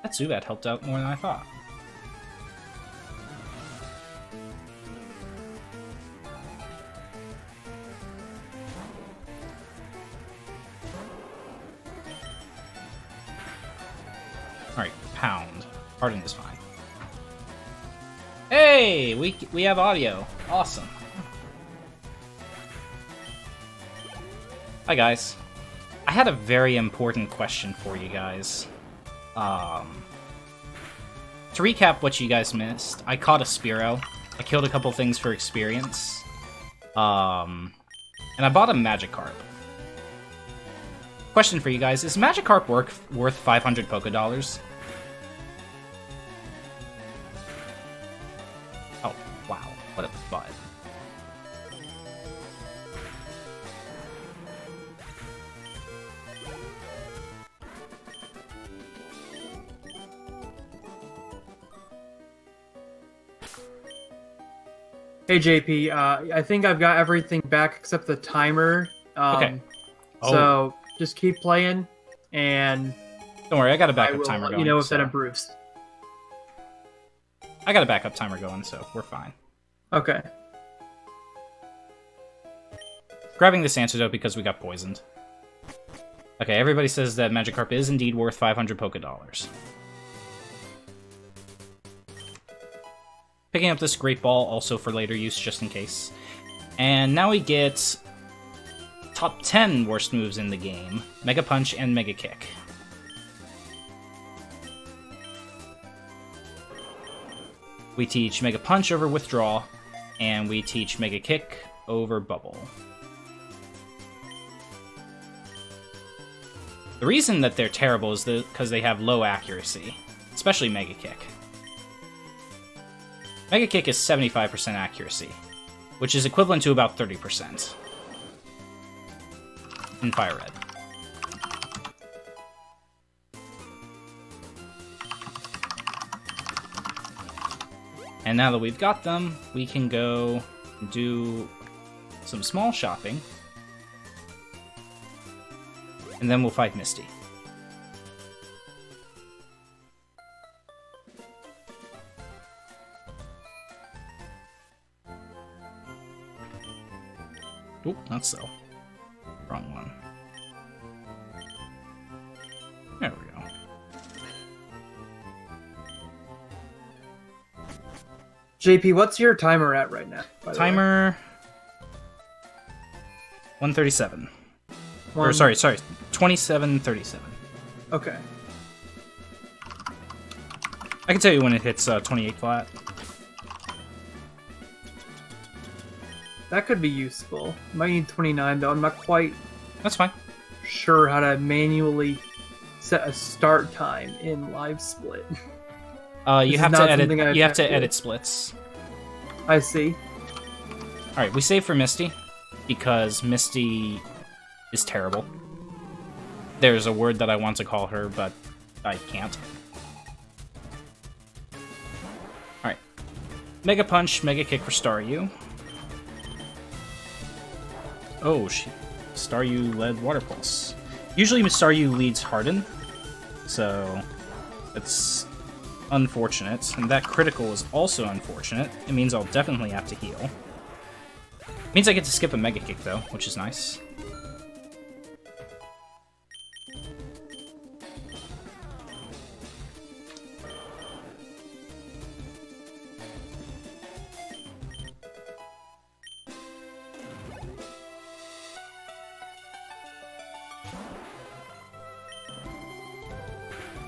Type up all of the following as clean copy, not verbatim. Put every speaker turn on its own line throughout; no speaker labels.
That Zubat helped out more than I thought. Alright, Pound. Harden is fine. Hey! We have audio. Awesome. Hi guys. I had a very important question for you guys. To recap what you guys missed, I caught a Spearow. I killed a couple things for experience. And I bought a Magikarp. Question for you guys, is Magikarp worth 500 Pokédollars? Oh, wow. What a bud.
Hey JP, I think I've got everything back except the timer.
Okay.
So just keep playing, and
don't worry, I got a backup timer going.
You know if that improves.
I got a backup timer going, so we're fine.
Okay.
Grabbing this antidote because we got poisoned. Okay, everybody says that Magikarp is indeed worth 500 Pokédollars. Picking up this Great Ball also for later use, just in case. And now we get top 10 worst moves in the game. Mega Punch and Mega Kick. We teach Mega Punch over Withdraw, and we teach Mega Kick over Bubble. The reason that they're terrible is because they have low accuracy, especially Mega Kick. Mega Kick is 75% accuracy, which is equivalent to about 30% in FireRed. And now that we've got them, we can go do some small shopping, and then we'll fight Misty. Oop, not so. Wrong one. There we go.
JP, what's your timer at right now?
Timer 137. Or sorry, 2737.
Okay.
I can tell you when it hits 28 flat.
That could be useful. Might need 29 though. I'm not quite
That's fine.
sure how to manually set a start time in Live Split.
You have to edit. You have to edit splits.
I see.
All right, we save for Misty because Misty is terrible. There's a word that I want to call her, but I can't. All right, Mega Punch, Mega Kick for Staryu. Oh, Staryu led Water Pulse. Usually Staryu leads Harden, so it's unfortunate. And that critical is also unfortunate. It means I'll definitely have to heal. It means I get to skip a Mega Kick, though, which is nice.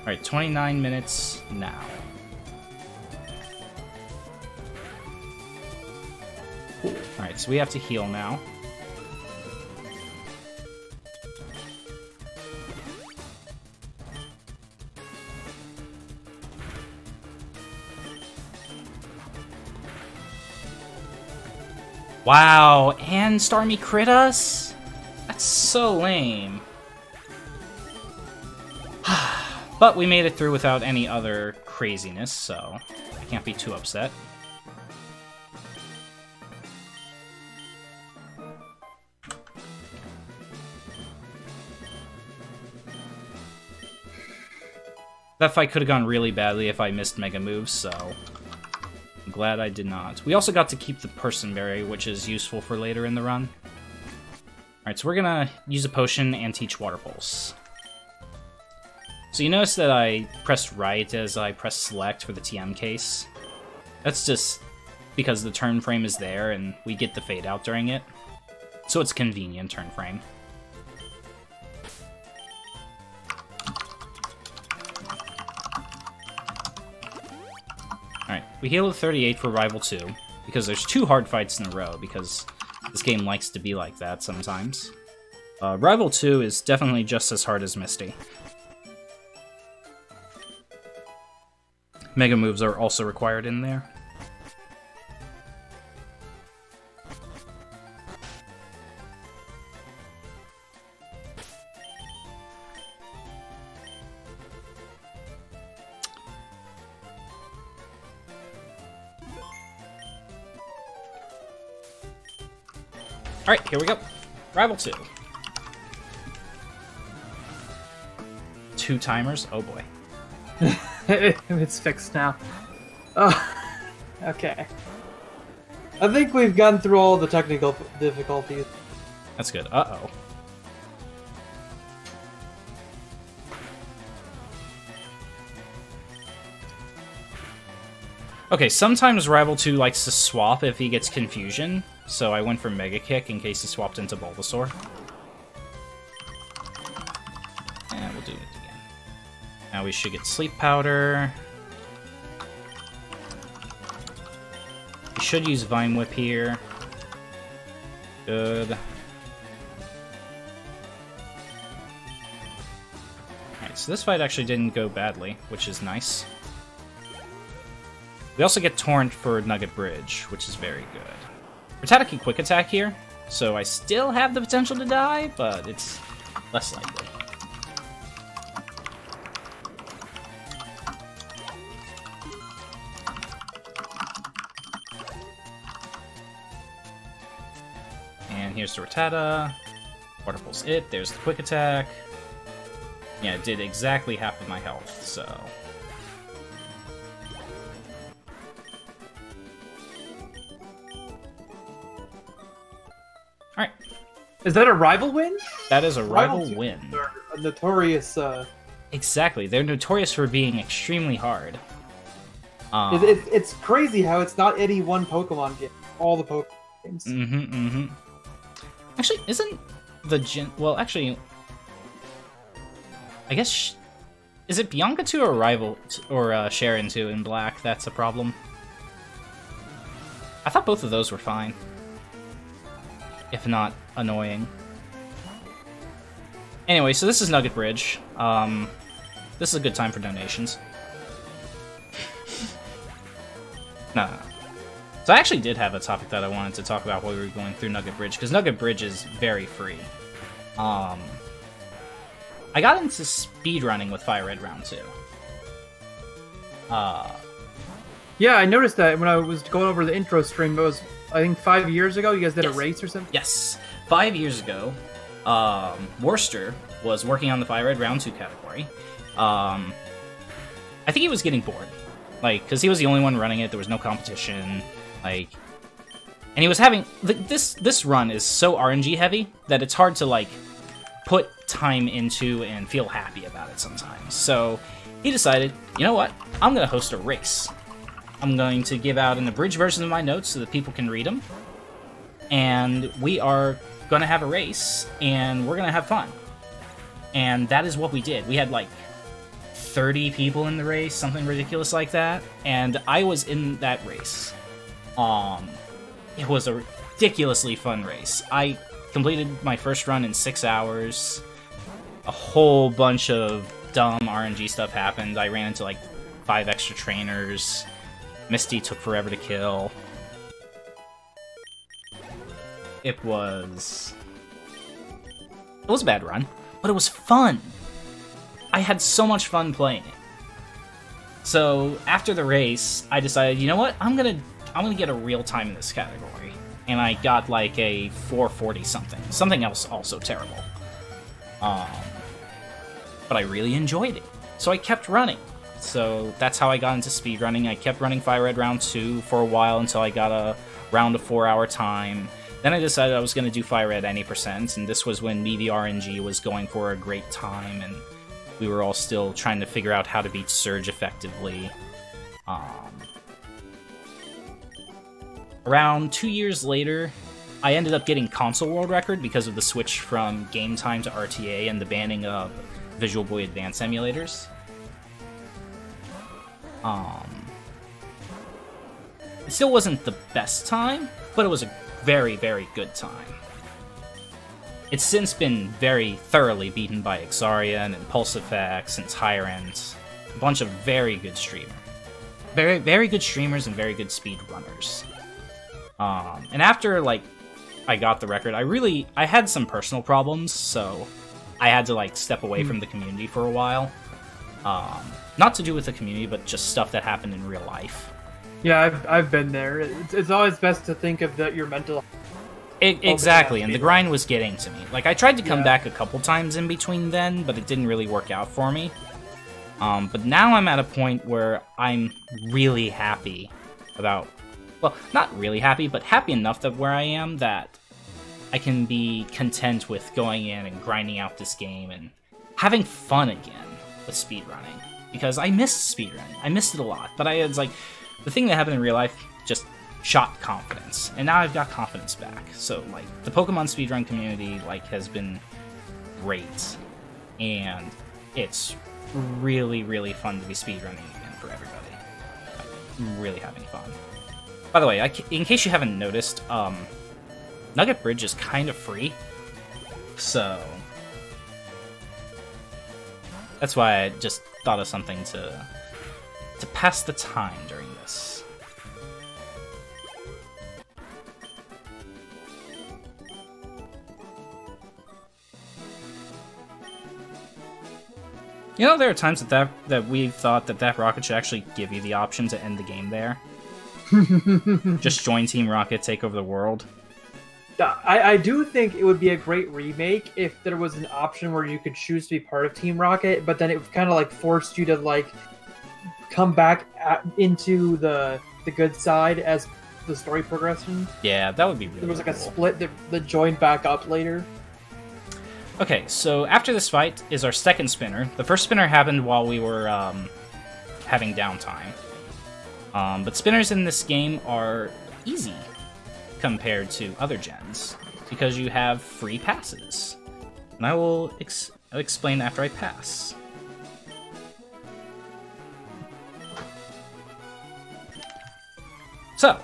Alright, 29 minutes now. Cool. Alright, so we have to heal now. Wow, and Starmie crit us? That's so lame. But we made it through without any other craziness, so I can't be too upset. That fight could have gone really badly if I missed Mega Moves, so I'm glad I did not. We also got to keep the Person Berry, which is useful for later in the run. Alright, so we're gonna use a potion and teach Water Pulse. So you notice that I pressed right as I pressed select for the TM case. That's just because the turn frame is there and we get the fade out during it. So it's convenient turn frame. Alright, we heal at 38 for Rival 2, because there's 2 hard fights in a row, because this game likes to be like that sometimes. Rival 2 is definitely just as hard as Misty. Mega Moves are also required in there. Alright, here we go. Rival 2. 2 timers? Oh boy.
It's fixed now. Oh, okay. I think we've gone through all the technical difficulties.
That's good. Uh-oh. Okay, sometimes Rival 2 likes to swap if he gets confusion, so I went for Mega Kick in case he swapped into Bulbasaur. And we'll do it again. Now we should get Sleep Powder. We should use Vine Whip here. Good. Alright, so this fight actually didn't go badly, which is nice. We also get Torrent for Nugget Bridge, which is very good. Rattata Quick Attack here, so I still have the potential to die, but it's less likely. And here's the Rattata. Water Pulse it, there's the Quick Attack. Yeah, it did exactly half of my health, so... Alright.
Is that a rival win?
That is a rival win.
A notorious,
Exactly. They're notorious for being extremely hard.
It's crazy how it's not any one Pokemon game. All the Pokemon games.
Actually, isn't the well, actually... I guess... Is it Bianca 2 or Rival... or Sharon 2 in Black that's a problem? I thought both of those were fine. If not annoying. Anyway, so this is Nugget Bridge. This is a good time for donations. No. So I actually did have a topic that I wanted to talk about while we were going through Nugget Bridge, because Nugget Bridge is very free. I got into speedrunning with FireRed Round 2.
Yeah, I noticed that when I was going over the intro stream. It was, I think, 5 years ago. You guys did a race or something?
Yes. 5 years ago, Worcester was working on the FireRed Round 2 category. I think he was getting bored. Like, because he was the only one running it, there was no competition. Like, and he was having... This run is so RNG heavy that it's hard to, like, put time into and feel happy about it sometimes. So he decided, you know what? I'm going to host a race. I'm going to give out an abridged version of my notes so that people can read them. And we are going to have a race, and we're going to have fun. And that is what we did. We had, like, 30 people in the race, something ridiculous like that. And I was in that race. It was a ridiculously fun race. I completed my first run in 6 hours. A whole bunch of dumb RNG stuff happened. I ran into, like, 5 extra trainers. Misty took forever to kill. It was a bad run, but it was fun. I had so much fun playing it. So after the race, I decided, you know what? I'm gonna get a real time in this category, and I got like a 440 something. Something else also terrible. But I really enjoyed it. So I kept running. So that's how I got into speedrunning. I kept running FireRed Round 2 for a while until I got a round of 4-hour time. Then I decided I was going to do FireRed any percent, and this was when Meaty RNG was going for a great time, and we were all still trying to figure out how to beat Surge effectively. Around 2 years later, I ended up getting console world record because of the switch from game time to RTA and the banning of Visual Boy Advance emulators. It still wasn't the best time, but it was a very, very good time. It's since been very thoroughly beaten by Exarian and Pulse Effects and Tyrant, a bunch of very good streamers. Very, very good streamers and very good speedrunners. And after, like, I got the record, I had some personal problems, so I had to, like, step away from the community for a while. Not to do with the community, but just stuff that happened in real life.
Yeah, I've been there. It's always best to think of your mental...
Exactly, and the grind was getting to me. Like, I tried to come back a couple times in between then, but it didn't really work out for me. But now I'm at a point where I'm really happy about... Well, not really happy, but happy enough that where I am that I can be content with going in and grinding out this game and having fun again with speedrunning. Because I missed speedrunning. I missed it a lot, but it's like... The thing that happened in real life just shot confidence, and now I've got confidence back. So, like, the Pokemon speedrun community, like, has been great, and it's really, really fun to be speedrunning again for everybody. I'm really having fun. By the way, in case you haven't noticed, Nugget Bridge is kind of free, so that's why I just thought of something to pass the time during this. You know, there are times that we've thought that Rocket should actually give you the option to end the game there. Just join Team Rocket, take over the world.
I do think it would be a great remake if there was an option where you could choose to be part of Team Rocket, but then it kind of like forced you to like come back into the good side as the story progression.
Yeah, that would be really
There was like
cool.
a split that joined back up later.
Okay, so after this fight is our second spinner. The first spinner happened while we were having downtime. But spinners in this game are easy compared to other gens because you have free passes. And I will explain after I pass. So,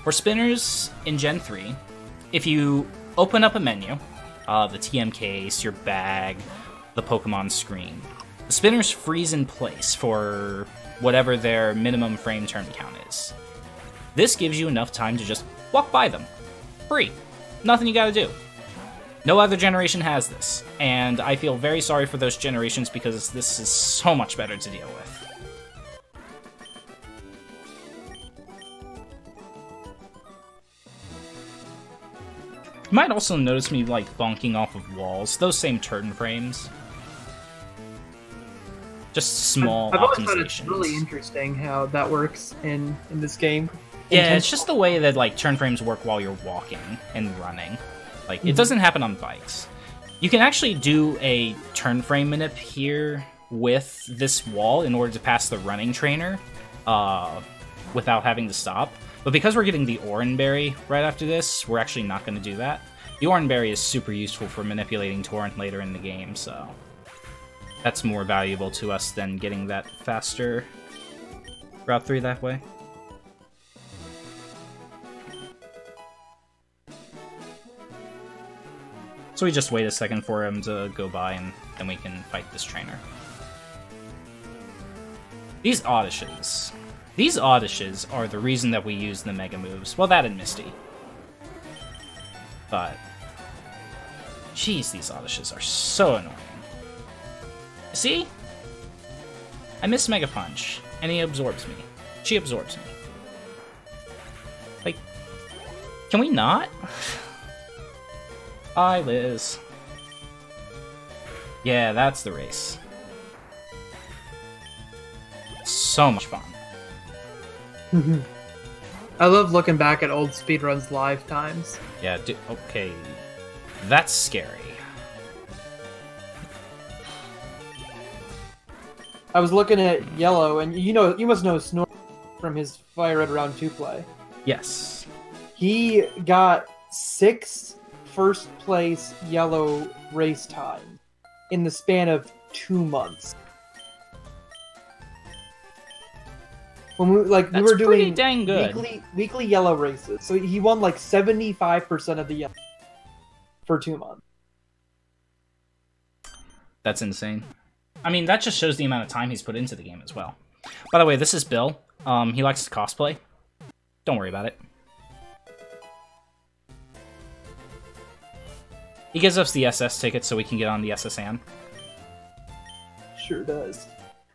for spinners in Gen 3, if you open up a menu, the TM case, your bag, the Pokemon screen, the spinners freeze in place for whatever their minimum frame turn count is. This gives you enough time to just walk by them. Free. Nothing you gotta do. No other generation has this, and I feel very sorry for those generations because this is so much better to deal with. You might also notice me, like, bonking off of walls. Those same turn frames. Just small
I've always thought
optimizations.
it's really interesting how that works in this game.
Yeah, it's just the way that, like, turn frames work while you're walking and running. Like, it doesn't happen on bikes. You can actually do a turn frame manip here with this wall in order to pass the running trainer without having to stop. But because we're getting the Oranberry right after this, we're actually not going to do that. The Oranberry is super useful for manipulating Torrent later in the game, so that's more valuable to us than getting that faster Route 3 that way. So we just wait a second for him to go by, and then we can fight this trainer. These Oddishes. These Oddishes are the reason that we use the Mega Moves. Well, that and Misty. But, jeez, these Oddishes are so annoying. See? I miss Mega Punch, and he absorbs me. She absorbs me. Like, can we not? Hi, Liz. Yeah, that's the race. so much fun.
I love looking back at old speedruns live times.
Yeah, okay. That's scary.
I was looking at Yellow, and you must know Snore from his FireRed Round 2 play.
Yes.
He got 6 first-place Yellow race times in the span of 2 months. When we were doing
dang good.
weekly Yellow races, so he won like 75% of the Yellow for 2 months.
That's insane. I mean, that just shows the amount of time he's put into the game as well. By the way, this is Bill. He likes to cosplay. Don't worry about it. He gives us the SS ticket so we can get on the SSN.
Sure does.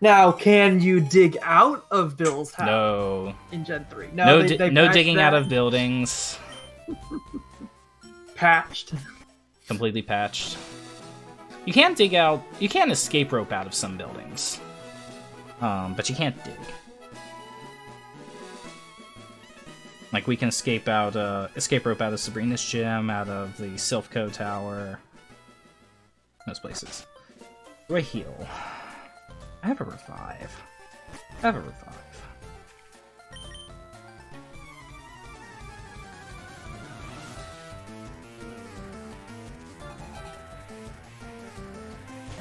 Now, can you dig out of Bill's house?
No.
In Gen 3?
No,
they
no digging
that.
out of buildings.
Patched.
Completely patched. You can't dig out... You can escape rope out of some buildings. But you can't dig. Like, we can escape rope out of Sabrina's gym, out of the Silphco Tower. Those places. Do I heal? I have a revive.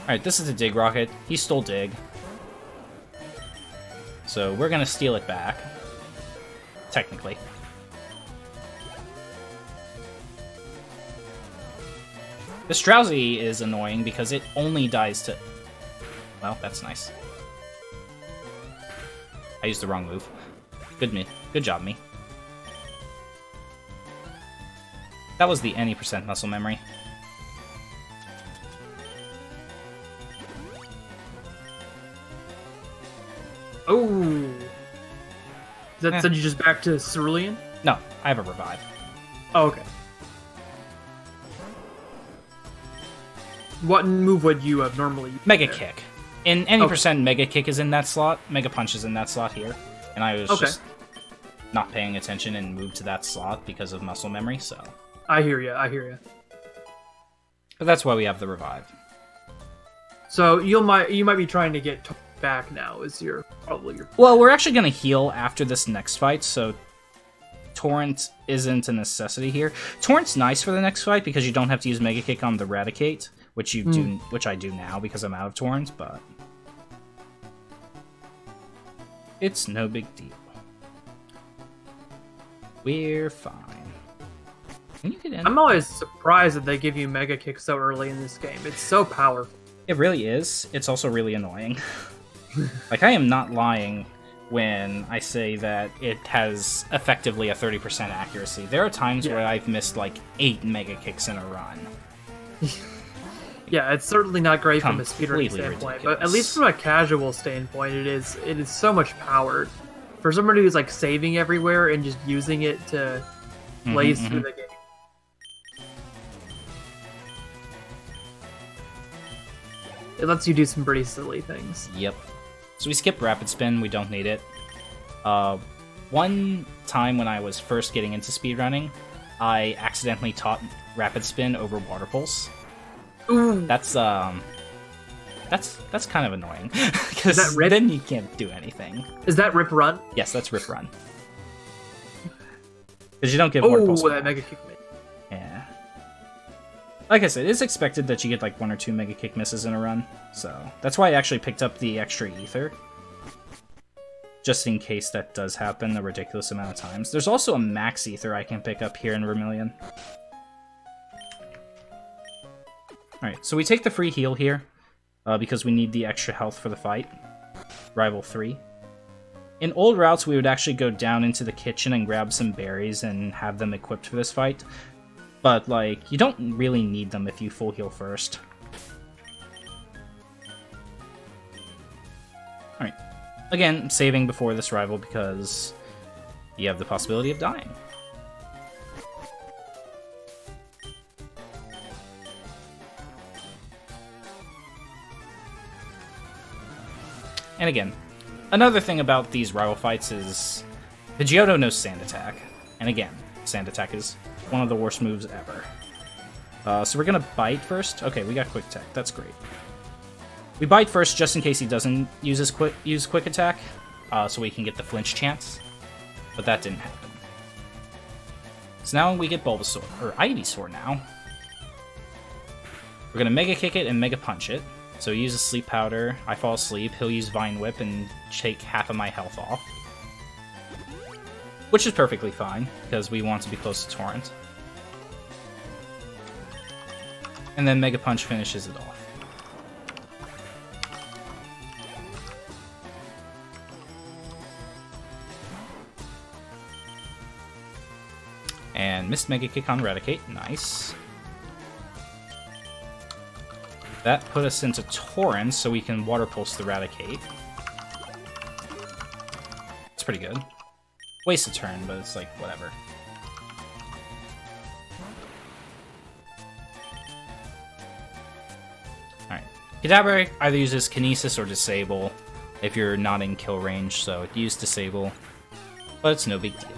Alright, this is a dig rocket. He stole dig. So we're gonna steal it back. Technically. This Drowsy is annoying because it only dies to... Well, that's nice. I used the wrong move. Good job, me. That was the any % muscle memory.
Oh! That send you just back to Cerulean?
No, I have a revive.
Oh, okay. What move would you have normally used?
Mega Kick. In any %, Mega Kick is in that slot. Mega Punch is in that slot here. And I was just not paying attention and moved to that slot because of muscle memory, so...
I hear ya.
But that's why we have the revive.
So you might be trying to get back now, is probably your plan.
Well, we're actually going to heal after this next fight, so Torrent isn't a necessity here. Torrent's nice for the next fight because you don't have to use Mega Kick on the Raticate, which I do now because I'm out of Torrent, but it's no big deal. We're fine. Can you get in?
I'm always surprised that they give you Mega Kick so early in this game. It's so powerful.
It really is. It's also really annoying. Like, I am not lying when I say that it has effectively a 30% accuracy. There are times where I've missed like 8 Mega Kicks in a run.
Yeah, it's certainly not great from a speedrunning standpoint,
ridiculous.
but at least from a casual standpoint, it is so much power. For somebody who's like saving everywhere and just using it to blaze through the game. It lets you do some pretty silly things.
Yep. So we skip Rapid Spin, we don't need it. One time when I was first getting into speedrunning, I accidentally taught Rapid Spin over Water Pulse.
Ooh.
That's kind of annoying, because then you can't do anything.
Is that Rip Run?
Yes, that's Rip Run. Because you don't get Water Pulse.
Oh, that Mega Kick me.
Yeah. Like I said, it's expected that you get like 1 or 2 Mega Kick misses in a run, so that's why I actually picked up the extra Ether. Just in case that does happen a ridiculous amount of times. There's also a Max Ether I can pick up here in Vermilion. Alright, so we take the free heal here, because we need the extra health for the fight. Rival 3. In old routes, we would actually go down into the kitchen and grab some berries and have them equipped for this fight. But, like, you don't really need them if you full heal first. Alright. Again, saving before this rival because you have the possibility of dying. And again, Another thing about these rival fights is Pidgeotto knows Sand Attack. And again, Sand Attack is one of the worst moves ever. So we're gonna Bite first. Okay, we got Quick Attack. That's great. We Bite first just in case he doesn't use Quick Attack, so we can get the flinch chance. But that didn't happen. So now we get Bulbasaur, or Ivysaur now. We're gonna Mega Kick it and Mega Punch it. So he uses Sleep Powder, I fall asleep, he'll use Vine Whip and take half of my health off. Which is perfectly fine, because we want to be close to Torrent. And then Mega Punch finishes it off. And missed Mega Kick on Eradicate, nice. That put us into Torrent, so we can Water Pulse the Eradicate. It's pretty good. Waste a turn, but it's like, whatever. Alright. Kadabra either uses Kinesis or Disable if you're not in kill range, so use Disable. But it's no big deal.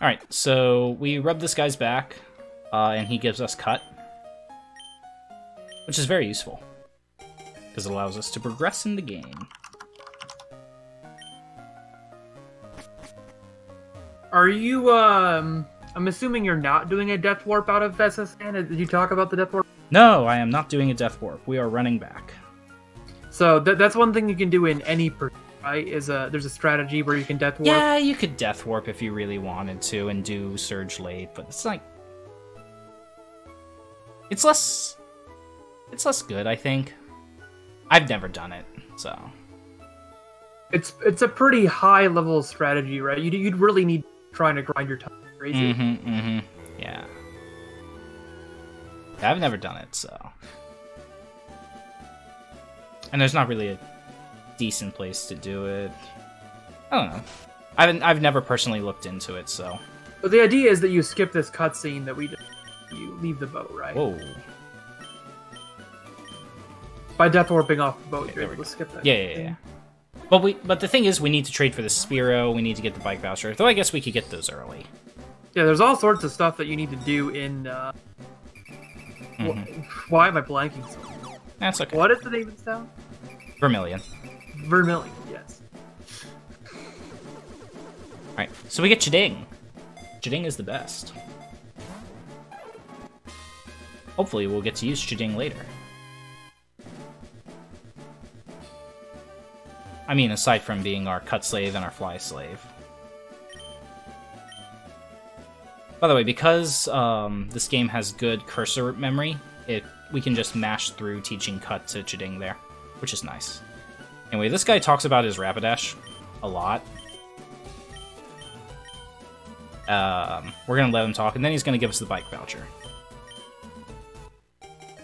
Alright, so we rub this guy's back, and he gives us Cut. Which is very useful, because it allows us to progress in the game.
Are you, I'm assuming you're not doing a Death Warp out of SSN? Did you talk about the Death Warp?
No, I am not doing a Death Warp. We are running back.
So that's one thing you can do in any right? There's a strategy where you can Death Warp.
Yeah, you could Death Warp if you really wanted to and do Surge late, but it's like... It's less good, I think. I've never done it, so...
It's a pretty high level strategy, right? You'd really need trying to grind your time crazy.
Yeah. I've never done it, so... And there's not really a decent place to do it. I don't know. I've never personally looked into it, so...
But the idea is that you skip this cutscene that you leave the boat, right?
Whoa.
By Death Warping off the boat, you're able to skip that.
Yeah. But the thing is, we need to trade for the Spearow, we need to get the Bike Voucher, though I guess we could get those early.
Yeah, there's all sorts of stuff that you need to do in, Why am I blanking so much?
That's okay.
What is the name of this town?
Vermilion.
Vermilion, yes.
Alright, so we get Chiding. Chiding is the best. Hopefully we'll get to use Chiding later. I mean, aside from being our Cut Slave and our Fly Slave. By the way, because this game has good cursor memory, we can just mash through teaching Cut to Chiding there, which is nice. Anyway, this guy talks about his Rapidash a lot. We're gonna let him talk, and then he's gonna give us the Bike Voucher.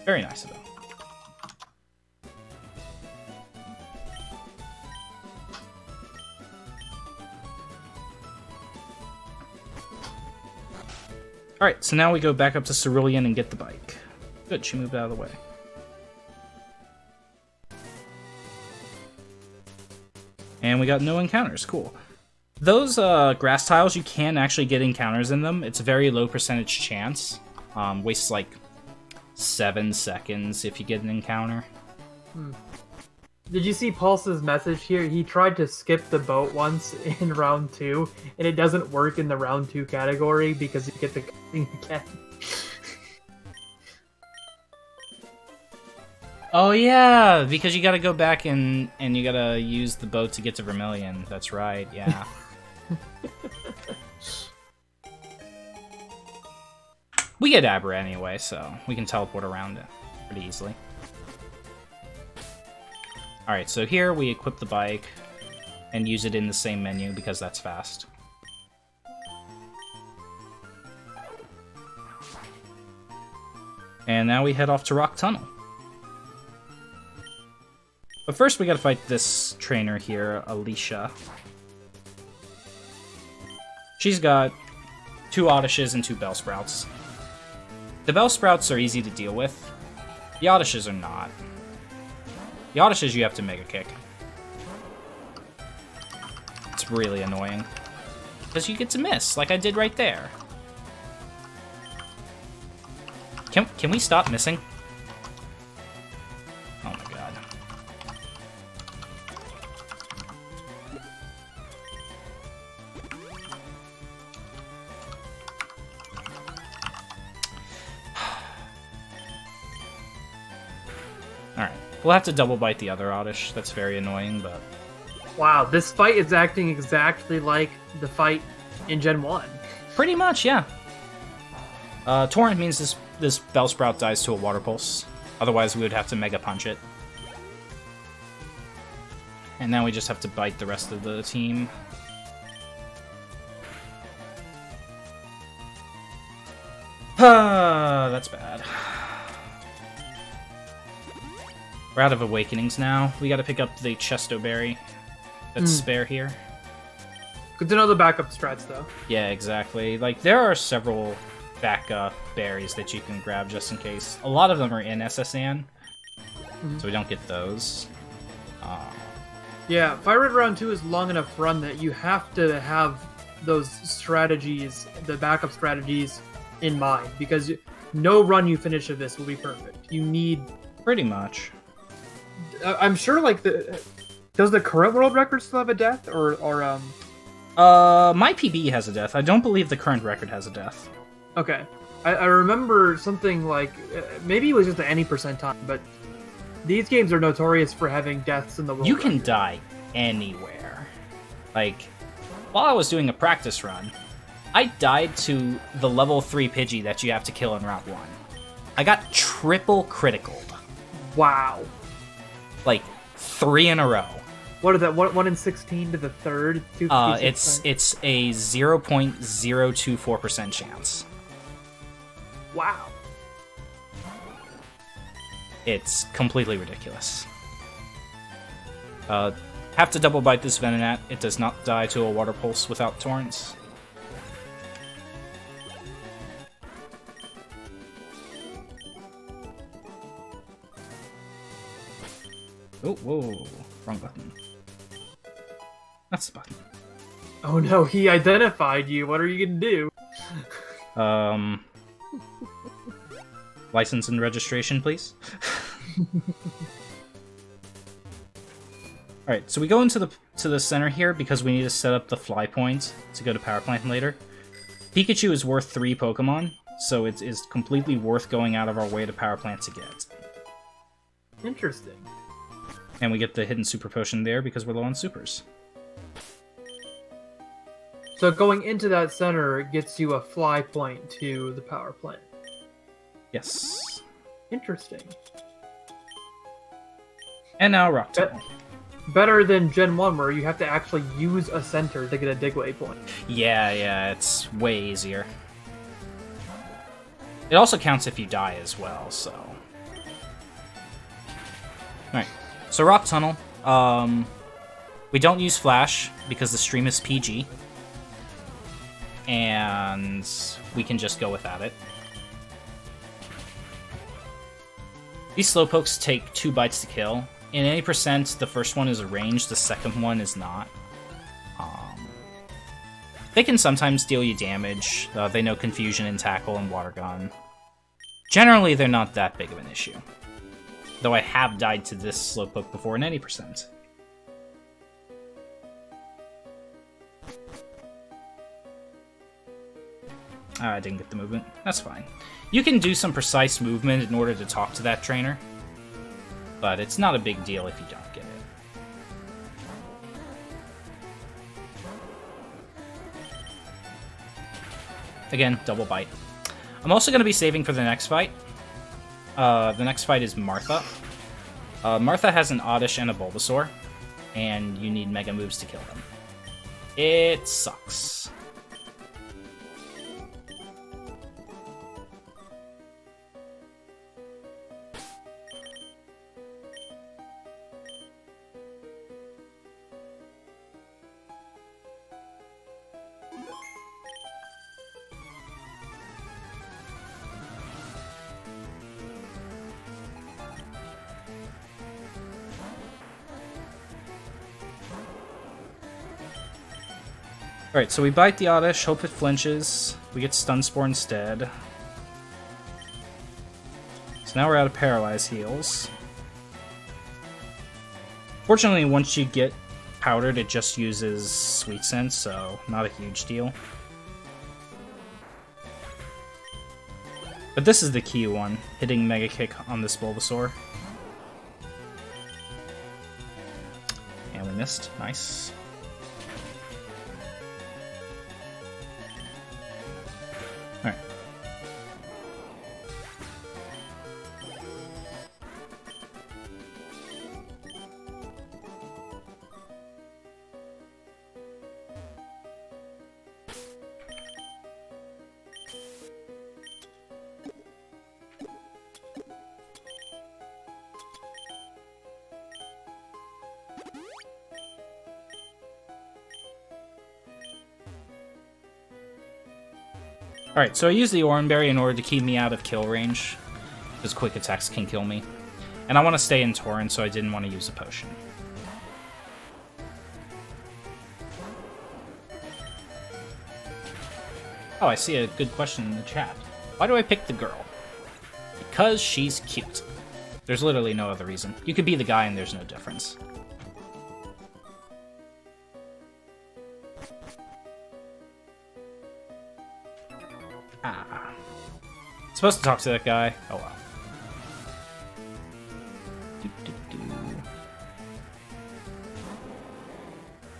Very nice of him. Alright, so now we go back up to Cerulean and get the bike. Good, she moved out of the way. And we got no encounters, cool. Those grass tiles, you can actually get encounters in them. It's a very low percentage chance. Wastes like 7 seconds if you get an encounter.
Did you see Pulse's message here? He tried to skip the boat once in round 2, and it doesn't work in the round 2 category because you get the thing again.
Oh yeah, because you gotta go back and you gotta use the boat to get to Vermilion. That's right, yeah. We get Abra anyway, so we can teleport around it pretty easily. Alright, so here we equip the bike and use it in the same menu because that's fast. And now we head off to Rock Tunnel. But first we gotta fight this trainer here, Alicia. She's got 2 Oddishes and 2 Bellsprouts. The Bellsprouts are easy to deal with. The Oddishes are not. The Oddishes you have to Mega Kick. It's really annoying. Because you get to miss, like I did right there. Can we stop missing? Oh my god. Alright, we'll have to double bite the other Oddish. That's very annoying, but...
Wow, this fight is acting exactly like the fight in Gen 1.
Pretty much, yeah. Torrent means this Bellsprout dies to a Water Pulse. Otherwise, we would have to Mega Punch it. And now we just have to bite the rest of the team. That's bad. We're out of Awakenings now. We gotta pick up the Chesto Berry that's spare here.
Good to know the backup strats, though.
Yeah, exactly. Like, there are several backup berries that you can grab just in case. A lot of them are in SSN, so we don't get those.
Yeah, FireRed Round 2 is long enough run that you have to have those strategies, the backup strategies, in mind, because no run you finish of this will be perfect. You need...
Pretty much.
I'm sure, like, does the current world record still have a death, or
my PB has a death. I don't believe the current record has a death.
Okay. I remember something like, maybe it was just at any percentile, but these games are notorious for having deaths in the world
You can
record.
die anywhere. Like, while I was doing a practice run, I died to the level 3 Pidgey that you have to kill in Route 1. I got triple criticaled.
Wow.
Like, 3 in a row.
What is that? 1 in 16 to the third?
It's a 0.024% chance.
Wow.
It's completely ridiculous. Have to double bite this Venonat. It does not die to a Water Pulse without Torrents. Oh, whoa. Wrong button. That's the button.
Oh no, he identified you. What are you gonna do?
License and registration, please. Alright, so we go into the center here because we need to set up the fly point to go to Power Plant later. Pikachu is worth 3 Pokemon, so it is completely worth going out of our way to Power Plant to get.
Interesting.
And we get the hidden Super Potion there because we're low on Supers.
So going into that center gets you a fly point to the power plant.
Yes.
Interesting.
And now Rock Tunnel.
Better than Gen 1 where you have to actually use a center to get a Digway point.
Yeah, it's way easier. It also counts if you die as well, so... Alright, so Rock Tunnel. We don't use Flash because the stream is PG. And we can just go without it. These Slowpokes take 2 bites to kill. In any percent, the first one is a range, the second one is not. They can sometimes deal you damage. They know Confusion and Tackle and Water Gun. Generally, they're not that big of an issue. Though I have died to this Slowpoke before in any percent. I didn't get the movement. That's fine. You can do some precise movement in order to talk to that trainer. But it's not a big deal if you don't get it. Again, double bite. I'm also going to be saving for the next fight. The next fight is Martha. Martha has an Oddish and a Bulbasaur. And you need Mega Moves to kill them. It sucks. Alright, so we bite the Oddish, hope it flinches. We get Stun Spore instead. So now we're out of Paralyze heals. Fortunately, once you get powdered, it just uses Sweet Sense, so not a huge deal. But this is the key one, hitting Mega Kick on this Bulbasaur. And we missed. Nice. Alright. Alright, so I use the Oranberry in order to keep me out of kill range, because quick attacks can kill me. And I want to stay in Torrent, so I didn't want to use a potion. Oh, I see a good question in the chat. Why do I pick the girl? Because she's cute. There's literally no other reason. You could be the guy and there's no difference. Ah. Supposed to talk to that guy. Oh well.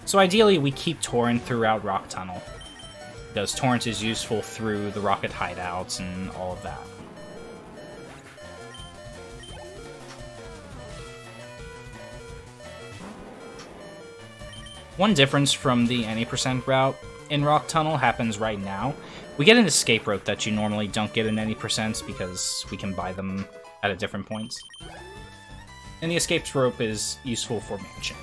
So ideally, we keep Torrent throughout Rock Tunnel, because Torrent is useful through the rocket hideouts and all of that. One difference from the any % route in Rock Tunnel happens right now. We get an escape rope that you normally don't get in any % because we can buy them at different points. And the escape rope is useful for mansion.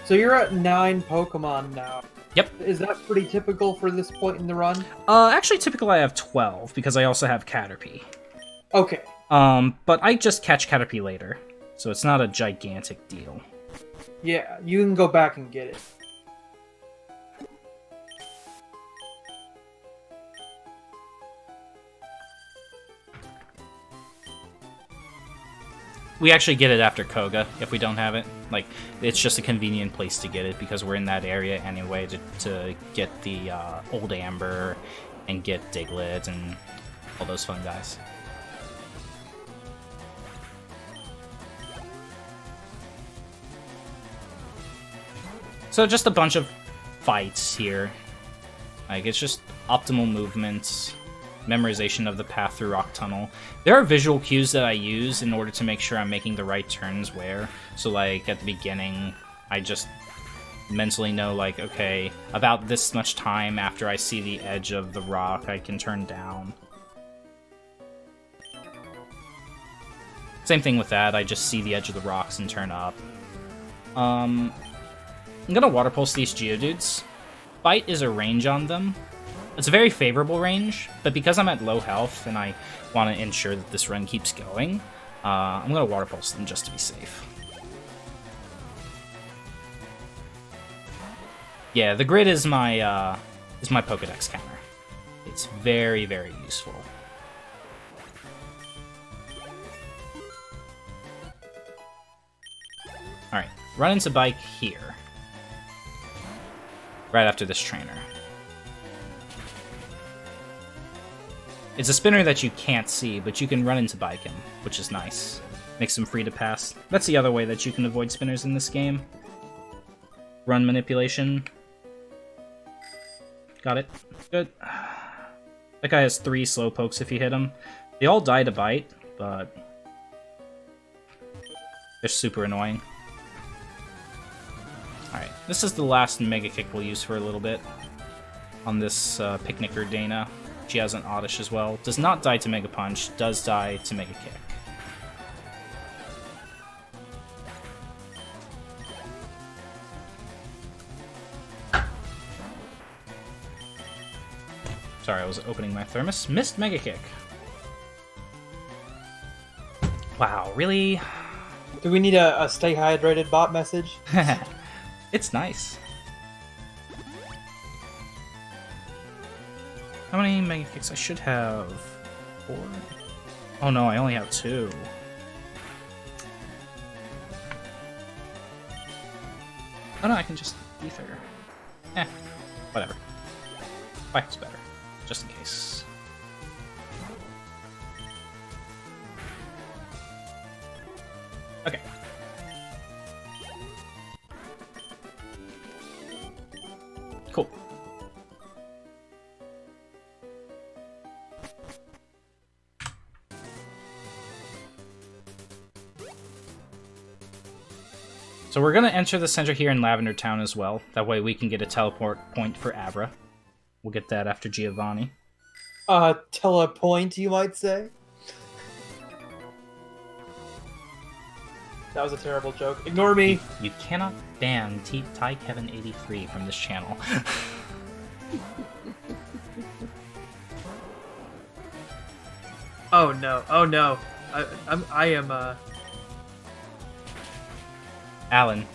So you're at 9 Pokemon now.
Yep.
Is that pretty typical for this point in the run?
Actually, typically I have 12 because I also have Caterpie.
Okay.
But I just catch Caterpie later, so it's not a gigantic deal.
Yeah, you can go back and get it.
We actually get it after Koga, if we don't have it. Like, it's just a convenient place to get it, because we're in that area anyway to get the Old Amber and get Diglett and all those fun guys. So just a bunch of fights here. Like, it's just optimal movements, memorization of the path through Rock Tunnel. There are visual cues that I use in order to make sure I'm making the right turns where. So, like, at the beginning, I just mentally know, like, okay, about this much time after I see the edge of the rock, I can turn down. Same thing with that, I just see the edge of the rocks and turn up. I'm gonna Water Pulse these Geodudes. Bite is a range on them. It's a very favorable range, but because I'm at low health and I want to ensure that this run keeps going, I'm gonna Water Pulse them just to be safe. Yeah, the grid is my Pokédex counter. It's very, very useful. Alright, run into Bike here. Right after this trainer. It's a spinner that you can't see, but you can run into Bike him, which is nice. Makes him free to pass. That's the other way that you can avoid spinners in this game. Run manipulation. Got it. Good. That guy has 3 Slowpokes if you hit him. They all die to Bite, but they're super annoying. Alright, this is the last Mega Kick we'll use for a little bit on this Picnicker Dana. She has an Oddish as well. Does not die to Mega Punch, does die to Mega Kick. Sorry, I was opening my thermos. Missed Mega Kick. Wow, really?
Do we need a stay hydrated bot message?
It's nice. How many Mega Kicks? I should have 4. Oh no, I only have 2. Oh no, I can just ether. Whatever. Spike's better, just in case. Okay. Cool. So we're gonna enter the center here in Lavender Town as well. That way we can get a teleport point for Abra. We'll get that after Giovanni.
Telepoint, you might say? That was a terrible joke. Ignore me!
You cannot ban Ty Kevin 83 from this channel.
Oh no, oh no. I am,
Alan.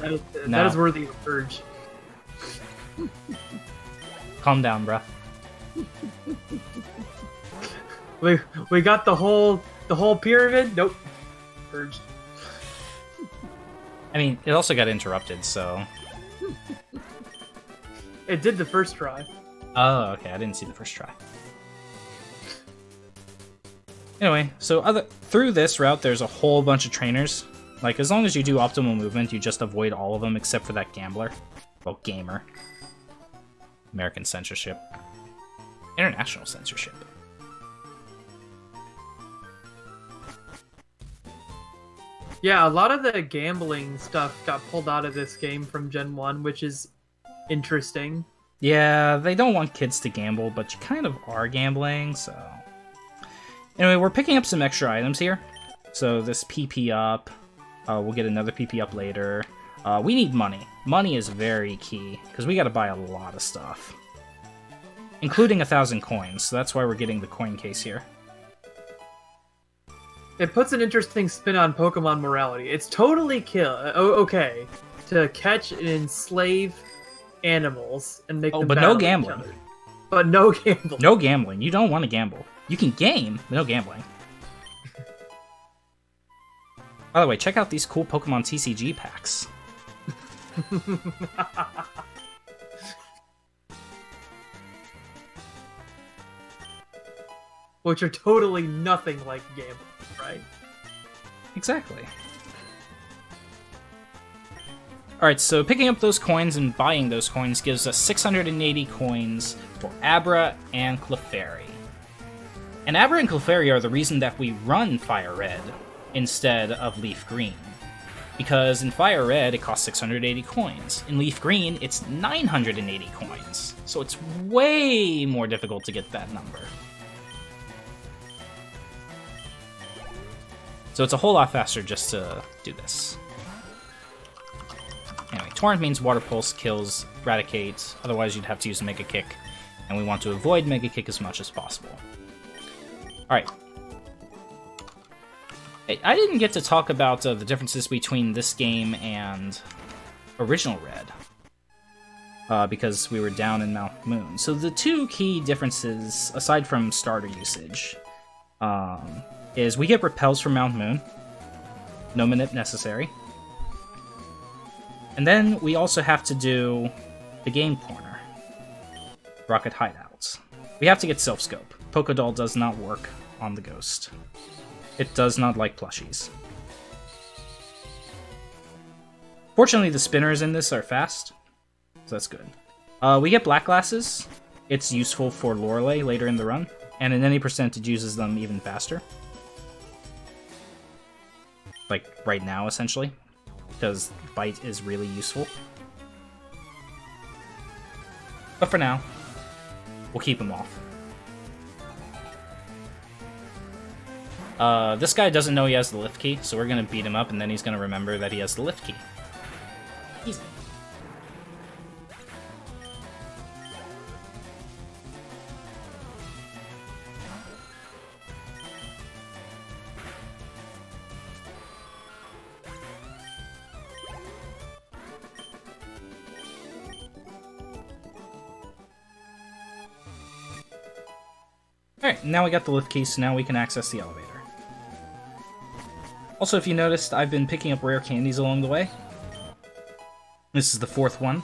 That is worthy of purge.
Calm down, bruh.
We got the whole pyramid? Nope. Purged.
I mean, it also got interrupted, so...
It did the first try.
Oh, okay, I didn't see the first try. Anyway, so through this route, there's a whole bunch of trainers. Like, as long as you do optimal movement, you just avoid all of them except for that gambler. Well, gamer. American censorship. International censorship.
Yeah, a lot of the gambling stuff got pulled out of this game from Gen 1, which is interesting.
Yeah, they don't want kids to gamble, but you kind of are gambling, so... Anyway, we're picking up some extra items here. So this PP up, we'll get another PP up later. We need money. Money is very key, because we gotta buy a lot of stuff. Including 1,000 coins, so that's why we're getting the coin case here.
It puts an interesting spin on Pokemon morality. It's totally okay to catch and enslave animals and make them
but
battle
no
each
gambling.
other. But no gambling.
No gambling. You don't want to gamble. You can game, but no gambling. By the way, check out these cool Pokemon TCG packs.
Which are totally nothing like gambling, right?
Exactly. Alright, so picking up those coins and buying those coins gives us 680 coins for Abra and Clefairy. And Abra and Clefairy are the reason that we run FireRed instead of Leaf Green. Because in FireRed, it costs 680 coins. In Leaf Green, it's 980 coins. So it's way more difficult to get that number. So it's a whole lot faster just to do this. Anyway, Torrent means Water Pulse kills Raticate, otherwise you'd have to use Mega Kick, and we want to avoid Mega Kick as much as possible. Alright. Hey, I didn't get to talk about the differences between this game and Original Red, because we were down in Mount Moon. So the two key differences, aside from starter usage, is we get repels from Mount Moon. No minute necessary. And then we also have to do the game corner. Rocket hideouts. We have to get self-scope. Pokédoll does not work on the ghost. It does not like plushies. Fortunately, the spinners in this are fast, so that's good. We get black glasses. It's useful for Lorelei later in the run, and in any percentage uses them even faster. Like, right now, essentially. Because Bite is really useful. But for now, we'll keep him off. This guy doesn't know he has the lift key, so we're gonna beat him up, and then he's gonna remember that he has the lift key. Easy. Alright, now we got the lift key, so now we can access the elevator. Also, if you noticed, I've been picking up rare candies along the way. This is the 4th one.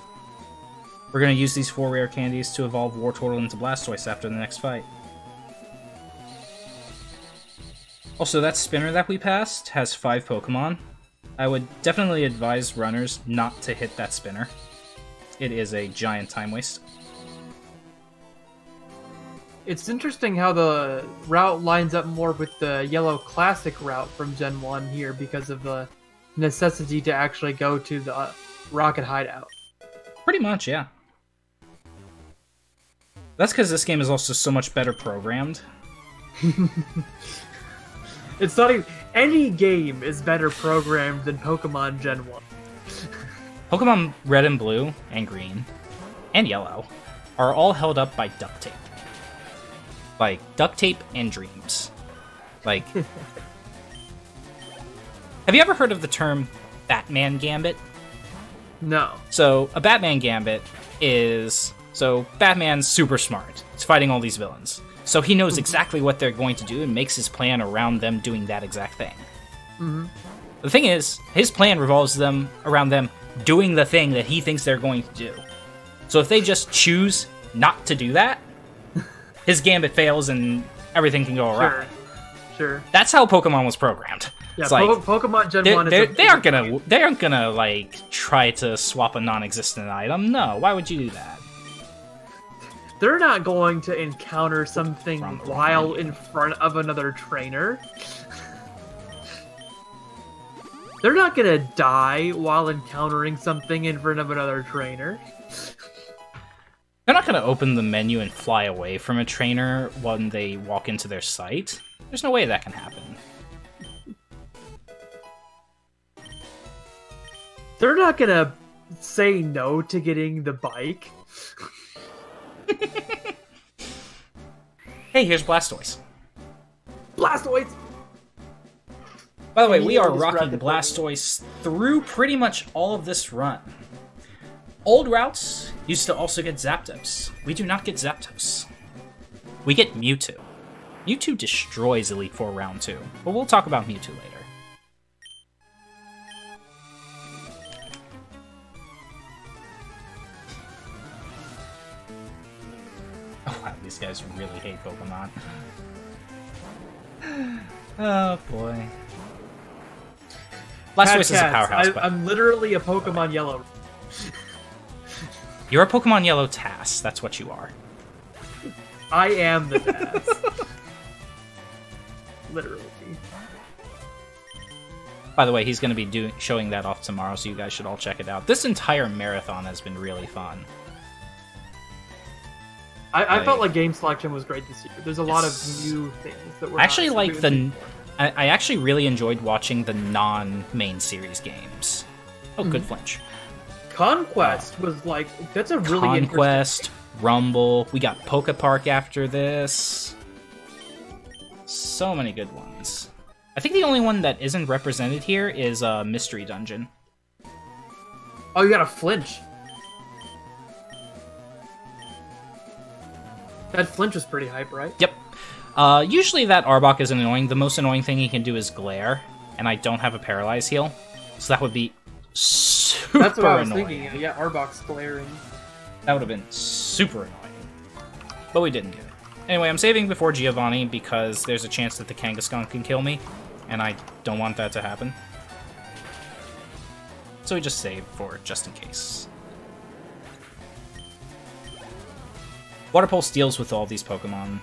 We're going to use these 4 rare candies to evolve Wartortle into Blastoise after the next fight. Also, that spinner that we passed has 5 Pokemon. I would definitely advise runners not to hit that spinner. It is a giant time waste.
It's interesting how the route lines up more with the Yellow Classic route from Gen 1 here because of the necessity to actually go to the Rocket Hideout.
Pretty much, yeah. That's because this game is also so much better programmed.
It's not even... Any game is better programmed than Pokemon Gen 1.
Pokemon Red and Blue, and Green, and Yellow are all held up by duct tape. Like, duct tape and dreams. Like... Have you ever heard of the term Batman Gambit?
No.
So, a Batman Gambit is... So, Batman's super smart. He's fighting all these villains. So he knows exactly what they're going to do and makes his plan around them doing that exact thing.
Mm-hmm.
The thing is, his plan revolves around them doing the thing that he thinks they're going to do. So if they just choose not to do that, his gambit fails and everything can go awry.
Sure.
That's how Pokemon was programmed.
Yeah,
it's like,
Pokemon Gen 1 is...
They aren't gonna, like, try to swap a non-existent item. No, why would you do that?
They're not going to encounter something while in front of another trainer. They're not gonna die while encountering something in front of another trainer.
They're not gonna open the menu and fly away from a trainer when they walk into their site. There's no way that can happen.
They're not gonna say no to getting the bike.
Hey, here's Blastoise.
Blastoise!
By the way, we are rocking Blastoise through pretty much all of this run. Old routes used to also get Zapdos. We do not get Zapdos. We get Mewtwo. Mewtwo destroys Elite Four Round 2, but we'll talk about Mewtwo later. Oh wow, these guys really hate Pokemon. Oh boy. Blastoise is a powerhouse, but...
I'm literally a Pokemon Yellow.
You're a Pokemon Yellow Tass, that's what you are.
I am the Tass. Literally.
By the way, he's going to be showing that off tomorrow, so you guys should all check it out. This entire marathon has been really fun.
I felt like game selection was great this year. There's a lot of new things that were
actually like the. I actually really enjoyed watching the non-main series games. Oh, good flinch.
Conquest was like that's a really
Conquest, Rumble. We got Poke Park after this. So many good ones. I think the only one that isn't represented here is Mystery Dungeon.
Oh, you got a flinch. That flinch was pretty hype, right?
Yep. Usually that Arbok is annoying. The most annoying thing he can do is glare, and I don't have a Paralyze heal, so that would be super annoying. That's what I was thinking.
Yeah, Arbok's glaring.
That would have been super annoying. But we didn't get it. Anyway, I'm saving before Giovanni because there's a chance that the Kangaskhan can kill me, and I don't want that to happen. So we just save for just in case. Water Pulse deals with all these Pokemon.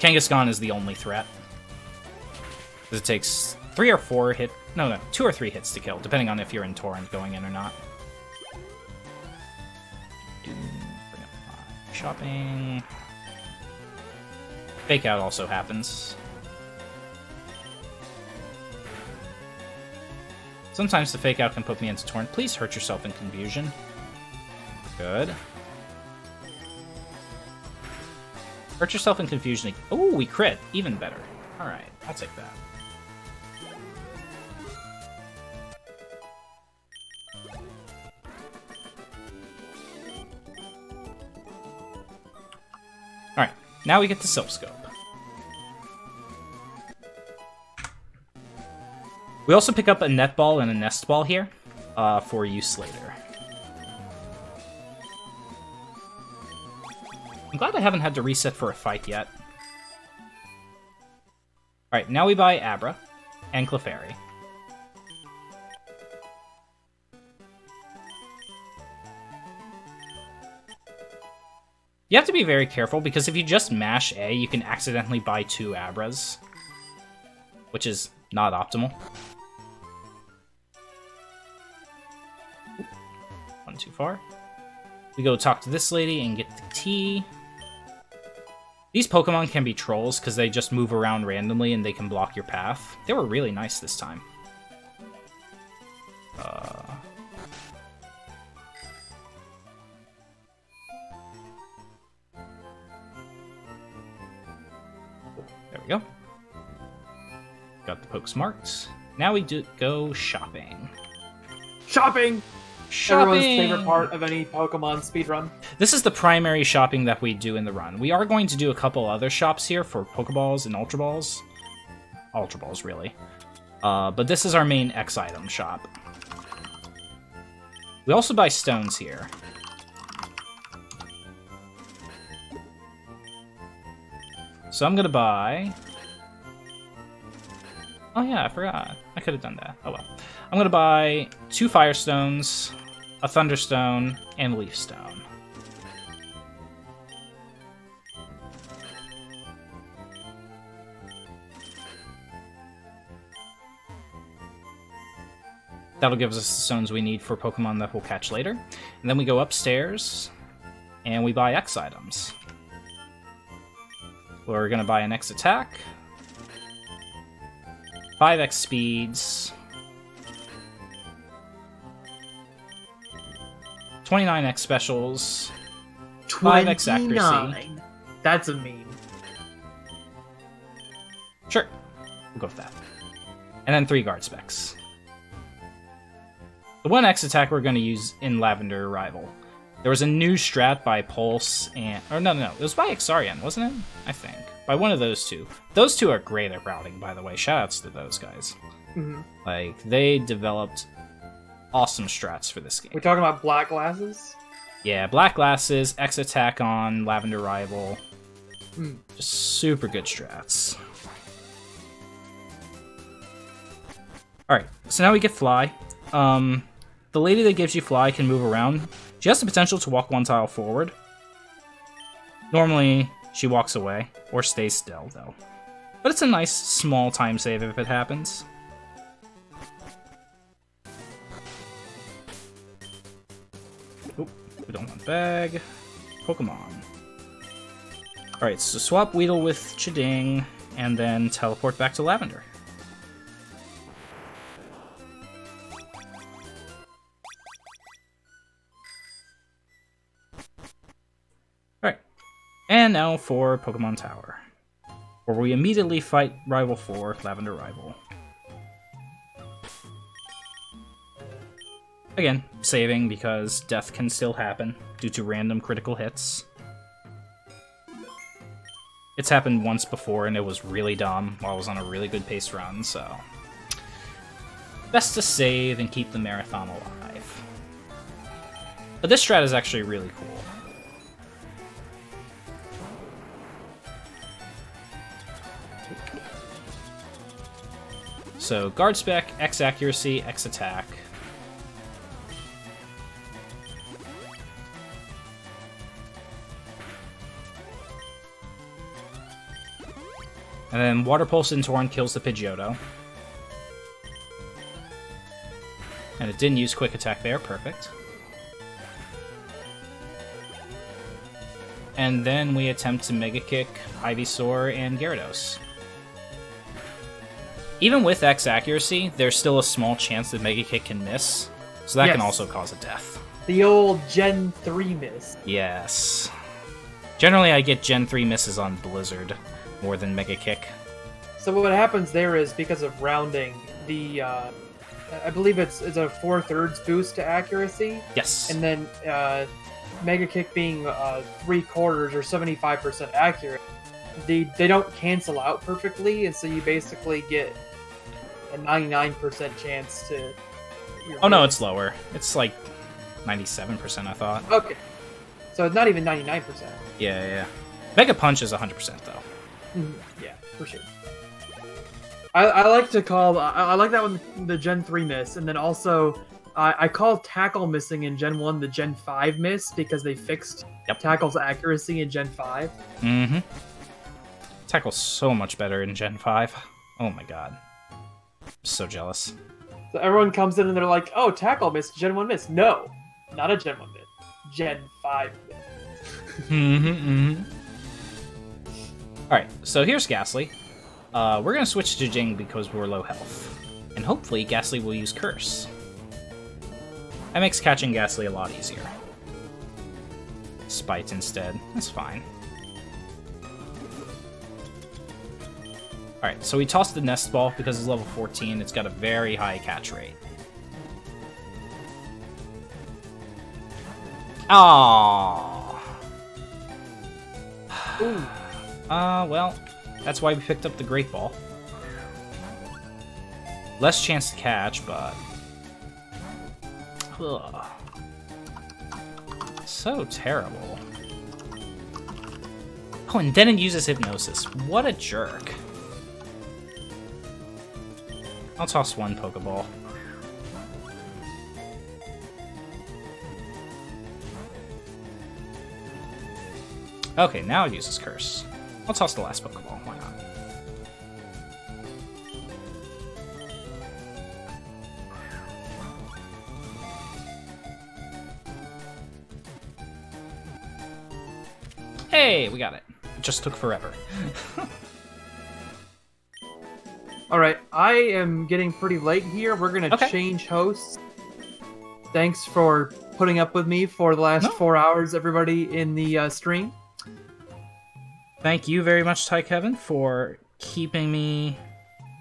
Kangaskhan is the only threat. Because it takes 2 or 3 hits to kill, depending on if you're in Torrent going in or not. Bring up my shopping. Fake Out also happens. Sometimes the Fake Out can put me into Torrent. Please hurt yourself in Confusion. Good. Hurt yourself in Confusion. Oh, we crit. Even better. Alright, I'll take that. Alright, now we get the Silph Scope. We also pick up a net ball and a nest ball here for use later. I'm glad I haven't had to reset for a fight yet. Alright, now we buy Abra and Clefairy. You have to be very careful, because if you just mash A, you can accidentally buy 2 Abras, which is not optimal. One too far. We go talk to this lady and get the tea. These Pokemon can be trolls because they just move around randomly and they can block your path. They were really nice this time. There we go. Got the pokes marked. Now we go shopping.
Shopping!
Shopping!
Everyone's favorite part of any Pokemon speedrun.
This is the primary shopping that we do in the run. We are going to do a couple other shops here for Pokeballs and Ultra Balls. Ultra Balls, really. But this is our main X item shop. We also buy stones here. So I'm gonna buy... Oh yeah, I forgot. I could have done that. Oh well. I'm gonna buy 2 Firestones, a Thunderstone, and a Leaf Stone. That'll give us the stones we need for Pokemon that we'll catch later. And then we go upstairs, and we buy X items. We're gonna buy an X attack, 5X speeds, 29X specials, 5X accuracy.
That's a meme.
Sure, we'll go with that. And then 3 guard specs. The 1X attack we're going to use in Lavender Arrival. There was a new strat by Pulse and... Or no, it was by Exarian, wasn't it? I think. By one of those two. Those two are great at routing, by the way. Shoutouts to those guys.
Mm-hmm.
Like, they developed awesome strats for this game.
We're talking about Black Glasses?
Yeah, Black Glasses, X attack on Lavender Arrival. Just super good strats. Alright, so now we get Fly. The lady that gives you Fly can move around. She has the potential to walk 1 tile forward. Normally, she walks away, or stays still, though. But it's a nice, small time save if it happens. Oop, we don't want bag. Pokemon. Alright, so swap Weedle with Chiding, and then teleport back to Lavender. And now for Pokemon Tower, where we immediately fight Rival 4, Lavender Rival. Again, saving because death can still happen due to random critical hits. It's happened once before and it was really dumb while I was on a really good pace run, so... Best to save and keep the marathon alive. But this strat is actually really cool. So, guard spec, X accuracy, X attack. And then Water Pulse and Torn kills the Pidgeotto. And it didn't use Quick Attack there, perfect. And then we attempt to Mega Kick Ivysaur and Gyarados. Even with X accuracy, there's still a small chance that Mega Kick can miss, so that can also cause a death.
The old Gen 3 miss.
Yes. Generally, I get Gen 3 misses on Blizzard more than Mega Kick.
So what happens there is, because of rounding, the I believe it's a 4/3 boost to accuracy.
Yes.
And then Mega Kick being 3/4 or 75% accurate, they don't cancel out perfectly, and so you basically get a 99% chance to...
Oh no, it's lower. It's like 97%, I thought.
Okay. So it's not even 99%.
Yeah. Mega Punch is 100%, though.
Yeah, for sure. I like to call... I like that one the Gen 3 miss, and then also... I call Tackle missing in Gen 1 the Gen 5 miss, because they fixed Tackle's accuracy in Gen 5.
Mm-hmm. Tackle's so much better in Gen 5. Oh my god. I'm so jealous.
So everyone comes in and they're like, oh, Tackle missed, Gen 1 miss. No, not a Gen 1 miss. Gen 5 miss.
Alright, so here's Ghastly. We're going to switch to Jing because we're low health. And hopefully Ghastly will use Curse. That makes catching Ghastly a lot easier. Spite instead. That's fine. Alright, so we tossed the Nest Ball because it's level 14. It's got a very high catch rate. Aww. Well, that's why we picked up the Great Ball. Less chance to catch, but... Ugh. So terrible. Oh, and then it uses Hypnosis. What a jerk. I'll toss one Pokeball. Okay, now it uses Curse. I'll toss the last Pokeball. Why not? Hey, we got it. It just took forever.
Alright, I am getting pretty late here. We're going to change hosts. Thanks for putting up with me for the last 4 hours, everybody in the stream.
Thank you very much, Ty Kevin, for keeping me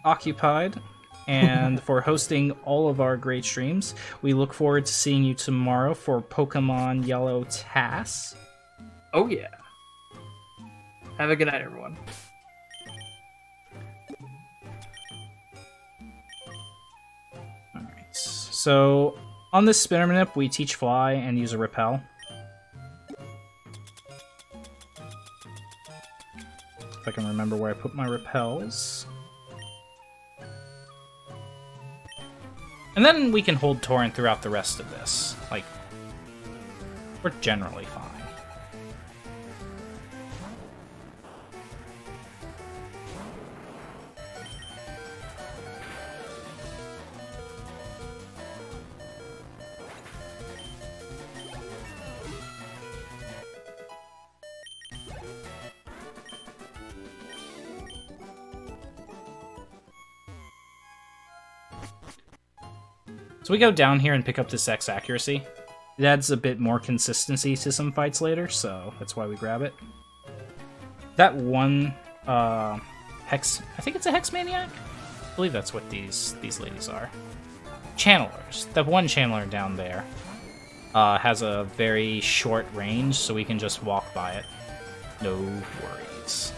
occupied and for hosting all of our great streams. We look forward to seeing you tomorrow for Pokemon Yellow TAS.
Oh, yeah. Have a good night, everyone.
Alright, so on this Spinner Manip, we teach Fly and use a Repel. If I can remember where I put my Repels. And then we can hold Torrent throughout the rest of this. Like, we're generally fine. So we go down here and pick up this X accuracy. It adds a bit more consistency to some fights later, so that's why we grab it. That one Hex... I think it's a Hex Maniac? I believe that's what these ladies are. Channelers. That one Channeler down there has a very short range, so we can just walk by it. No worries.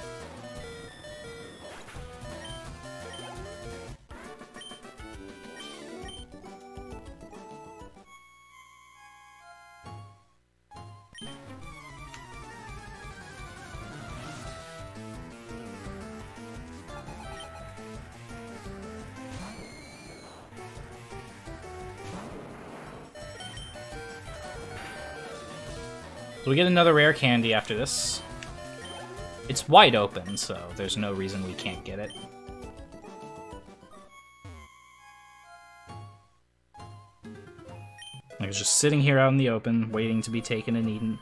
So we get another rare candy after this. It's wide open, so there's no reason we can't get it. Like, it's just sitting here out in the open, waiting to be taken and eaten.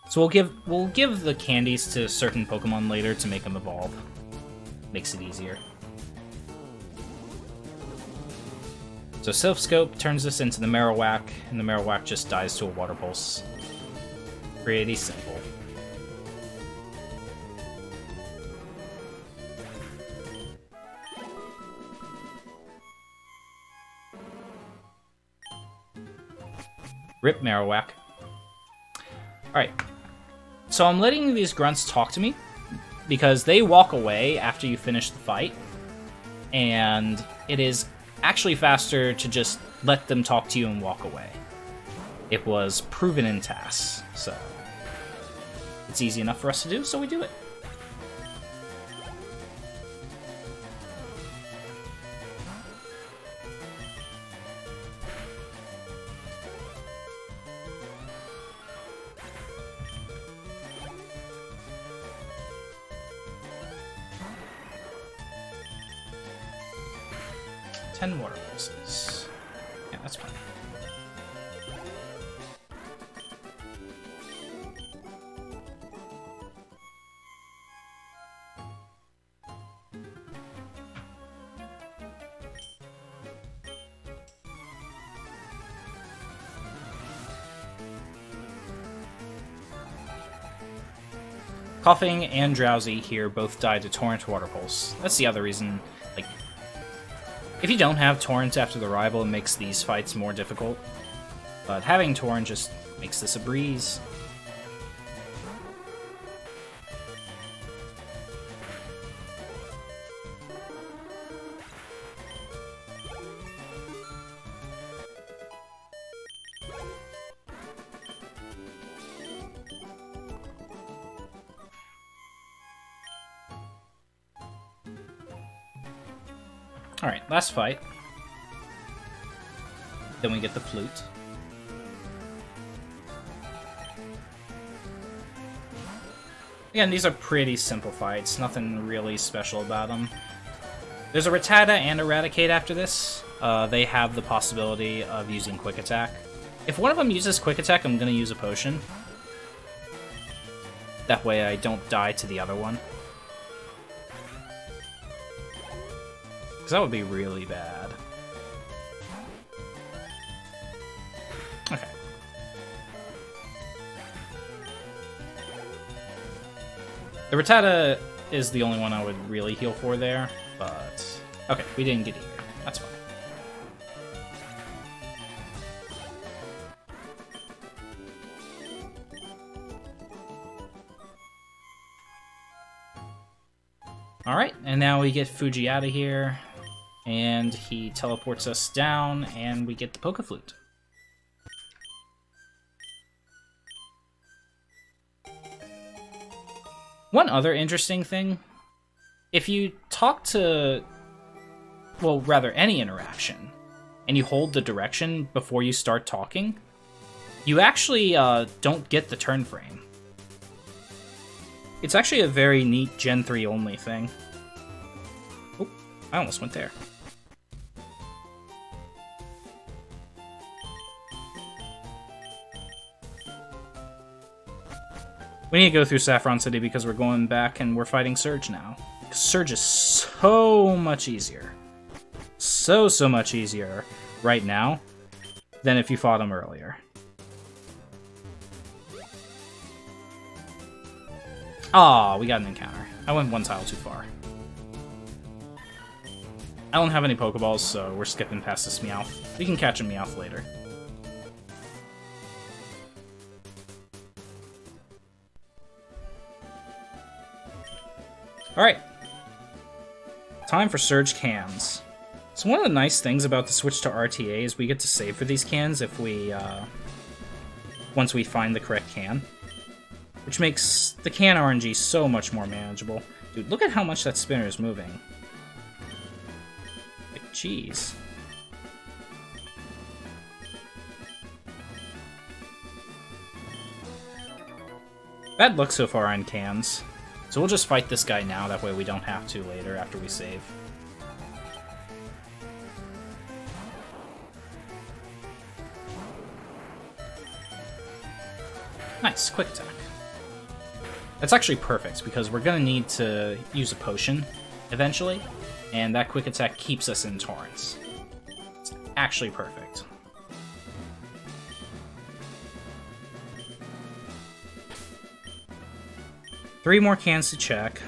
So we'll give the candies to certain Pokemon later to make them evolve. Makes it easier. So Silph Scope turns this into the Marowak, and the Marowak just dies to a Water Pulse. Pretty simple. Rip Marowak. Alright. So I'm letting these grunts talk to me, because they walk away after you finish the fight. and it is actually faster to just let them talk to you and walk away. It was proven in tasks, so it's easy enough for us to do, so we do it. Water pulses. Yeah, that's fine. Coughing and Drowsy here both died to Torrent Water Pulse. That's the other reason, like, if you don't have Torrent after the rival, it makes these fights more difficult. But having Torrent just makes this a breeze. Alright, last fight. Then we get the flute. Again, these are pretty simple fights, nothing really special about them. There's a Rattata and Eradicate after this. They have the possibility of using Quick Attack. If one of them uses Quick Attack, I'm going to use a potion. That way I don't die to the other one. Because that would be really bad. Okay. The Rattata is the only one I would really heal for there, but... Okay, we didn't get either. That's fine. Alright, and now we get Fuji out of here. And he teleports us down, and we get the Poké Flute. One other interesting thing, if you talk to, well, rather any interaction, and you hold the direction before you start talking, you actually don't get the turn frame. It's actually a very neat Gen 3 only thing. Oh, I almost went there. We need to go through Saffron City because we're going back and we're fighting Surge now. Surge is so much easier. So much easier right now than if you fought him earlier. Ah, we got an encounter. I went one tile too far. I don't have any Pokeballs, so we're skipping past this Meowth. We can catch a Meowth later. Alright. Time for Surge cans. So one of the nice things about the switch to RTA is we get to save for these cans if we, once we find the correct can. Which makes the can RNG so much more manageable. Dude, look at how much that spinner is moving. Like, jeez. Bad luck so far on cans. So we'll just fight this guy now, that way we don't have to later after we save. Nice, quick attack. That's actually perfect, because we're going to need to use a potion eventually, and that quick attack keeps us in Torrents. It's actually perfect. Three more cans to check.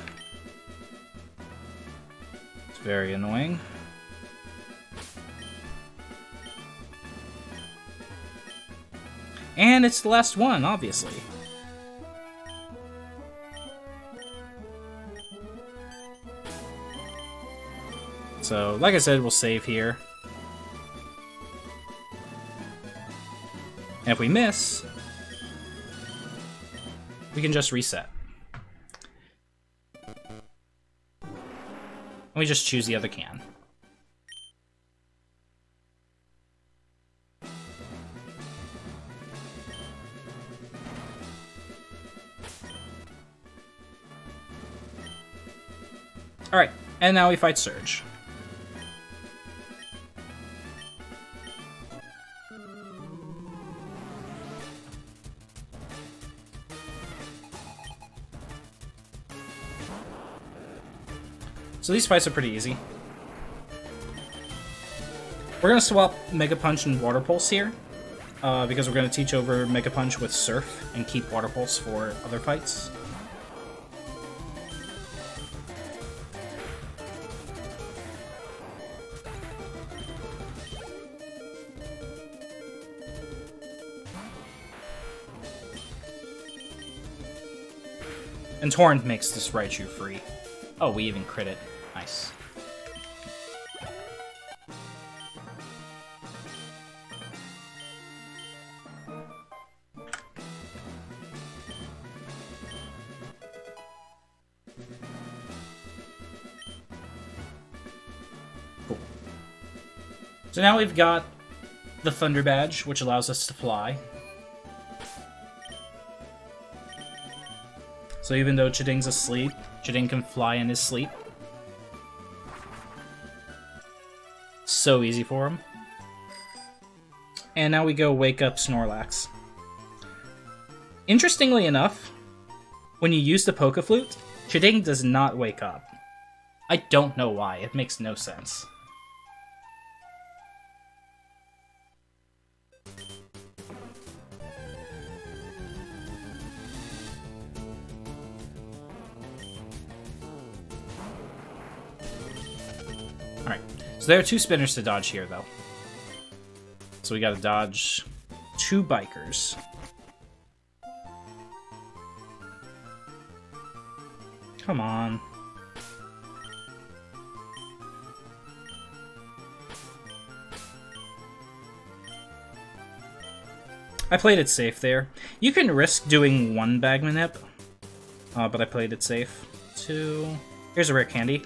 It's very annoying. And it's the last one, obviously. So, like I said, we'll save here. And if we miss, we can just reset. And we just choose the other can. Alright, and now we fight Surge. So these fights are pretty easy. We're going to swap Mega Punch and Water Pulse here, because we're going to teach over Mega Punch with Surf and keep Water Pulse for other fights. And Torrent makes this Raichu free. Oh, we even crit it. Nice. Cool. So now we've got the Thunder Badge, which allows us to fly. So even though Chiding's asleep, Chiding can fly in his sleep. So easy for him. And now we go wake up Snorlax. Interestingly enough, when you use the Poké Flute, Chiding does not wake up. I don't know why, it makes no sense. Alright, so there are 2 spinners to dodge here, though. So we gotta dodge 2 bikers. Come on. I played it safe there. You can risk doing 1 Bagmanip, but I played it safe. 2... Here's a rare candy.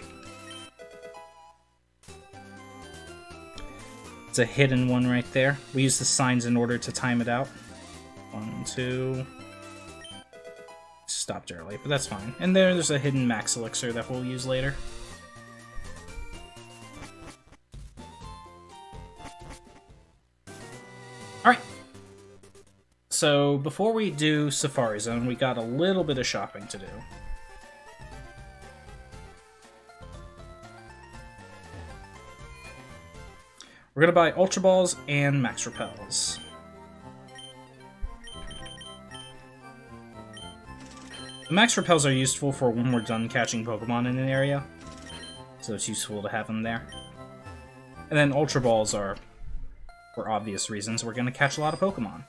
It's a hidden one right there. We use the signs in order to time it out. 1, 2... Stopped early, but that's fine. And there's a hidden Max Elixir that we'll use later. Alright. So, before we do Safari Zone, we got a little bit of shopping to do. We're gonna buy Ultra Balls and Max Repels. The Max Repels are useful for when we're done catching Pokemon in an area, so it's useful to have them there. And then Ultra Balls are, for obvious reasons, we're gonna catch a lot of Pokemon.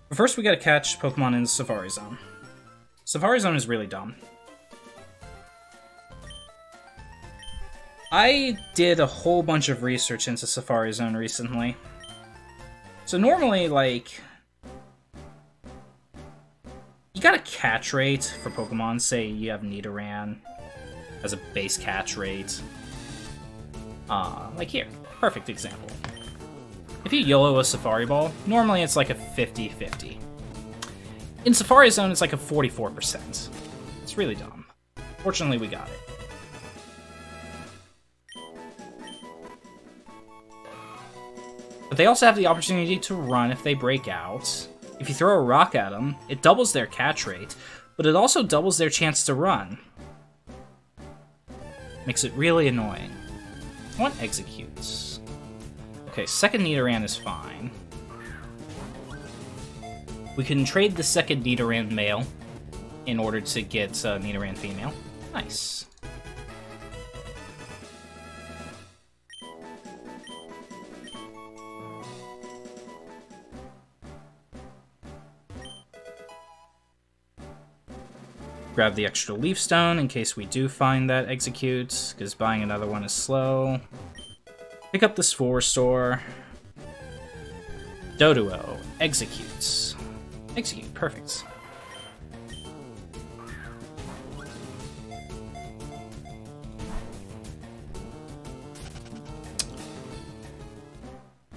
But first we gotta catch Pokemon in the Safari Zone. Safari Zone is really dumb. I did a whole bunch of research into Safari Zone recently. So normally, like, you got a catch rate for Pokemon. Say you have Nidoran as a base catch rate. Like here, perfect example. If you YOLO a Safari Ball, normally it's like a 50-50. In Safari Zone, it's like a 44%. It's really dumb. Fortunately, we got it. But they also have the opportunity to run if they break out. If you throw a rock at them, it doubles their catch rate, but it also doubles their chance to run. Makes it really annoying. I want Executes. Okay, second Nidoran is fine. We can trade the second Nidoran male in order to get Nidoran female. Nice. Grab the extra leaf stone in case we do find that execute, because buying another one is slow. Pick up this 4-store. Doduo executes. Execute, perfect.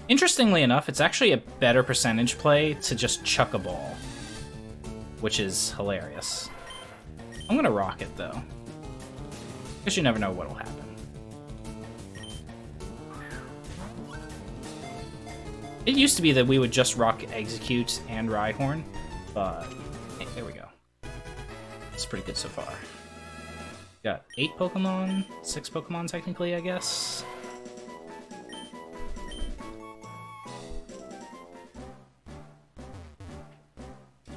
Interestingly enough, it's actually a better percentage play to just chuck a ball, which is hilarious. I'm gonna rock it though, because you never know what'll happen. It used to be that we would just rock Execute and Rhyhorn, but hey, there we go. It's pretty good so far. Got 8 Pokemon, 6 Pokemon technically, I guess.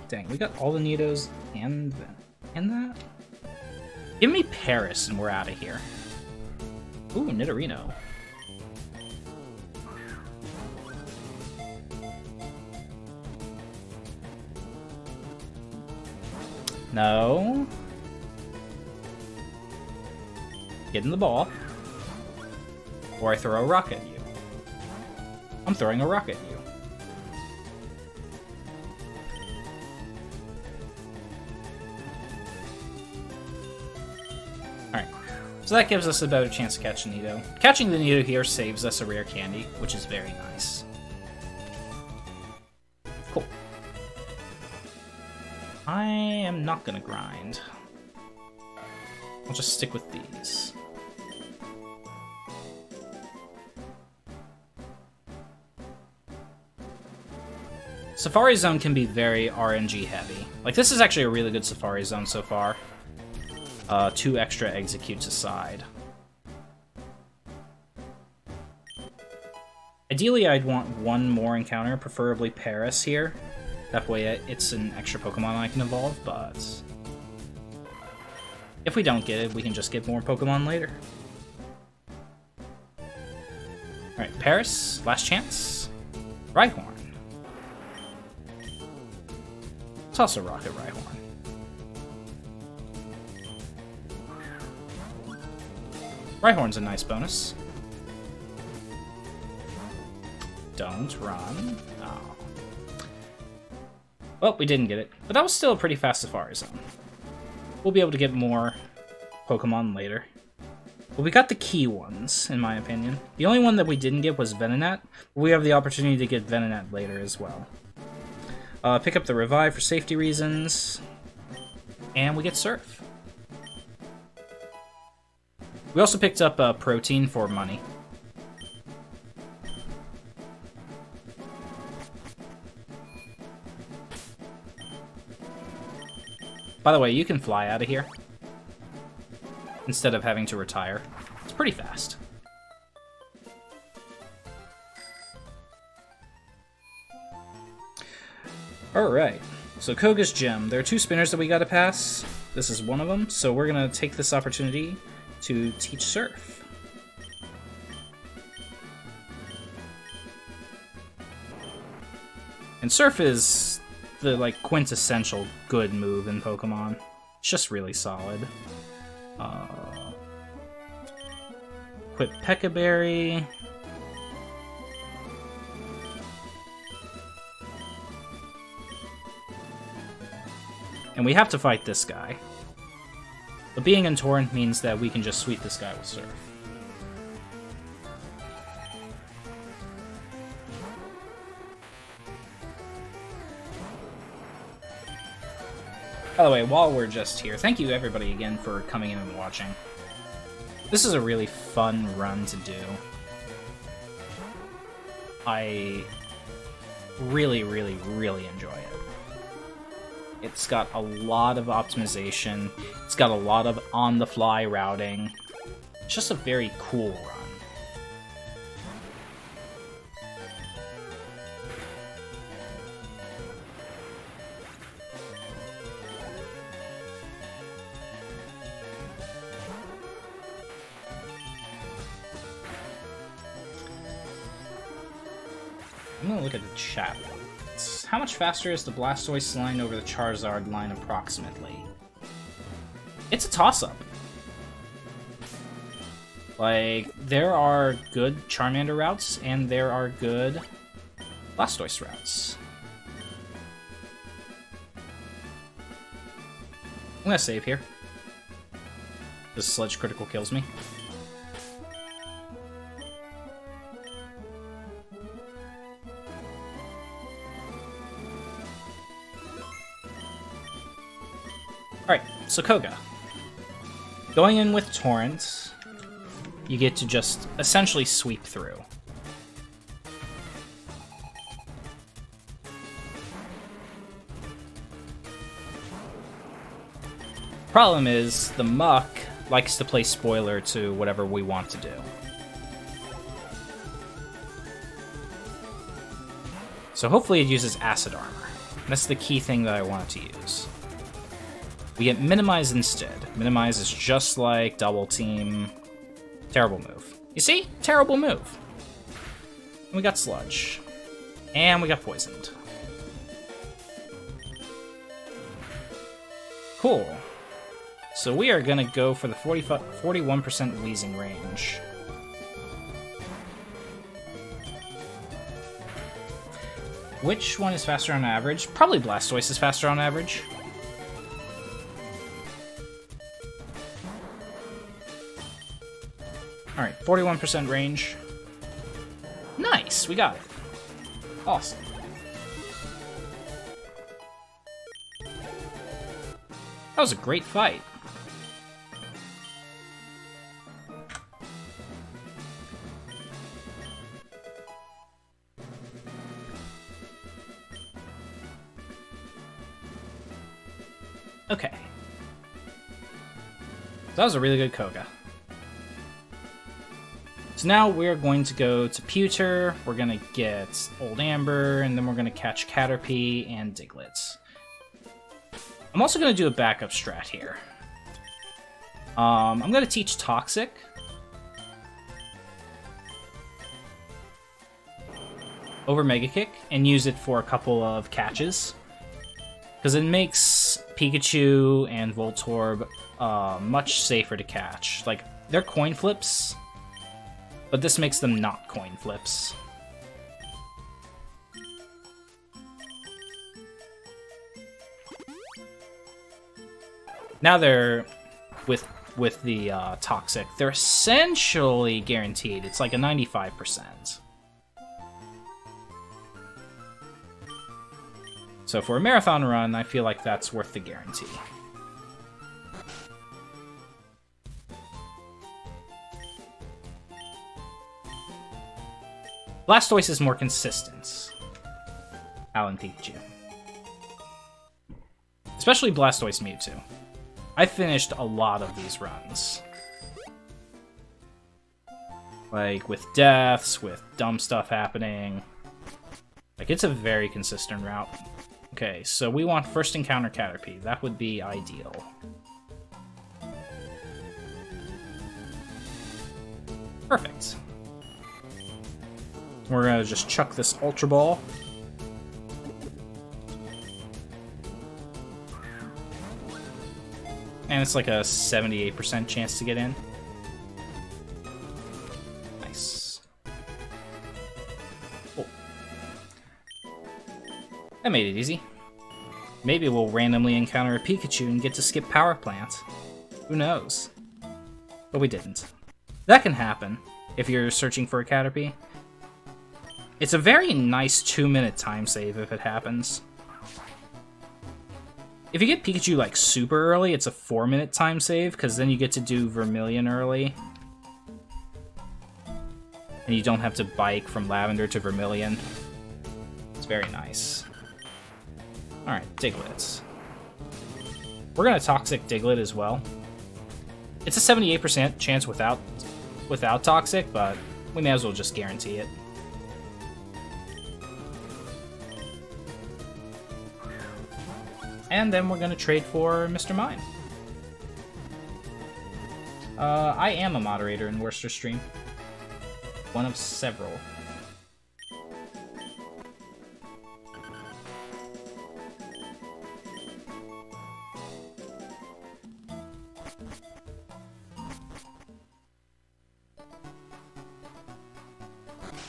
Dang, we got all the Nidos and that? Give me Paris and we're out of here. Ooh, Nidorino. No. Get in the ball. Or I throw a rock at you. I'm throwing a rock at you. Alright. So that gives us a better chance to catch a Nido. Catching the Nido here saves us a rare candy, which is very nice. Cool. I am not gonna grind. I'll just stick with these. Safari Zone can be very RNG heavy. Like, this is actually a really good Safari Zone so far. 2 extra executes aside. Ideally, I'd want 1 more encounter, preferably Paris here. That way it's an extra Pokemon I can evolve, but if we don't get it, we can just get more Pokemon later. Alright, Paris, last chance. Rhyhorn. Toss a rock at Rhyhorn. Rhyhorn's a nice bonus. Don't run. Oh. Well, we didn't get it, but that was still a pretty fast Safari Zone. We'll be able to get more Pokemon later. But we got the key ones, in my opinion. The only one that we didn't get was Venonat. We have the opportunity to get Venonat later as well. Pick up the Revive for safety reasons. And we get Surf. We also picked up Protein for money. By the way, you can fly out of here instead of having to retire. It's pretty fast. Alright, so Koga's Gym. There are 2 spinners that we gotta pass. This is one of them, so we're gonna take this opportunity to teach Surf. And Surf is the, like, quintessential good move in Pokemon. It's just really solid. Equip Pekka Berry. And we have to fight this guy. But being in Torrent means that we can just sweep this guy with Surf. By the way, while we're just here, thank you everybody again for coming in and watching. This is a really fun run to do. I really, really, really enjoy it. It's got a lot of optimization. It's got a lot of on-the-fly routing. It's just a very cool run. I'm gonna look at the chat. How much faster is the Blastoise line over the Charizard line approximately? It's a toss-up. Like, there are good Charmander routes, and there are good Blastoise routes. I'm gonna save here. This Sludge critical kills me. Alright, so Koga. Going in with Torrent, you get to just essentially sweep through. Problem is, the Muck likes to play spoiler to whatever we want to do. So hopefully it uses Acid Armor. That's the key thing that I want it to use. We get Minimize instead. Minimize is just like Double Team. Terrible move. You see? Terrible move. And we got Sludge. And we got Poisoned. Cool. So we are gonna go for the 41% Wheezing range. Which one is faster on average? Probably Blastoise is faster on average. Alright, 41% range. Nice, we got it. Awesome. That was a great fight. Okay. That was a really good Koga. So now we're going to go to Pewter, we're going to get Old Amber, and then we're going to catch Caterpie and Diglett. I'm also going to do a backup strat here. I'm going to teach Toxic. Over Mega Kick, and use it for a couple of catches. Because it makes Pikachu and Voltorb much safer to catch. Like, they're coin flips, but this makes them not coin flips. Now they're, with the Toxic, they're essentially guaranteed. It's like a 95%. So for a marathon run, I feel like that's worth the guarantee. Blastoise is more consistent. Alan Pikachu. Especially Blastoise Mewtwo. I finished a lot of these runs. Like, with deaths, with dumb stuff happening. Like, it's a very consistent route. Okay, so we want first encounter Caterpie. That would be ideal. Perfect. We're gonna just chuck this Ultra Ball. And it's like a 78% chance to get in. Nice. Oh. That made it easy. Maybe we'll randomly encounter a Pikachu and get to skip Power Plant. Who knows? But we didn't. That can happen if you're searching for a Caterpie. It's a very nice 2-minute time save if it happens. If you get Pikachu, like, super early, it's a 4-minute time save, because then you get to do Vermilion early. And you don't have to bike from Lavender to Vermilion. It's very nice. Alright, Diglett. We're gonna Toxic Diglett as well. It's a 78% chance without Toxic, but we may as well just guarantee it. And then we're going to trade for Mr. Mime. I am a moderator in Worcester Stream. One of several.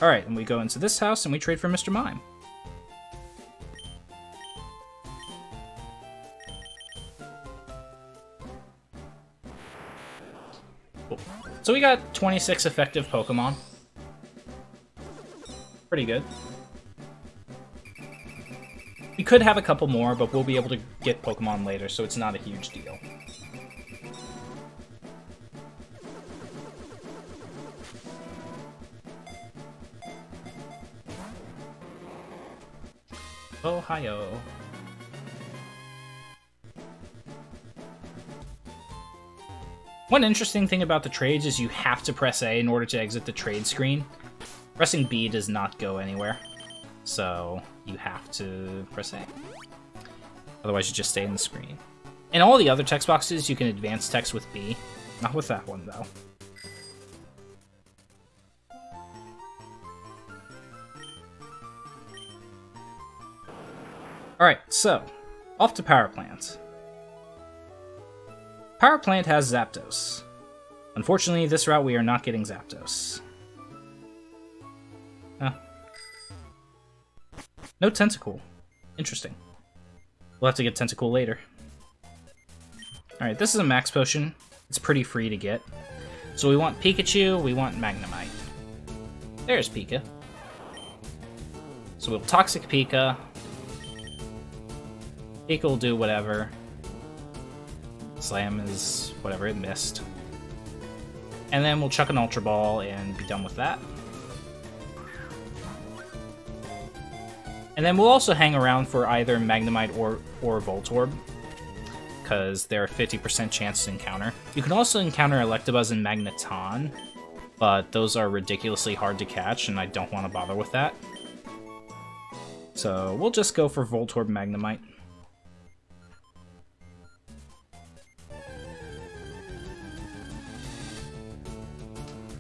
Alright, and we go into this house and we trade for Mr. Mime. Cool. So we got 26 effective Pokemon. Pretty good. We could have a couple more, but we'll be able to get Pokemon later, so it's not a huge deal. Ohio. One interesting thing about the trades is you have to press A in order to exit the trade screen. Pressing B does not go anywhere, so you have to press A. Otherwise you just stay in the screen. In all the other text boxes, you can advance text with B. Not with that one, though. Alright, so, off to Power Plant. Power Plant has Zapdos. Unfortunately, this route we are not getting Zapdos. Oh. No Tentacool. Interesting. We'll have to get Tentacool later. Alright, this is a Max Potion. It's pretty free to get. So we want Pikachu, we want Magnemite. There's Pika. So we'll Toxic Pika. Pika will do whatever. Slam is whatever, it missed. And then we'll chuck an Ultra Ball and be done with that. And then we'll also hang around for either Magnemite or Voltorb, because they're a 50% chance to encounter. You can also encounter Electabuzz and Magneton, but those are ridiculously hard to catch, and I don't want to bother with that. So we'll just go for Voltorb Magnemite.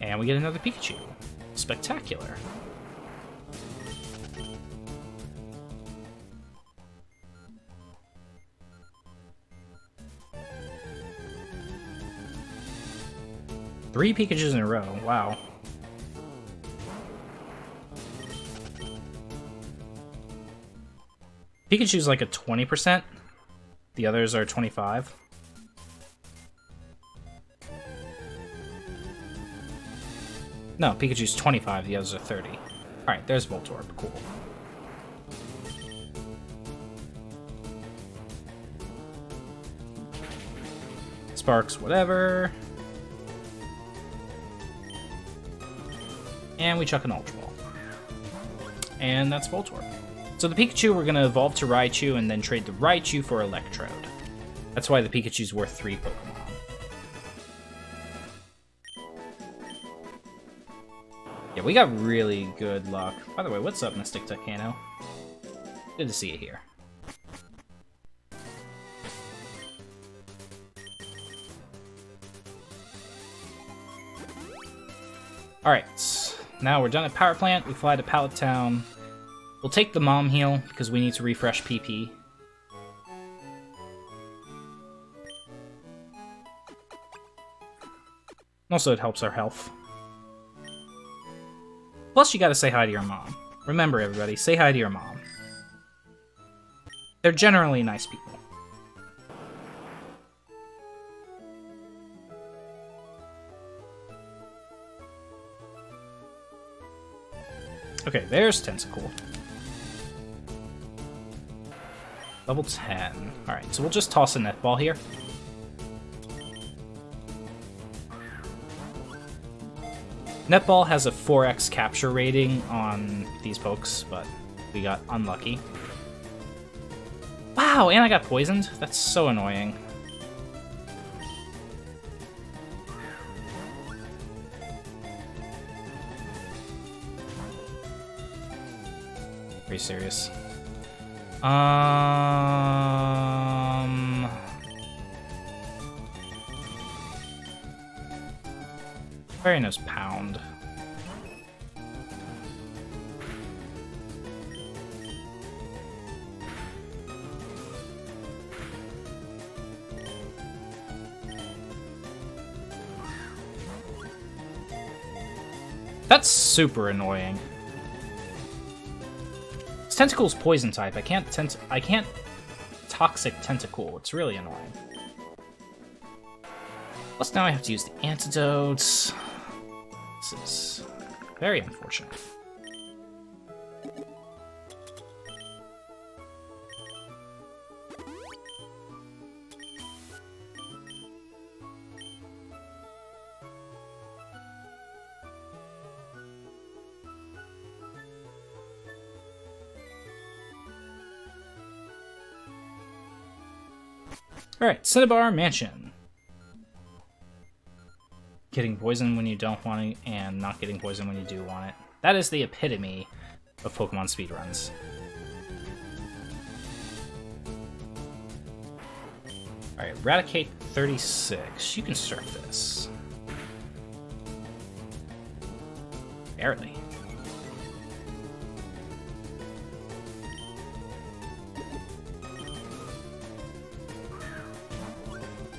And we get another Pikachu. Spectacular. Three Pikachus in a row, wow. Pikachu's like a 20%. The others are 25. No, Pikachu's 25, the others are 30. Alright, there's Voltorb, cool. Sparks, whatever. And we chuck an Ultra Ball. And that's Voltorb. So the Pikachu, we're going to evolve to Raichu and then trade the Raichu for Electrode. That's why the Pikachu's worth 3 Pokemon. Yeah, we got really good luck. By the way, what's up, Mystic Tucano? Good to see you here. Alright, now we're done at Power Plant. We fly to Pallet Town. We'll take the Mom Heal, because we need to refresh PP. Also, it helps our health. Plus, you gotta say hi to your mom. Remember, everybody, say hi to your mom. They're generally nice people. Okay, there's Tentacool. Level 10. Alright, so we'll just toss a netball here. Netball has a 4x capture rating on these pokes, but we got unlucky. Wow, and I got poisoned? That's so annoying. Are you serious? Very nice pound. That's super annoying. This Tentacle's poison type. I can't toxic Tentacool. It's really annoying. Plus now I have to use the antidotes. This is very unfortunate. Alright, Cinnabar Mansion. Getting poison when you don't want it, and not getting poison when you do want it. That is the epitome of Pokemon speedruns. Alright, Eradicate 36. You can surf this. Barely.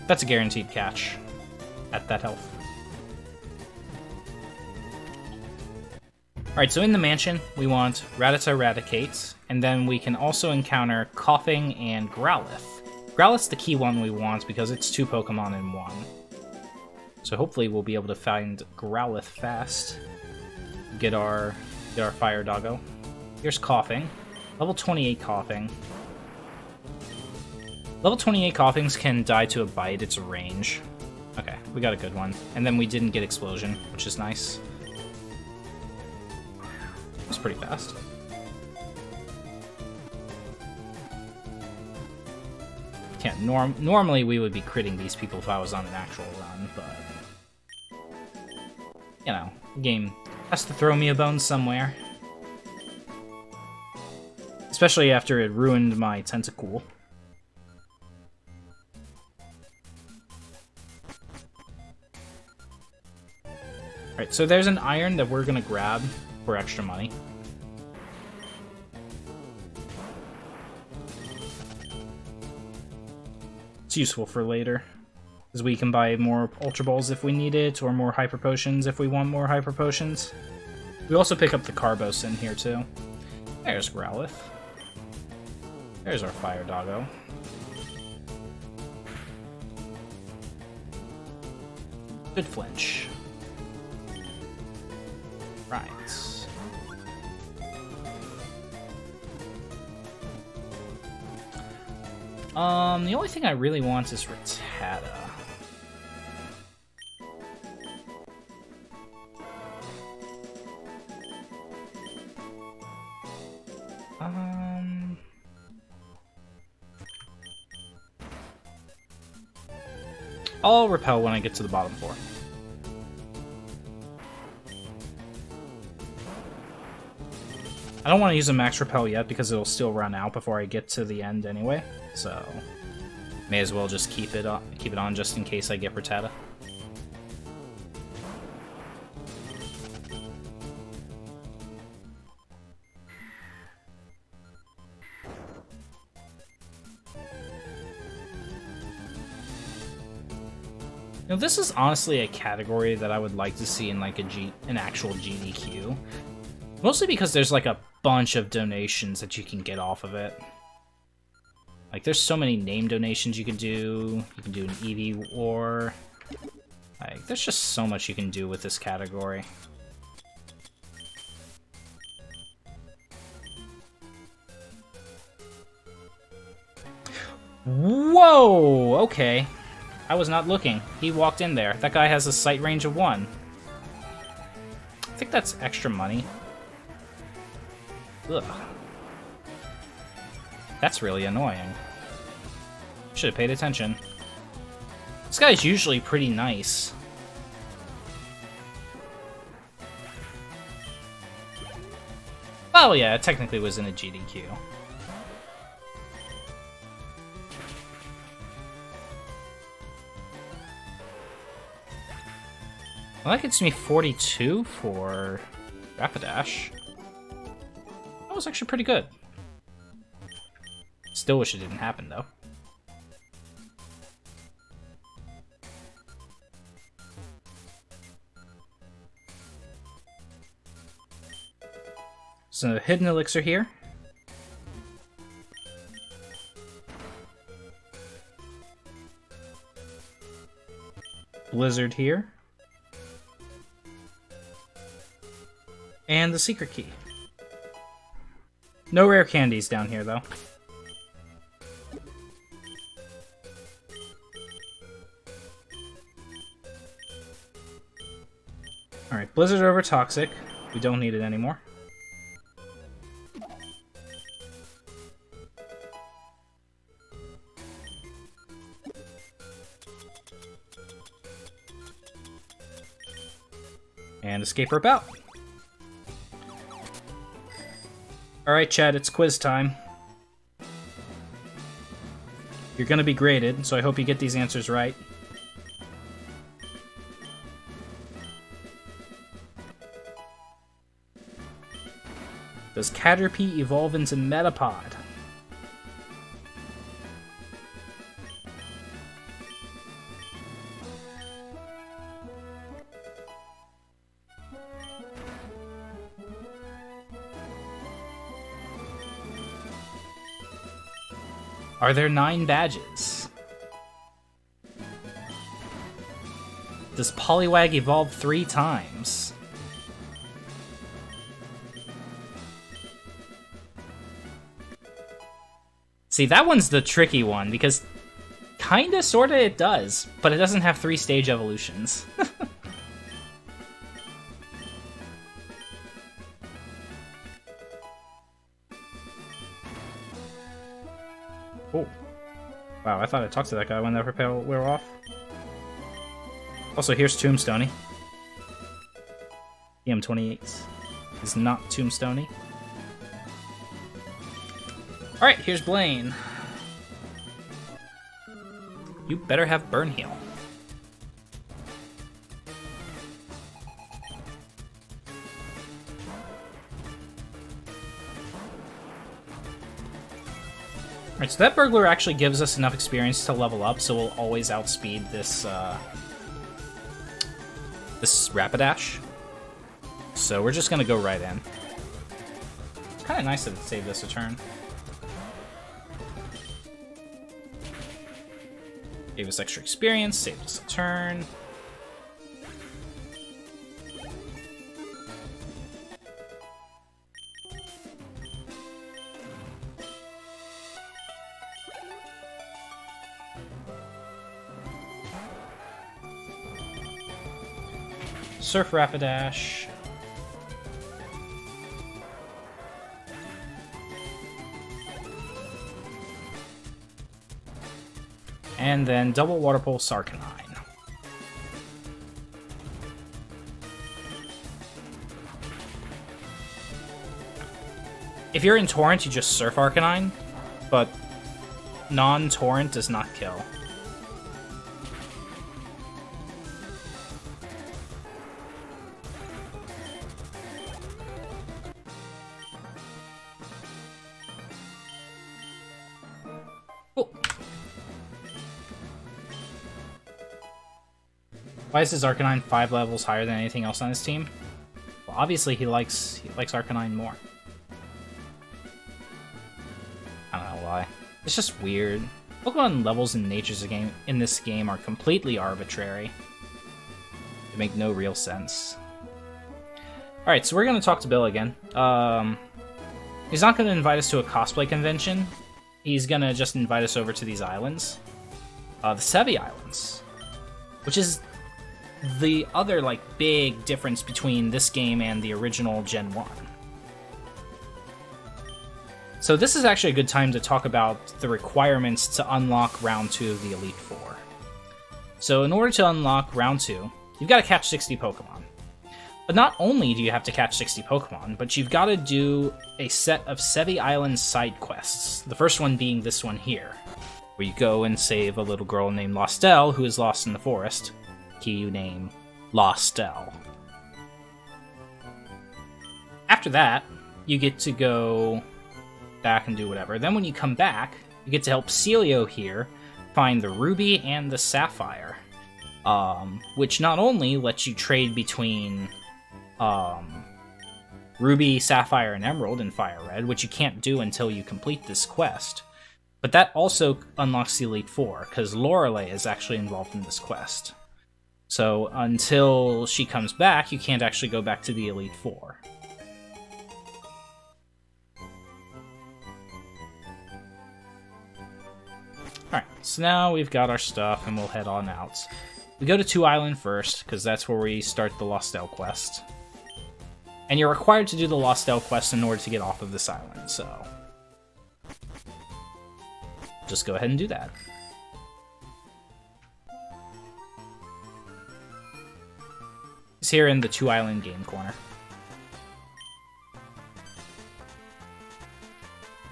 That's a guaranteed catch at that health. Alright, so in the mansion, we want Rattata Eradicate, and then we can also encounter Coughing and Growlithe. Growlithe's the key one we want because it's 2 Pokemon in 1. So hopefully we'll be able to find Growlithe fast. Get our Fire Doggo. Here's Coughing. Level 28 Coughing. Level 28 Coughings can die to a bite, it's a range. Okay, we got a good one. And then we didn't get Explosion, which is nice. It was pretty fast. Can't normally we would be critting these people if I was on an actual run, but... You know, the game has to throw me a bone somewhere. Especially after it ruined my Tentacool. Alright, so there's an iron that we're gonna grab for extra money. It's useful for later, because we can buy more Ultra Balls if we need it, or more Hyper Potions if we want more Hyper Potions. We also pick up the Carbos in here too. There's Growlithe. There's our Fire Doggo. Good flinch. Right. The only thing I really want is Rattata. I'll repel when I get to the bottom floor. I don't want to use a max repel yet because it'll still run out before I get to the end anyway, so may as well just keep it on just in case I get Rattata. Now, this is honestly a category that I would like to see in like an actual GDQ. Mostly because there's like a bunch of donations that you can get off of it. Like, there's so many name donations you can do. You can do an EV War. Like, there's just so much you can do with this category. Whoa! Okay. I was not looking. He walked in there. That guy has a sight range of 1. I think that's extra money. Ugh. That's really annoying. Should have paid attention. This guy's usually pretty nice. Well, yeah, it technically was in a GDQ. Well, that gets me 42 for Rapidash. That was actually pretty good. Still wish it didn't happen, though. So, hidden elixir here. Blizzard here. And the secret key. No rare candies down here, though. Alright, Blizzard over Toxic. We don't need it anymore. And escape rope out. Alright, Chad, it's quiz time. You're gonna be graded, so I hope you get these answers right. Does Caterpie evolve into Metapod? Are there 9 badges? Does Poliwag evolve 3 times? See, that one's the tricky one, because kinda, sorta it does, but it doesn't have 3-stage evolutions. Oh. Wow, I thought I talked to that guy when that repel wore off. Also, here's Tombstoney. EM28 is not Tombstoney. Alright, here's Blaine. You better have Burn Heal. Alright, so that Burglar actually gives us enough experience to level up, so we'll always outspeed this, this Rapidash. So we're just gonna go right in. It's kinda nice that it saved us a turn. Gave us extra experience, saved us a turn. Surf Rapidash. And then double Water Pulse Arcanine. If you're in Torrent, you just Surf Arcanine, but non-Torrent does not kill. Why is his Arcanine 5 levels higher than anything else on his team? Well, obviously he likes Arcanine more. I don't know why. It's just weird. Pokemon levels in this game are completely arbitrary. They make no real sense. Alright, so we're gonna talk to Bill again. He's not gonna invite us to a cosplay convention. He's gonna just invite us over to these islands. The Sevi Islands. Which is the other, like, big difference between this game and the original Gen 1. So this is actually a good time to talk about the requirements to unlock Round 2 of the Elite Four. So in order to unlock Round 2, you've got to catch 60 Pokemon. But not only do you have to catch 60 Pokemon, but you've got to do a set of Sevi Island side quests. The first one being this one here, where you go and save a little girl named Lostel who is lost in the forest. Key name Lostel. After that, you get to go back and do whatever. Then when you come back, you get to help Celio here find the Ruby and the Sapphire, which not only lets you trade between Ruby, Sapphire, and Emerald in FireRed, which you can't do until you complete this quest, but that also unlocks the Elite Four, because Lorelei is actually involved in this quest. So until she comes back, you can't actually go back to the Elite Four. Alright, so now we've got our stuff and we'll head on out. We go to 2 Island first, because that's where we start the Lost Elle quest. And you're required to do the Lost Elle quest in order to get off of this island, so... just go ahead and do that. It's here in the 2 Island game corner.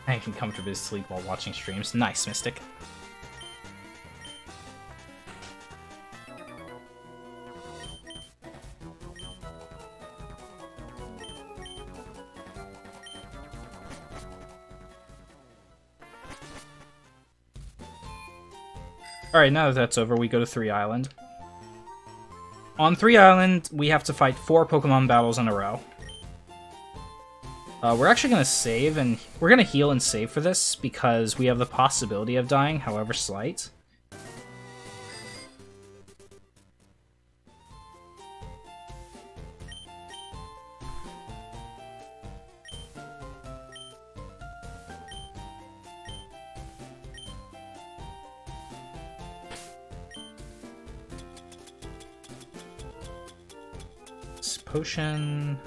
I can comfortably sleep while watching streams. Nice, Mystic. Alright, now that that's over, we go to 3 Island. On 3 Island, we have to fight 4 Pokemon battles in a row. We're actually going to save, and we're going to heal and save for this, because we have the possibility of dying, however slight. Potion.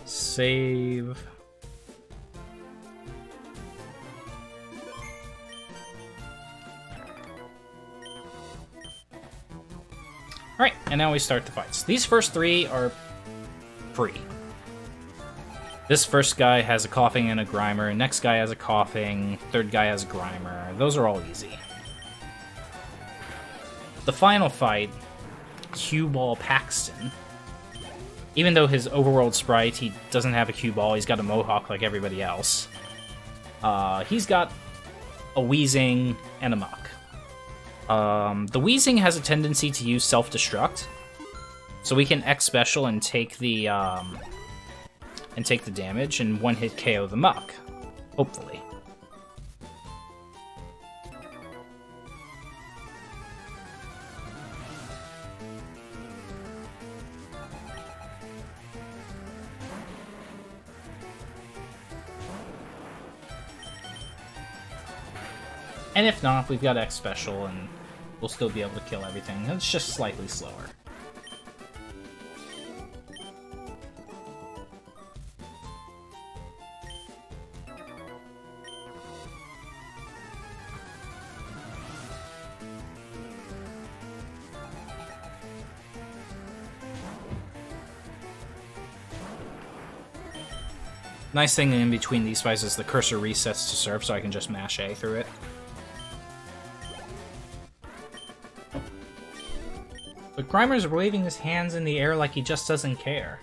Save. Alright, and now we start the fights. These first 3 are free. This first guy has a coughing and a Grimer, next guy has a coughing, third guy has a Grimer. Those are all easy. The final fight, Cue Ball Paxton. Even though his overworld sprite, he doesn't have a cue ball, he's got a mohawk like everybody else. He's got a Weezing and a Muk. The Weezing has a tendency to use self-destruct, so we can X special and take the damage and one-hit KO the Muk, hopefully. And if not, we've got X special and we'll still be able to kill everything. It's just slightly slower. Nice thing in between these fights is the cursor resets to Surf, so I can just mash A through it. But Grimer's waving his hands in the air like he just doesn't care.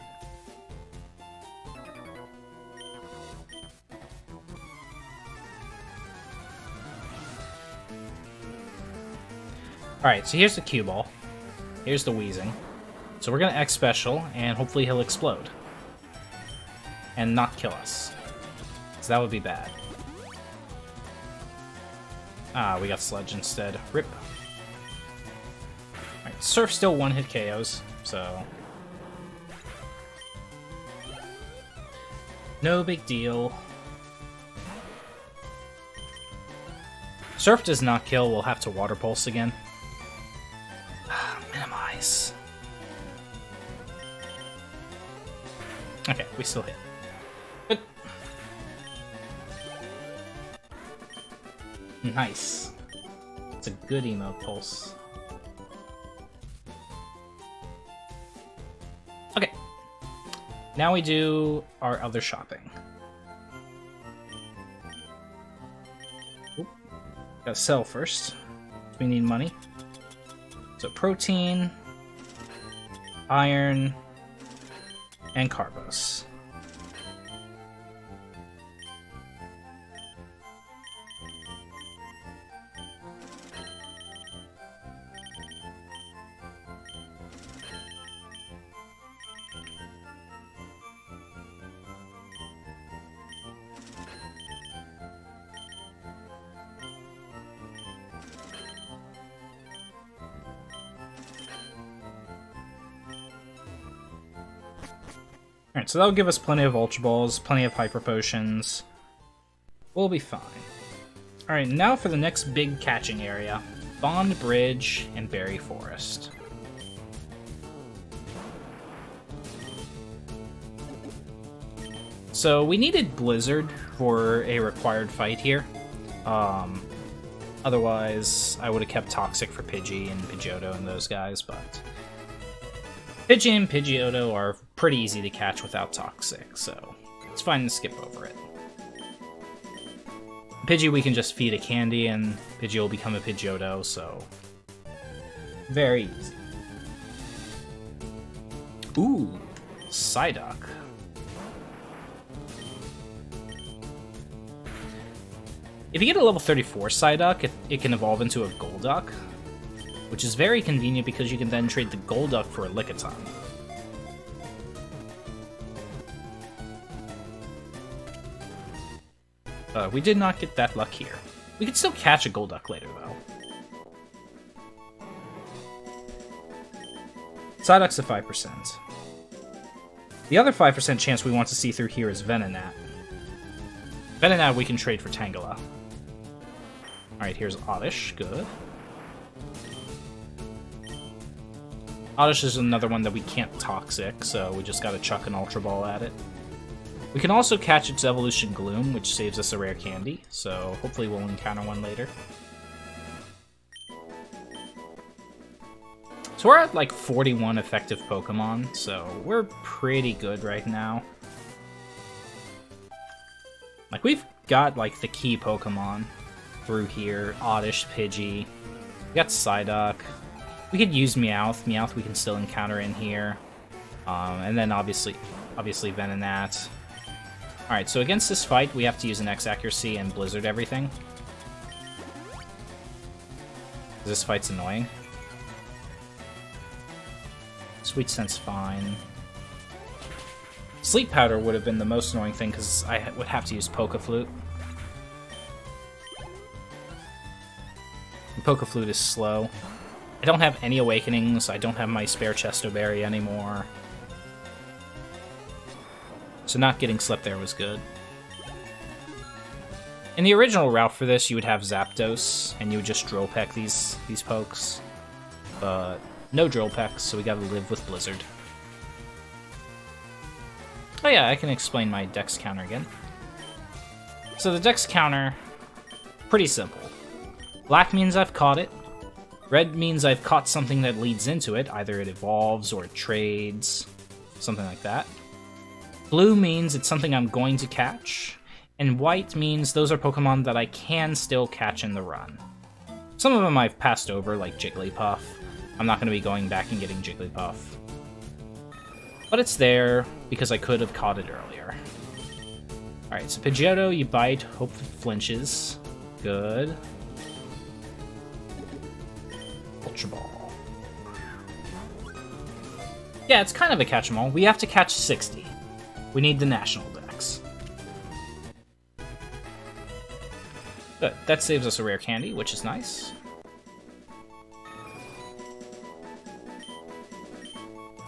Alright, so here's the cue ball. Here's the Weezing. So we're gonna X special, and hopefully he'll explode. And not kill us. So that would be bad. Ah, we got Sledge instead. Rip. Alright, Surf still one-hit KOs, so... no big deal. Surf does not kill, we'll have to Water Pulse again. Minimize. Okay, we still hit. Good. Nice. It's a good emo pulse. Okay. Now we do our other shopping. Oop. Gotta sell first. We need money. So protein, iron, and carbos. Alright, so that'll give us plenty of Ultra Balls, plenty of Hyper Potions. We'll be fine. Alright, now for the next big catching area. Bond Bridge and Berry Forest. So we needed Blizzard for a required fight here. Otherwise, I would have kept Toxic for Pidgey and Pidgeotto and those guys, but Pidgey and Pidgeotto are pretty easy to catch without Toxic, so it's fine to skip over it. Pidgey we can just feed a candy and Pidgey will become a Pidgeotto, so very easy. Ooh, Psyduck. If you get a level 34 Psyduck, it can evolve into a Golduck, which is very convenient because you can then trade the Golduck for a Lickitung. We did not get that luck here. We could still catch a Golduck later, though. Psyduck's a 5%. The other 5% chance we want to see through here is Venonat. Venonat we can trade for Tangela. Alright, here's Oddish. Good. Oddish is another one that we can't Toxic, so we just gotta chuck an Ultra Ball at it. We can also catch its Evolution Gloom, which saves us a rare candy, so hopefully we'll encounter one later. So we're at like 41 effective Pokemon, so we're pretty good right now. Like, we've got like the key Pokemon through here. Oddish, Pidgey. We got Psyduck. We could use Meowth. Meowth we can still encounter in here. And then obviously Venonat. Alright, so against this fight, we have to use an X accuracy and Blizzard everything. This fight's annoying. Sweet Scent's fine. Sleep Powder would have been the most annoying thing because I would have to use Poké-Flute. And Poké-Flute is slow. I don't have any Awakenings, I don't have my spare Chesto Berry anymore. So not getting Slept there was good. In the original route for this, you would have Zapdos, and you would just Drill Peck these pokes. But no Drill Pecks, so we gotta live with Blizzard. Oh yeah, I can explain my Dex counter again. So the Dex counter, pretty simple. Black means I've caught it. Red means I've caught something that leads into it. Either it evolves or it trades, something like that. Blue means it's something I'm going to catch. And white means those are Pokemon that I can still catch in the run. Some of them I've passed over, like Jigglypuff. I'm not going to be going back and getting Jigglypuff. But it's there, because I could have caught it earlier. Alright, so Pidgeotto, you bite, hope it flinches. Good. Ultra Ball. Yeah, it's kind of a catch-em-all. We have to catch 60. We need the National Dex. Good, that saves us a rare candy, which is nice.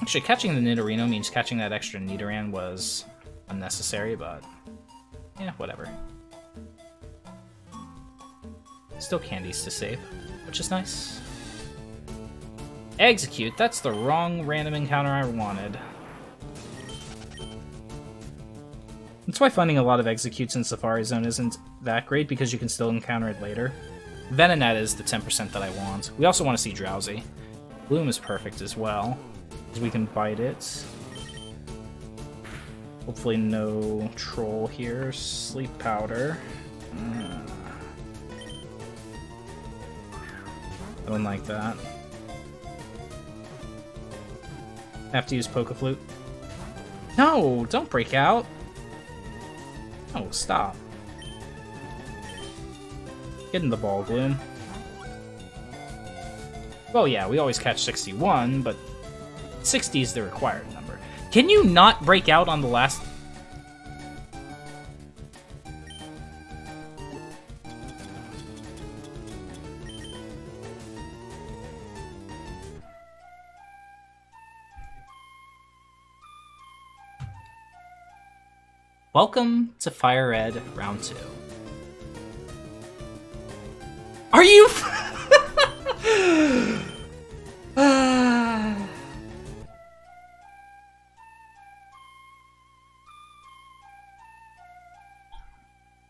Actually, catching the Nidorino means catching that extra Nidoran was unnecessary, but yeah, whatever. Still candies to save, which is nice. Execute, that's the wrong random encounter I wanted. That's why finding a lot of Executes in Safari Zone isn't that great, because you can still encounter it later. Venonat is the 10% that I want. We also want to see Drowsy. Bloom is perfect as well, because we can bite it. Hopefully no troll here. Sleep Powder. Don't like that. Have to use Poké-Flute. No, don't break out. Oh, stop. Get in the Ball Gloom. Well, yeah, we always catch 61, but 60 is the required number. Can you not break out on the last... Welcome to FireRed Round 2. Are you...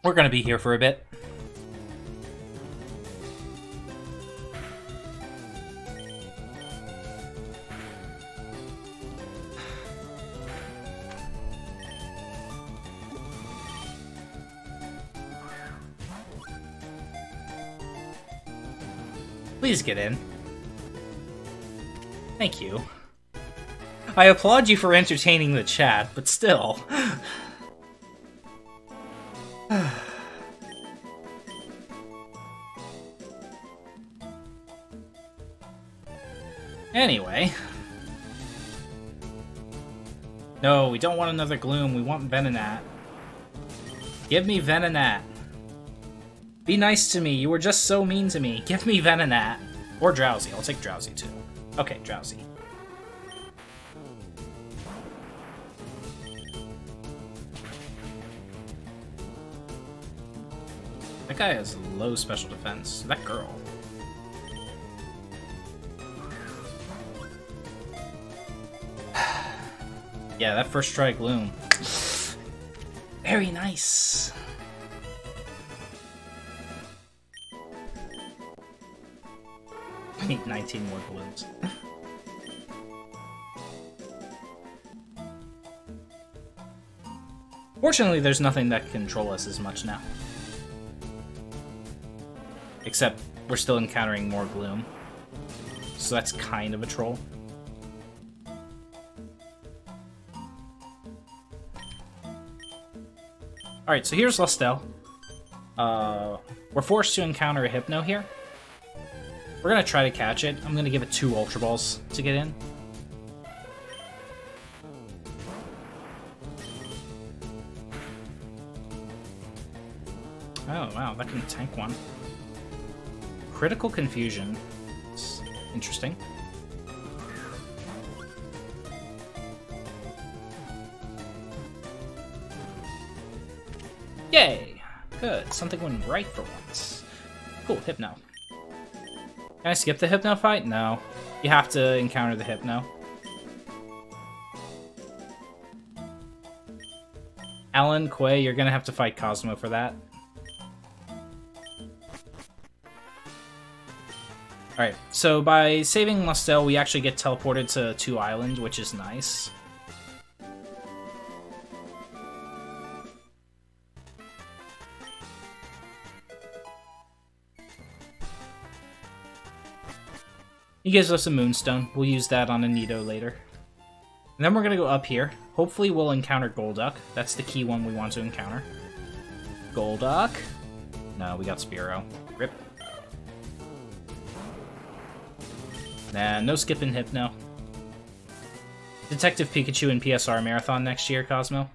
We're gonna be here for a bit. Please get in. Thank you. I applaud you for entertaining the chat, but still. Anyway. No, we don't want another Gloom. We want Venonat. Give me Venonat. Be nice to me. You were just so mean to me. Give me Venonat. Or Drowsy. I'll take Drowsy too. Okay, Drowsy. That guy has low special defense. That girl. Yeah, that first try Gloom. Very nice. I need 19 more Glooms. Fortunately, there's nothing that can troll us as much now. Except, we're still encountering more Gloom. So that's kind of a troll. Alright, so here's Lustel. We're forced to encounter a Hypno here. We're gonna try to catch it. I'm gonna give it 2 Ultra Balls to get in. Oh, wow, that can tank one. Critical Confusion. It's interesting. Yay! Good. Something went right for once. Cool, Hypno. Can I skip the Hypno fight? No. You have to encounter the Hypno. Alan, Quay, you're gonna have to fight Cosmo for that. Alright, so by saving Lustel, we actually get teleported to 2 Island, which is nice. He gives us a Moonstone. We'll use that on a Nido later. And then we're gonna go up here. Hopefully we'll encounter Golduck. That's the key one we want to encounter. Golduck? No, we got Spearow. Rip. Nah, no skipping Hypno. Detective Pikachu and PSR Marathon next year, Cosmo.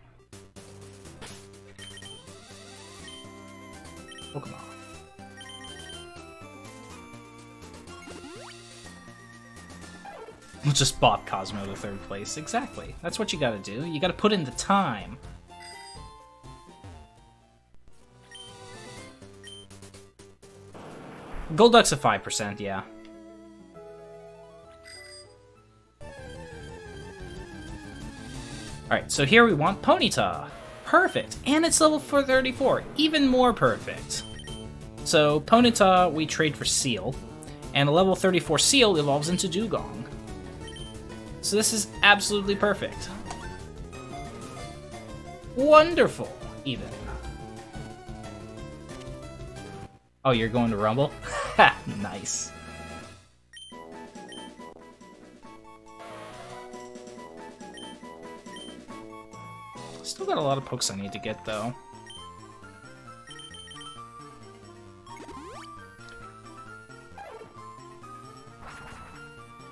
Pokemon. We'll just bop Cosmo to 3rd place. Exactly. That's what you gotta do. You gotta put in the time. Golduck's a 5%, yeah. Alright, so here we want Ponyta. Perfect! And it's level 34. Even more perfect. So, Ponyta, we trade for Seal. And a level 34 Seal evolves into Dugong. So this is absolutely perfect. Wonderful, even. Oh, you're going to Rumble? Ha! Nice. Still got a lot of pokes I need to get, though.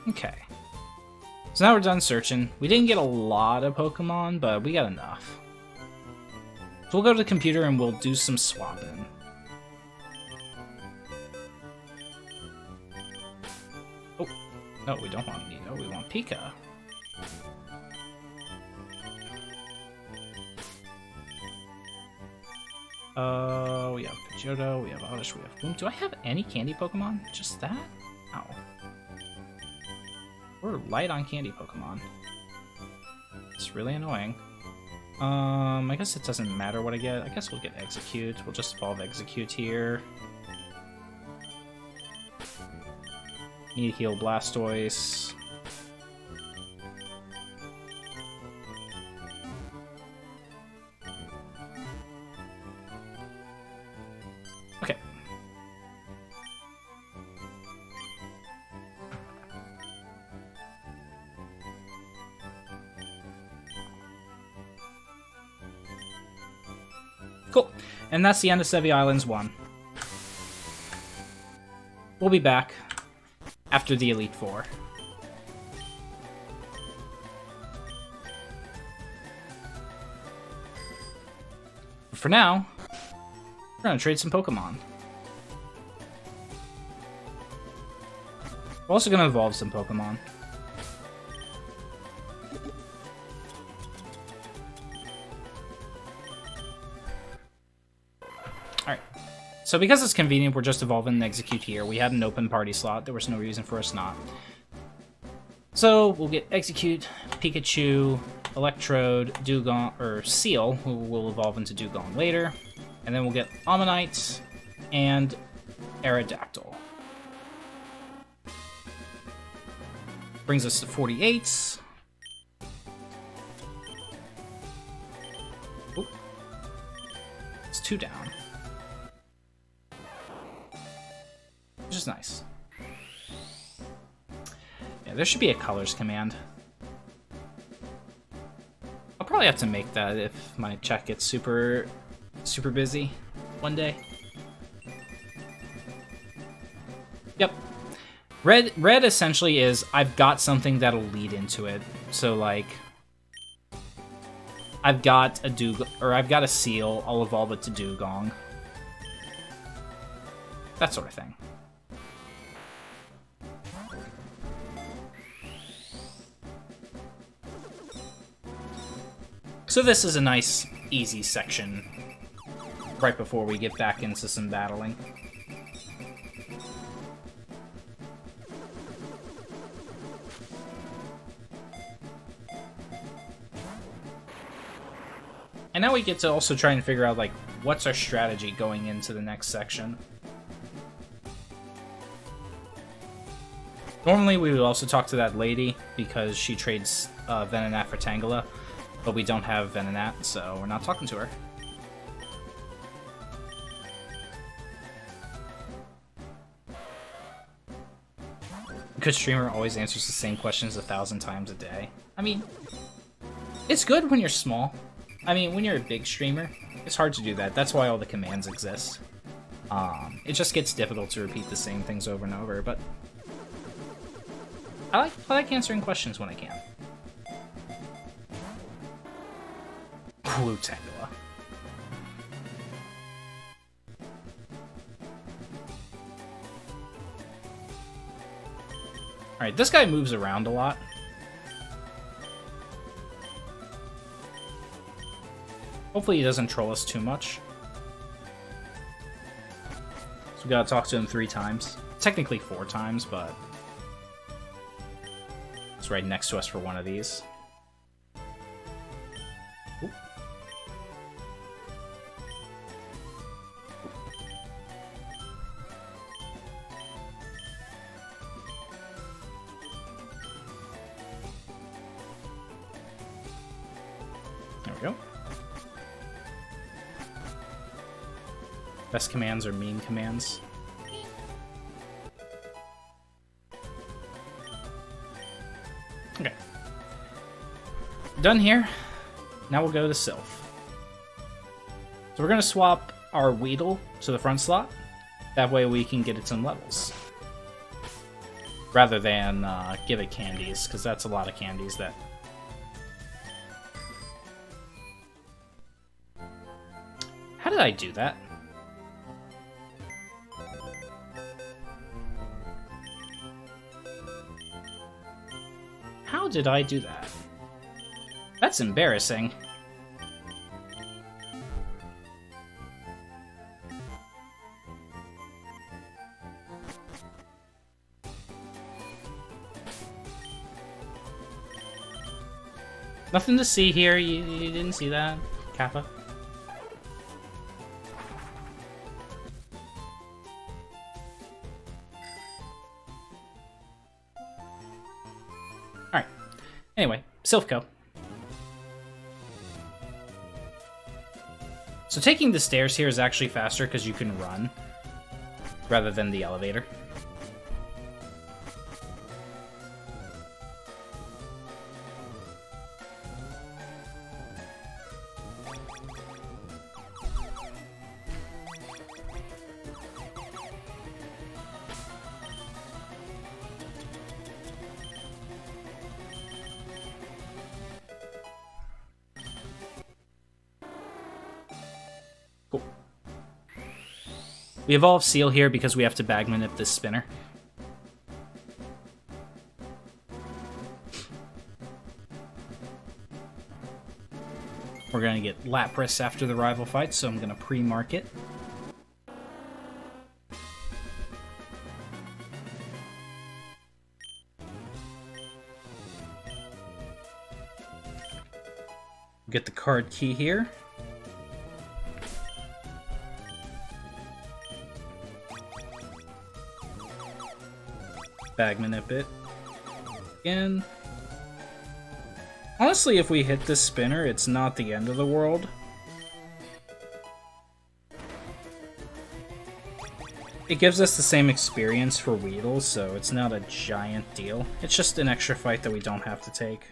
Okay. So now we're done searching. We didn't get a lot of Pokemon, but we got enough. So we'll go to the computer and we'll do some swapping. Oh, no, we don't want Nido, we want Pika. We have Pidgeotto, we have Oddish, we have Boom. Do I have any candy Pokemon? Just that? Ow. We're light on candy Pokemon. It's really annoying. I guess it doesn't matter what I get. I guess we'll get Execute. We'll just evolve Execute here. Need to heal Blastoise. Okay. Cool. And that's the end of Sevi Islands 1. We'll be back after the Elite Four. For now, we're gonna trade some Pokemon. We're also gonna evolve some Pokemon. Alright. So because it's convenient, we're just evolving and Execute here. We had an open party slot. There was no reason for us not. So we'll get Execute, Pikachu, Electrode, Dugong, or Seal, who will evolve into Dugong later. And then we'll get Ammonite and Aerodactyl. Brings us to 48. Oop. It's 2 down. Which is nice. Yeah, there should be a colors command. I'll probably have to make that if my chat gets super busy one day. Yep. Red essentially is I've got something that'll lead into it. So like I've got a Seal, I'll evolve it to Dugong. That sort of thing. So this is a nice, easy section right before we get back into some battling. And now we get to also try and figure out, like, what's our strategy going into the next section. Normally we would also talk to that lady because she trades Venonat for Tangela. But we don't have Venonat, so we're not talking to her. Good streamer always answers the same questions 1,000 times a day. I mean, it's good when you're small. I mean, when you're a big streamer, it's hard to do that. That's why all the commands exist. It just gets difficult to repeat the same things over and over, but I like answering questions when I can. Blue Tangela. Alright, this guy moves around a lot. Hopefully he doesn't troll us too much. So we gotta talk to him 3 times. Technically 4 times, but it's right next to us for one of these. Oop. There we go. Best commands are mean commands. Okay. Done here. Now we'll go to Sylph. So we're going to swap our Weedle to the front slot. That way we can get its own levels. Rather than give it candies, because that's a lot of candies that... How did I do that? How did I do that? That's embarrassing. Nothing to see here. You didn't see that, Kappa? Alright. Anyway, Silphco. So taking the stairs here is actually faster because you can run rather than the elevator. We evolve Seal here because we have to bag manip this spinner. We're going to get Lapras after the rival fight, so I'm going to pre-mark it. Get the card key here. Bag manip it again. Honestly, if we hit this spinner, it's not the end of the world. It gives us the same experience for Weedle, so it's not a giant deal. It's just an extra fight that we don't have to take.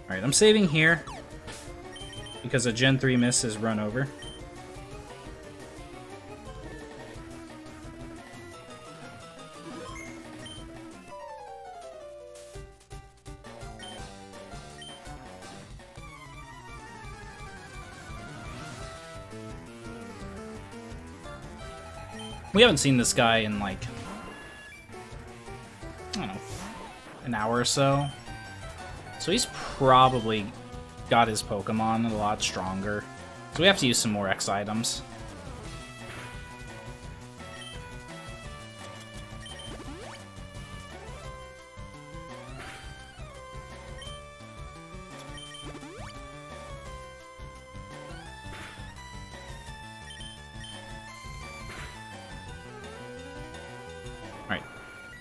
Alright, I'm saving here because a Gen 3 miss is run over. We haven't seen this guy in, like, I don't know, an hour or so. So he's probably got his Pokemon a lot stronger. So we have to use some more X items.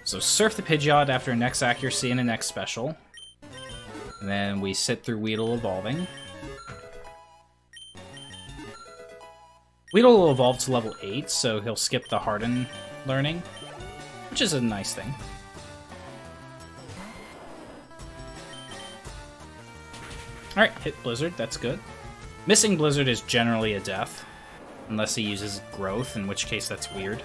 So Surf the Pidgeot after an X Accuracy and an X Special. And then we sit through Weedle evolving. Weedle will evolve to level 8, so he'll skip the Harden learning, which is a nice thing. Alright, hit Blizzard, that's good. Missing Blizzard is generally a death, unless he uses Growth, in which case that's weird.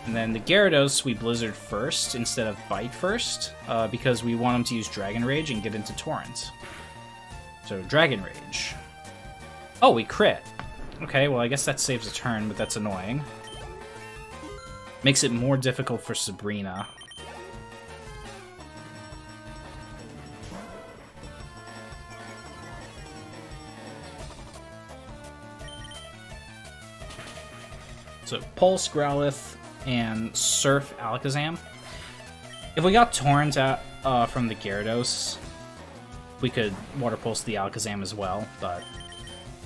And then the Gyarados, we Blizzard first instead of Bite first, because we want him to use Dragon Rage and get into Torrent. So, Dragon Rage. Oh, we crit. Okay, well I guess that saves a turn, but that's annoying. Makes it more difficult for Sabrina. So, Pulse, Growlithe, and Surf Alakazam. If we got Torrent out, from the Gyarados, we could Water Pulse the Alakazam as well, but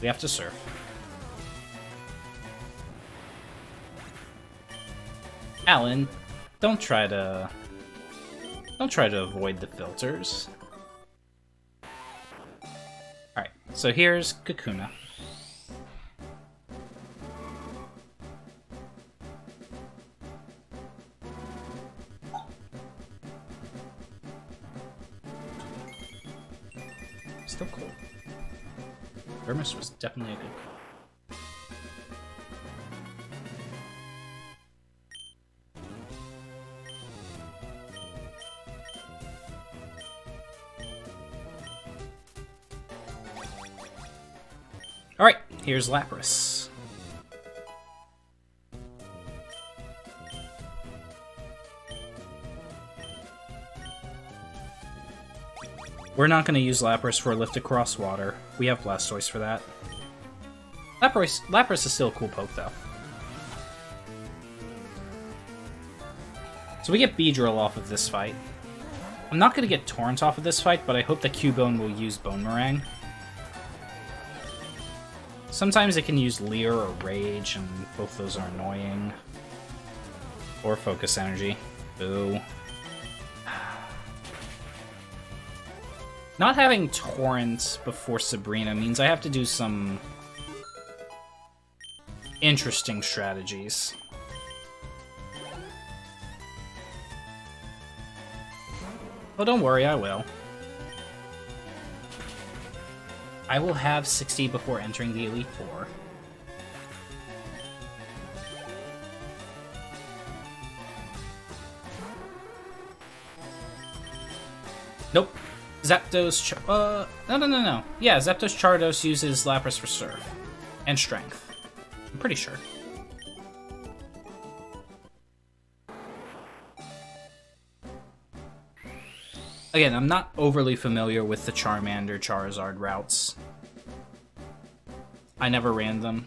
we have to Surf. Alan, don't try to avoid the filters. Alright, so here's Kakuna. Still cool. Burmist was definitely a good call. Alright, here's Lapras. We're not going to use Lapras for a Lift Across Water. We have Blastoise for that. Lapras is still a cool poke, though. So we get Beedrill off of this fight. I'm not going to get Torrent off of this fight, but I hope that Cubone will use Bone Meringue. Sometimes it can use Leer or Rage, and both those are annoying. Or Focus Energy. Boo. Not having Torrent before Sabrina means I have to do some interesting strategies. Oh, don't worry, I will. I will have 60 before entering the Elite Four. Nope. Zapdos... No. Yeah, Zapdos Chardos uses Lapras for Surf. And Strength. I'm pretty sure. Again, I'm not overly familiar with the Charmander Charizard routes. I never ran them.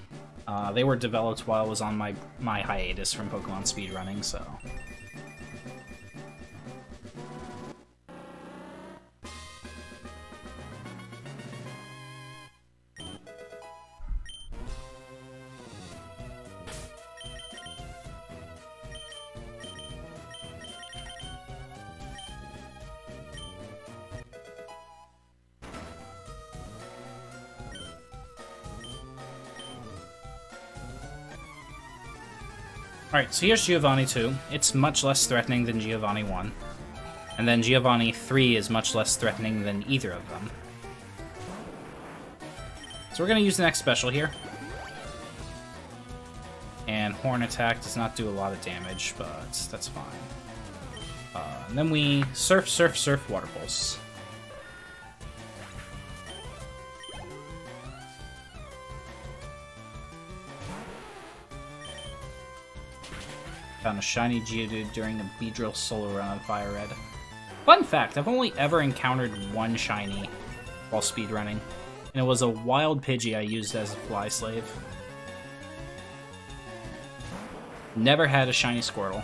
They were developed while I was on my hiatus from Pokemon speedrunning, so... Alright, so here's Giovanni 2. It's much less threatening than Giovanni 1. And then Giovanni 3 is much less threatening than either of them. So we're going to use the next special here. And Horn Attack does not do a lot of damage, but that's fine. And then we Surf, Water Pulse. Found a shiny Geodude during a Beedrill solo run on FireRed. Fun fact, I've only ever encountered one shiny while speedrunning, and it was a wild Pidgey I used as a fly slave. Never had a shiny Squirtle.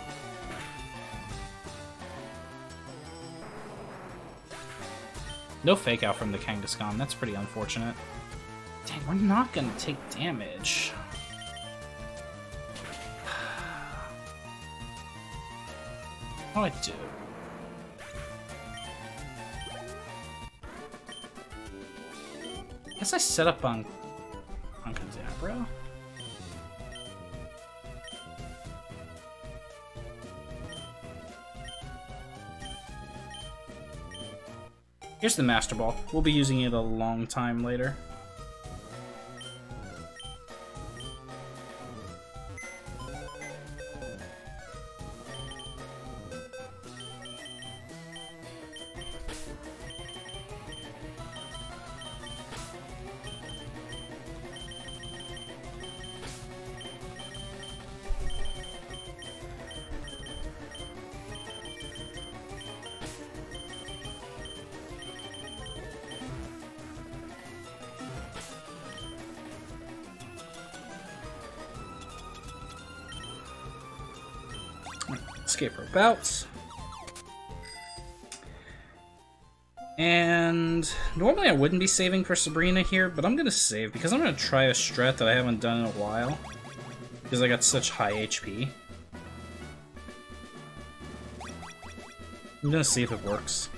No fake out from the Kangaskhan, that's pretty unfortunate. Dang, we're not gonna take damage. What do I do? I guess I set up on Kadabra? Here's the Master Ball. We'll be using it a long time later. Escape rope out. And normally I wouldn't be saving for Sabrina here, but I'm gonna save because I'm gonna try a strat that I haven't done in a while because I got such high HP. I'm gonna see if it works.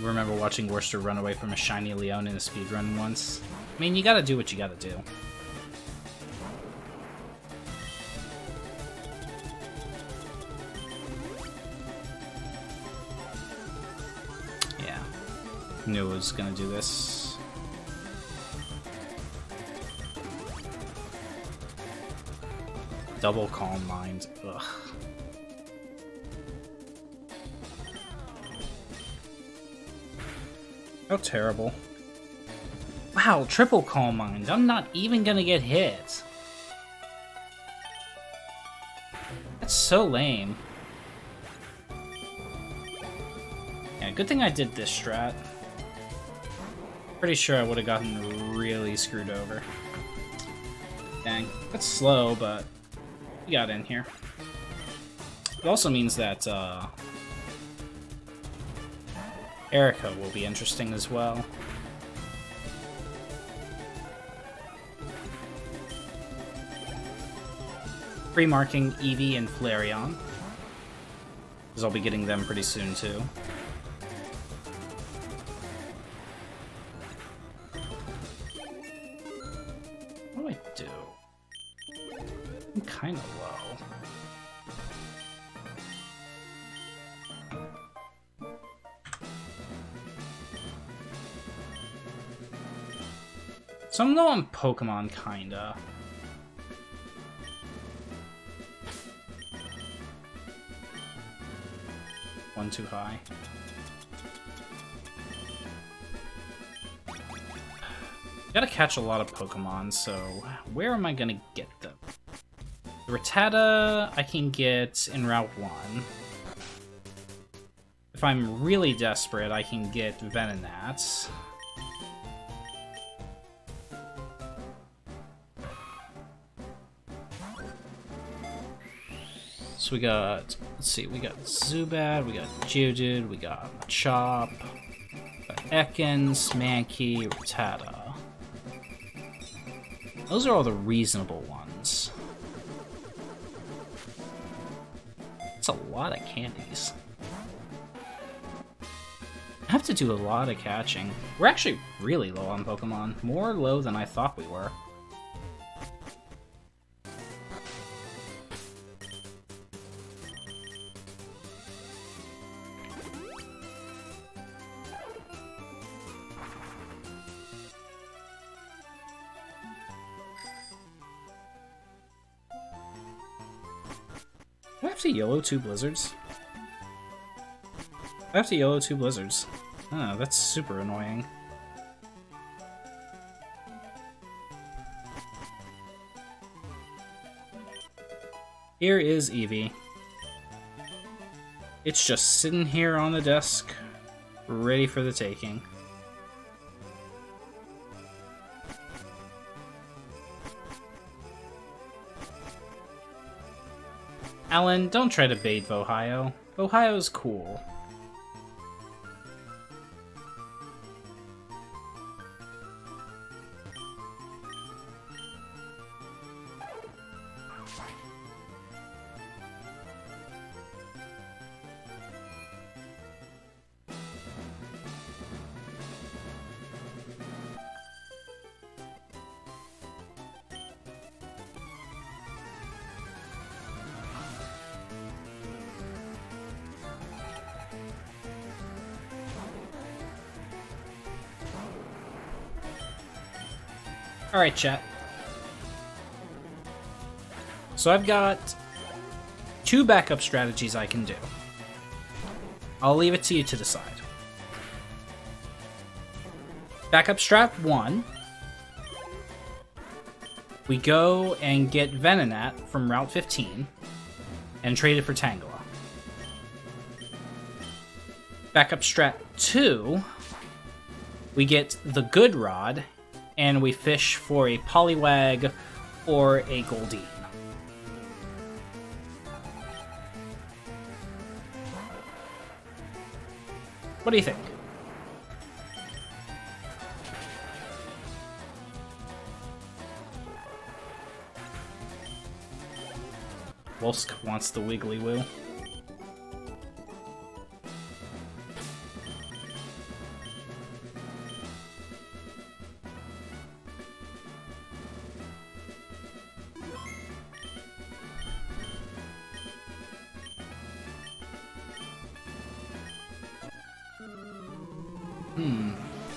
Remember watching Worcester run away from a shiny Leon in a speedrun once? I mean, you gotta do what you gotta do. Yeah. Knew I was gonna do this. Double Calm Mind. Ugh. How terrible. Wow, triple Calm Mind. I'm not even gonna get hit. That's so lame. Yeah, good thing I did this strat. Pretty sure I would have gotten really screwed over. Dang. That's slow, but we got in here. It also means that Erica will be interesting as well. Free marking Eevee and Flareon, because I'll be getting them pretty soon too. What do I do? I'm kind of low. So I'm low on Pokemon, kinda. One too high. Gotta catch a lot of Pokemon, so where am I gonna get them? The Rattata I can get in Route 1. If I'm really desperate, I can get Venonat. So we got, let's see, we got Zubat, we got Geodude, we got Machop, we got Ekans, Mankey, Rattata. Those are all the reasonable ones. That's a lot of candies. I have to do a lot of catching. We're actually really low on Pokemon. More low than I thought we were. Do I have to YOLO 2 blizzards? I have to YOLO 2 blizzards. Oh, that's super annoying. Here is Eevee. It's just sitting here on the desk, ready for the taking. Alan, don't try to bait Vohio. Vohio's cool. Alright, chat. So I've got 2 backup strategies I can do. I'll leave it to you to decide. Backup strat 1. We go and get Venonat from Route 15 and trade it for Tangela. Backup strat 2. We get the Good Rod and we fish for a Poliwag or a Goldeen. What do you think? Wolsk wants the Wiggly Woo.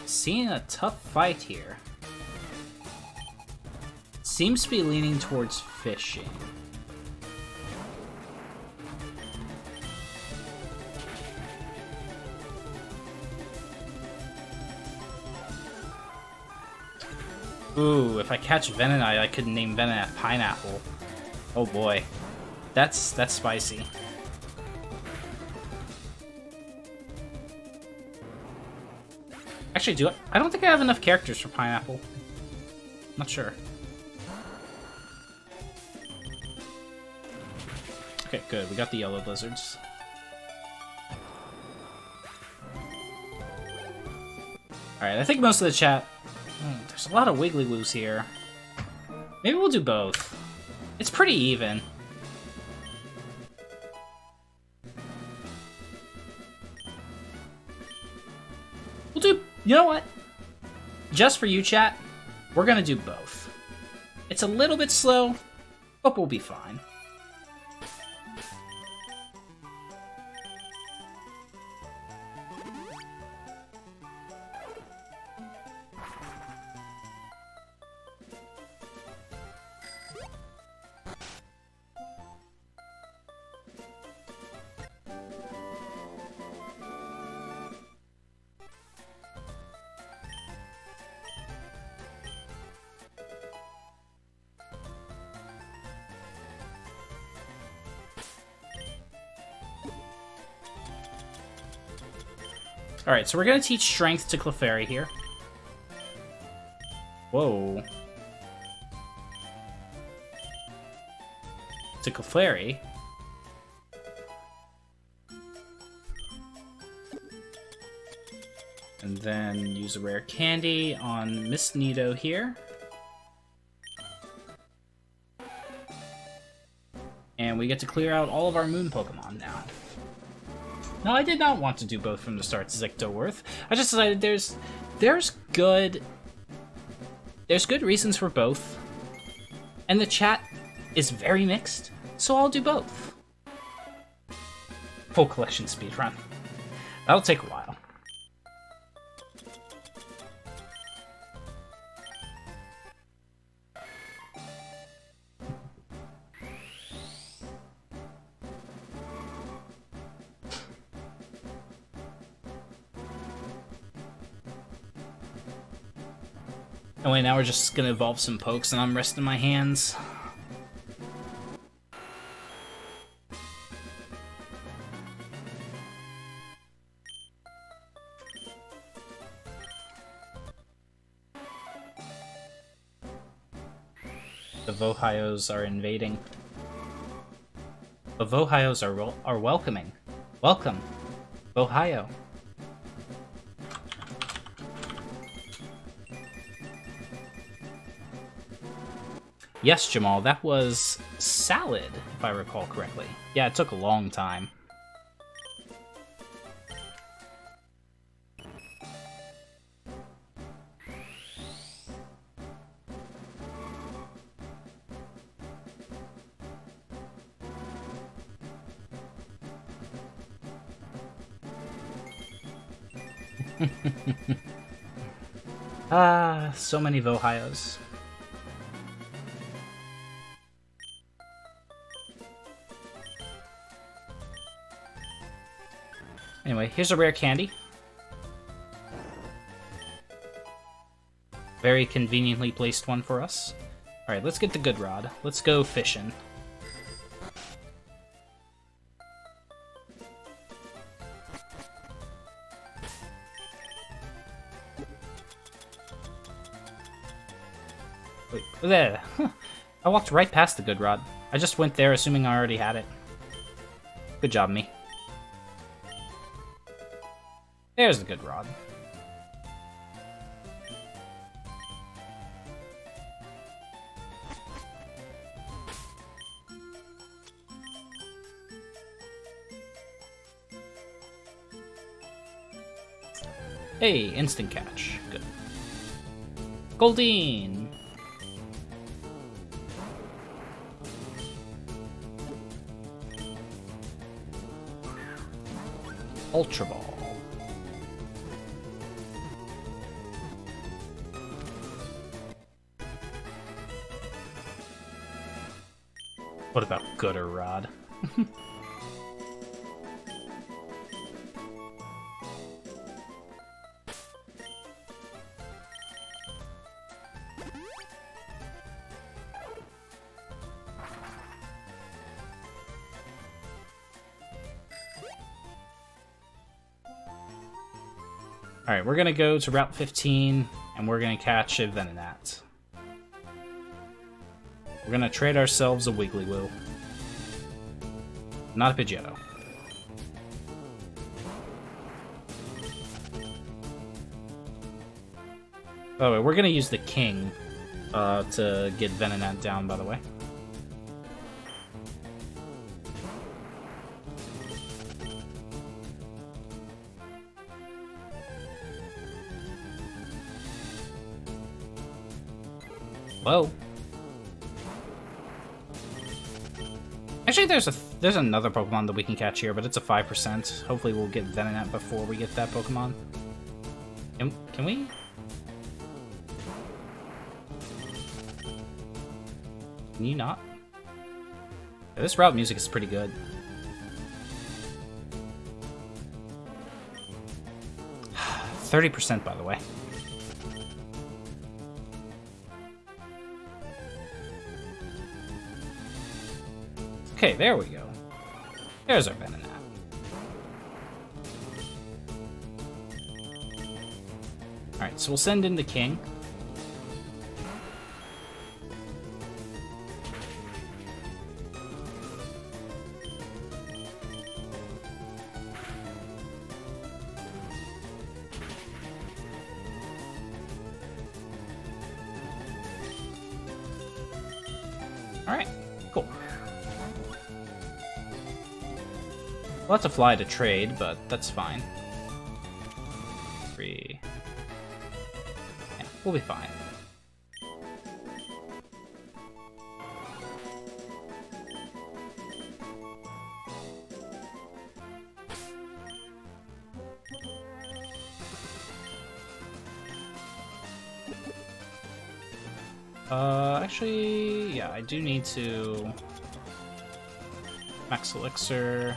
Seeing a tough fight here. Seems to be leaning towards fishing. Ooh, if I catch Venonite, I could name Venonite Pineapple. Oh boy. That's spicy. Actually, I don't think I have enough characters for Pineapple. Not sure. Okay, good. We got the yellow lizards. Alright, I think most of the chat... there's a lot of Wiggly Woos here. Maybe we'll do both. It's pretty even. We'll do... You know what? Just for you, chat, we're gonna do both. It's a little bit slow, but we'll be fine. Alright, so we're gonna teach Strength to Clefairy here. Whoa. To Clefairy. And then use a rare candy on Miss Nido here. And we get to clear out all of our moon Pokemon now. No, I did not want to do both from the start, Zictoworth. I just decided there's good reasons for both. And the chat is very mixed, so I'll do both. Full collection speedrun. That'll take a while. Oh wait, now we're just gonna evolve some pokes and I'm resting my hands. The Vohyos are invading. The Vohyos are welcoming. Welcome, Vohyo. Yes, Jamal, that was salad, if I recall correctly. Yeah, it took a long time. So many Vohyos. Anyway, here's a rare candy. Very conveniently placed one for us. Alright, let's get the good rod. Let's go fishing. Wait, there. Huh. I walked right past the good rod. I just went there assuming I already had it. Good job, me. There's the good rod. Hey, instant catch. Good. Goldeen! Ultra Ball. What about Gooder Rod? Alright, we're gonna go to Route 15, and we're gonna catch a Venonat. We're gonna trade ourselves a Wigglywood. Not a Pidgeotto. By the way, we're gonna use the King to get Venonat down, by the way. Whoa. Actually, there's another Pokemon that we can catch here, but it's a 5%. Hopefully we'll get Venonat before we get that Pokemon. Can we? Can you not? Yeah, this route music is pretty good. %, by the way. Okay, there we go. There's our Venonat. Alright, so we'll send in the King. Alright, cool. We'll have to fly to trade, but that's fine. 3. Yeah, we'll be fine. Actually, yeah, I do need to max elixir.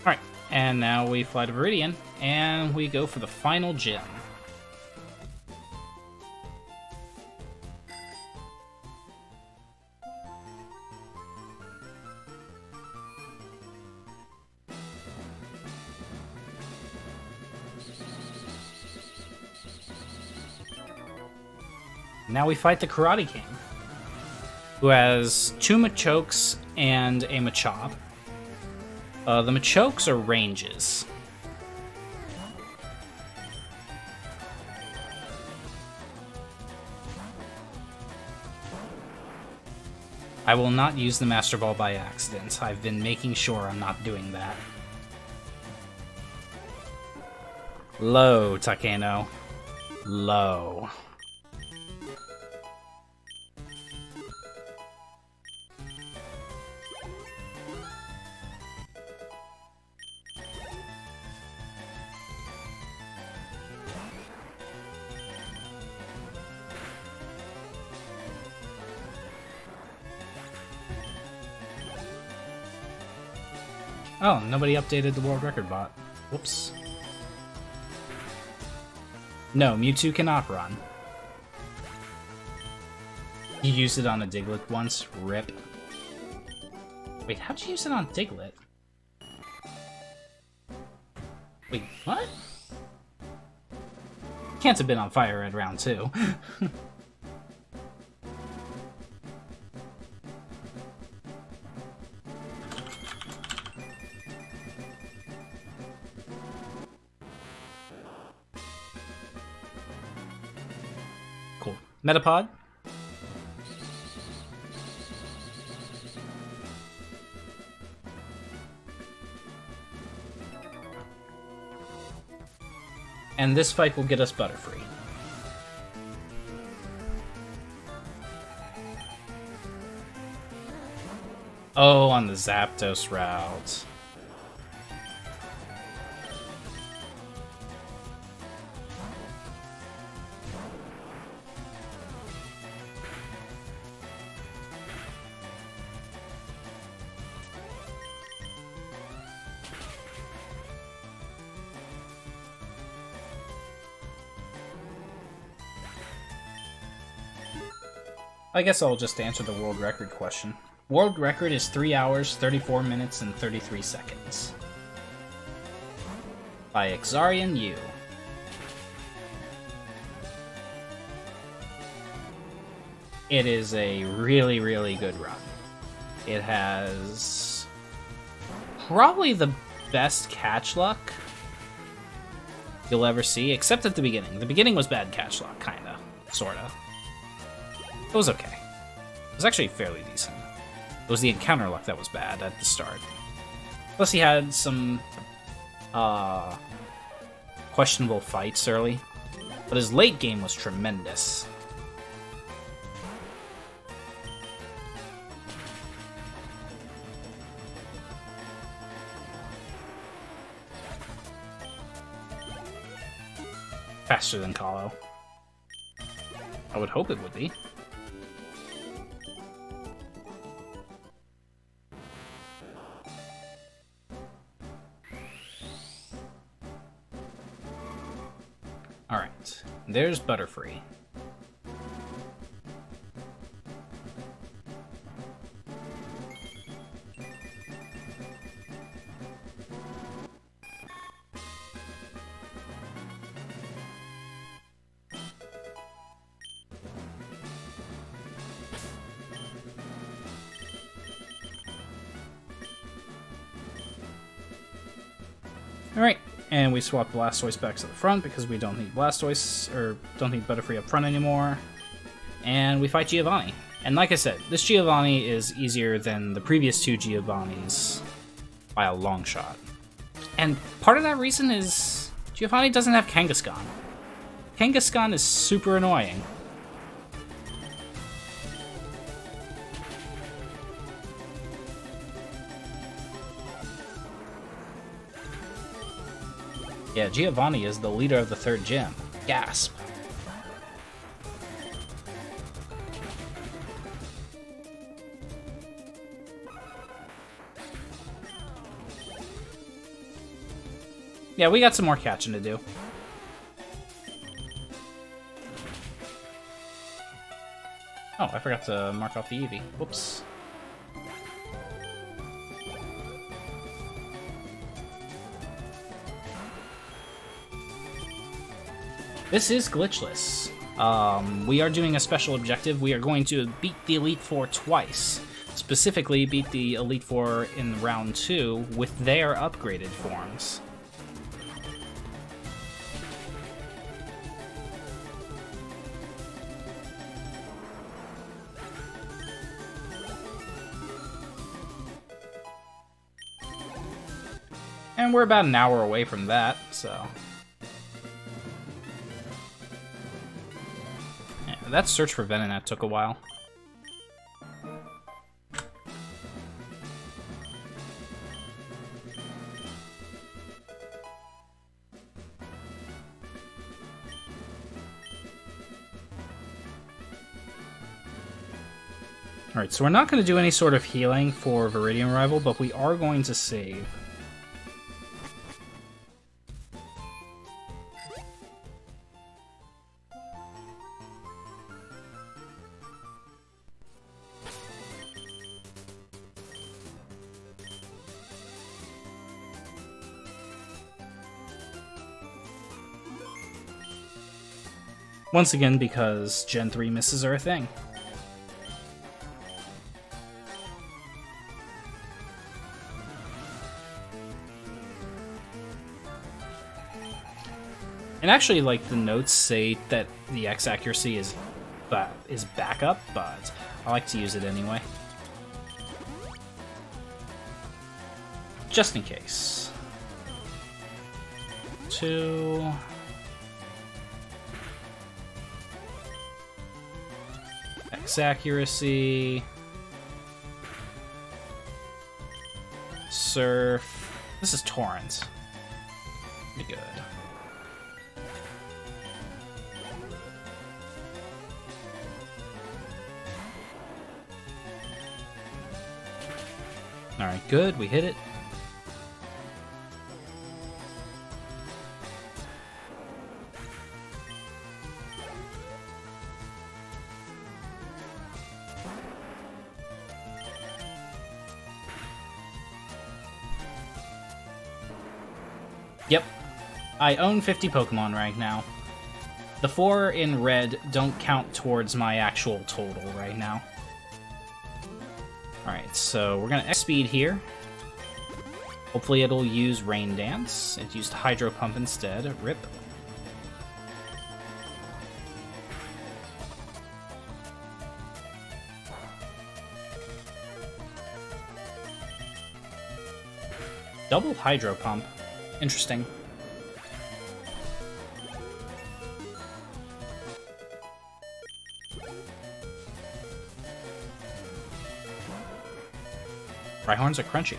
Alright, and now we fly to Viridian, and we go for the final gym. Now we fight the Karate King, who has 2 Machokes and a Machop. The Machokes are ranges. I will not use the Master Ball by accident. I've been making sure I'm not doing that. Low, Takeno. Low. Oh, nobody updated the world record bot. Whoops. No, Mewtwo cannot run. You used it on a Diglett once? Rip. Wait, how'd you use it on Diglett? Wait, what? Can't have been on FireRed round 2. Metapod. And this fight will get us Butterfree. Oh, on the Zapdos route. I guess I'll just answer the world record question. World record is 3 hours, 34 minutes, and 33 seconds. By Exarian Yu. It is a really, really good run. It has probably the best catch luck you'll ever see, except at the beginning. The beginning was bad catch luck, kinda, sorta. It was okay. It was actually fairly decent. It was the encounter luck that was bad at the start. Plus he had some questionable fights early, but his late game was tremendous. Faster than Kahlo. I would hope it would be. Alright, there's Butterfree. Alright, and we swap Blastoise back to the front because we don't need Blastoise, or don't need Butterfree up front anymore. And we fight Giovanni. And like I said, this Giovanni is easier than the previous two Giovannis by a long shot. And part of that reason is Giovanni doesn't have Kangaskhan. Kangaskhan is super annoying. Yeah, Giovanni is the leader of the third gym. Gasp. Yeah, we got some more catching to do. Oh, I forgot to mark off the Eevee. Whoops. This is glitchless. We are doing a special objective. We are going to beat the Elite Four twice. Specifically, beat the Elite Four in round 2 with their upgraded forms. And we're about an hour away from that, so... That search for Venonat took a while. Alright, so we're not going to do any sort of healing for Viridian Rival, but we are going to save. Once again, because Gen 3 misses are a thing. And actually, like, the notes say that the X accuracy is backup, but I like to use it anyway. Just in case. 2... X accuracy. Surf. This is Torrent. Pretty good. Alright, good. We hit it. Yep. I own 50 Pokemon right now. The 4 in red don't count towards my actual total right now. Alright, so we're gonna X-Speed here. Hopefully it'll use Rain Dance. It used Hydro Pump instead. Rip. Double Hydro Pump. Interesting. Rhyhorns are crunchy.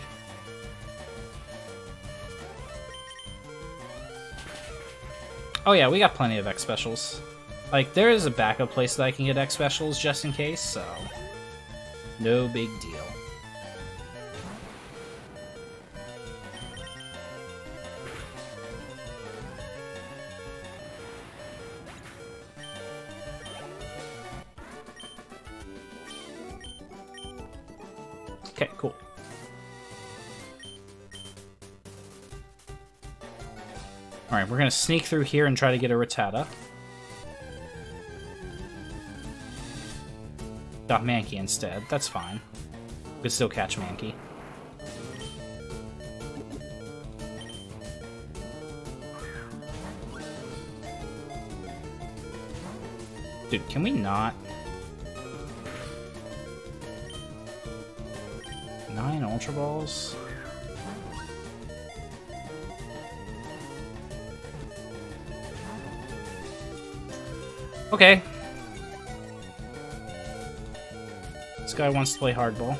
Oh yeah, we got plenty of X specials. Like, there is a backup place that I can get X specials just in case, so no big deal. Okay, cool. Alright, we're gonna sneak through here and try to get a Rattata. Got Mankey instead. That's fine. We could still catch Mankey. Dude, can we not? 9 Ultra Balls? Okay. This guy wants to play hardball.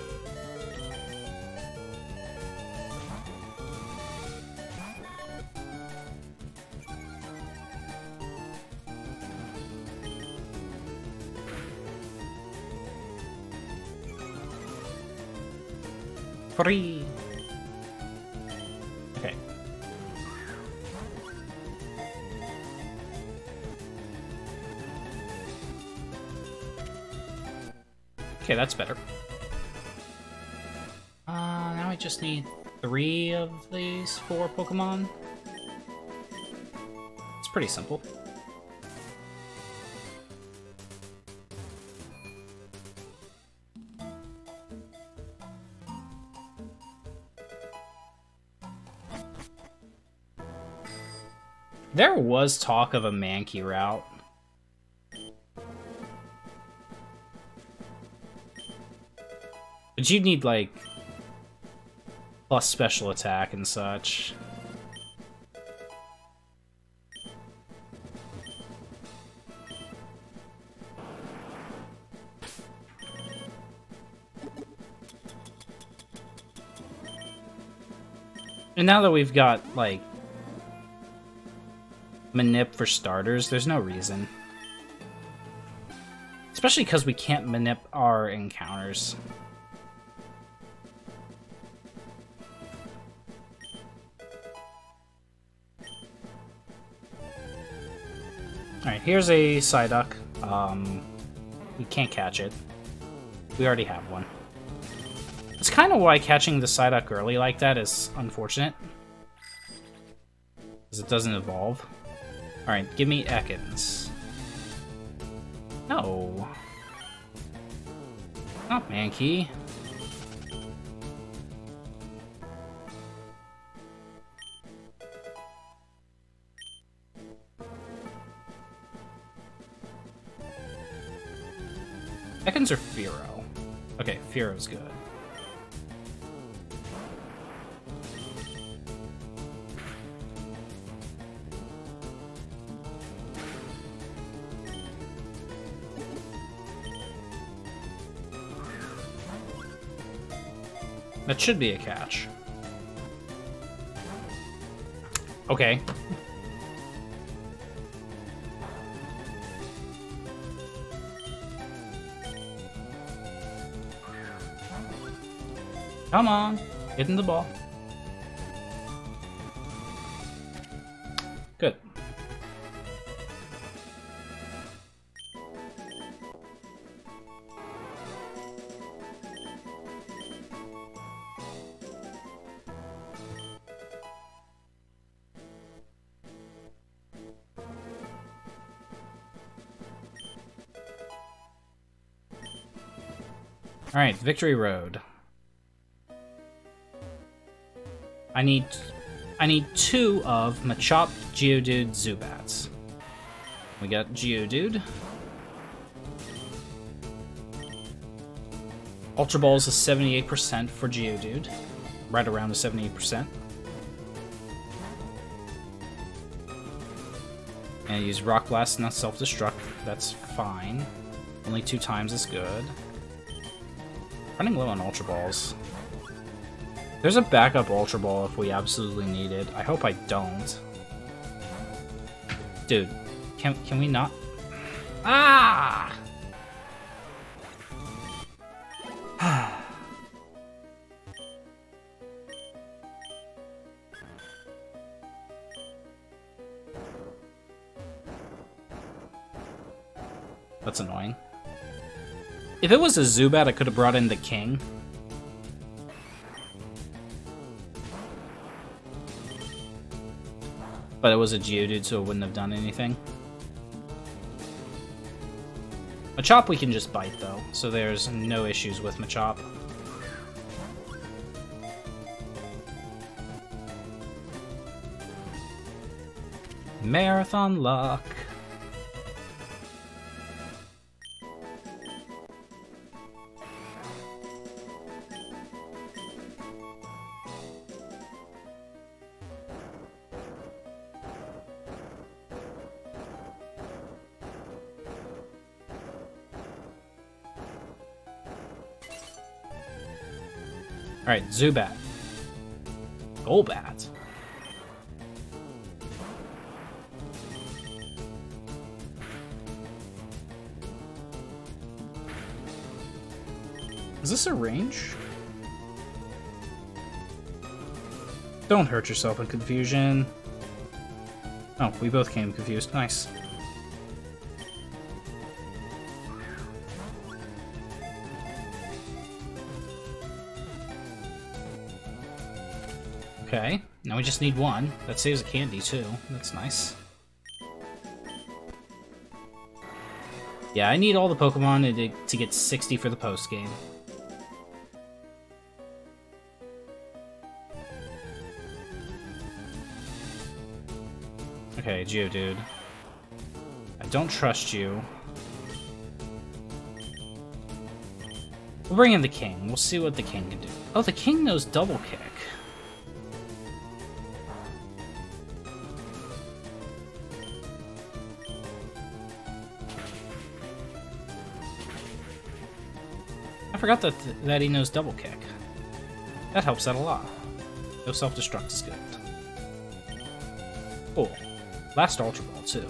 Free. Okay. Okay, that's better. Now I just need 3 of these 4 Pokemon. It's pretty simple. There was talk of a Mankey route. But you'd need, like, plus special attack and such. And now that we've got, like, Manip for starters, there's no reason. Especially because we can't Manip our encounters. Alright, here's a Psyduck. We can't catch it. We already have one. It's kind of why catching the Psyduck early like that is unfortunate. Because it doesn't evolve. Alright, give me Ekans. No. Not Mankey. Ekans or Fearow? Okay, Fearow's good. That should be a catch. Okay. Come on, get in the ball. Good. Alright, Victory Road. I need 2 of Machop, Geodude, Zubats. We got Geodude. Ultra Balls is 78% for Geodude. Right around the 78%. And I use Rock Blast, not self-destruct. That's fine. Only 2 times is good. Running low on Ultra Balls. There's a backup Ultra Ball if we absolutely need it. I hope I don't. Dude, can we not? Ah! That's annoying. If it was a Zubat, I could have brought in the King. But it was a Geodude, so it wouldn't have done anything. Machop we can just bite, though, so there's no issues with Machop. Marathon luck. Alright, Zubat. Golbat. Is this a range? Don't hurt yourself in confusion. Oh, we both came confused. Nice. Okay, now we just need 1. That saves a candy, too. That's nice. Yeah, I need all the Pokemon to get 60 for the post-game. Okay, Geodude. I don't trust you. We'll bring in the King. We'll see what the King can do. Oh, the King knows Double Kick. I forgot that he knows Double Kick. That helps out a lot. No self-destruct is good. Cool. Last Ultra Ball, too.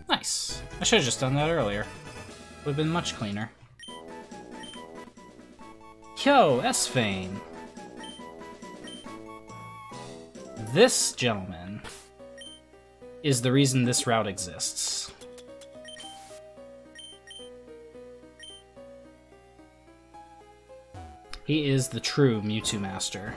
Nice. I should have just done that earlier. Would have been much cleaner. Yo, S-Fane. This gentleman is the reason this route exists. He is the true Mewtwo Master.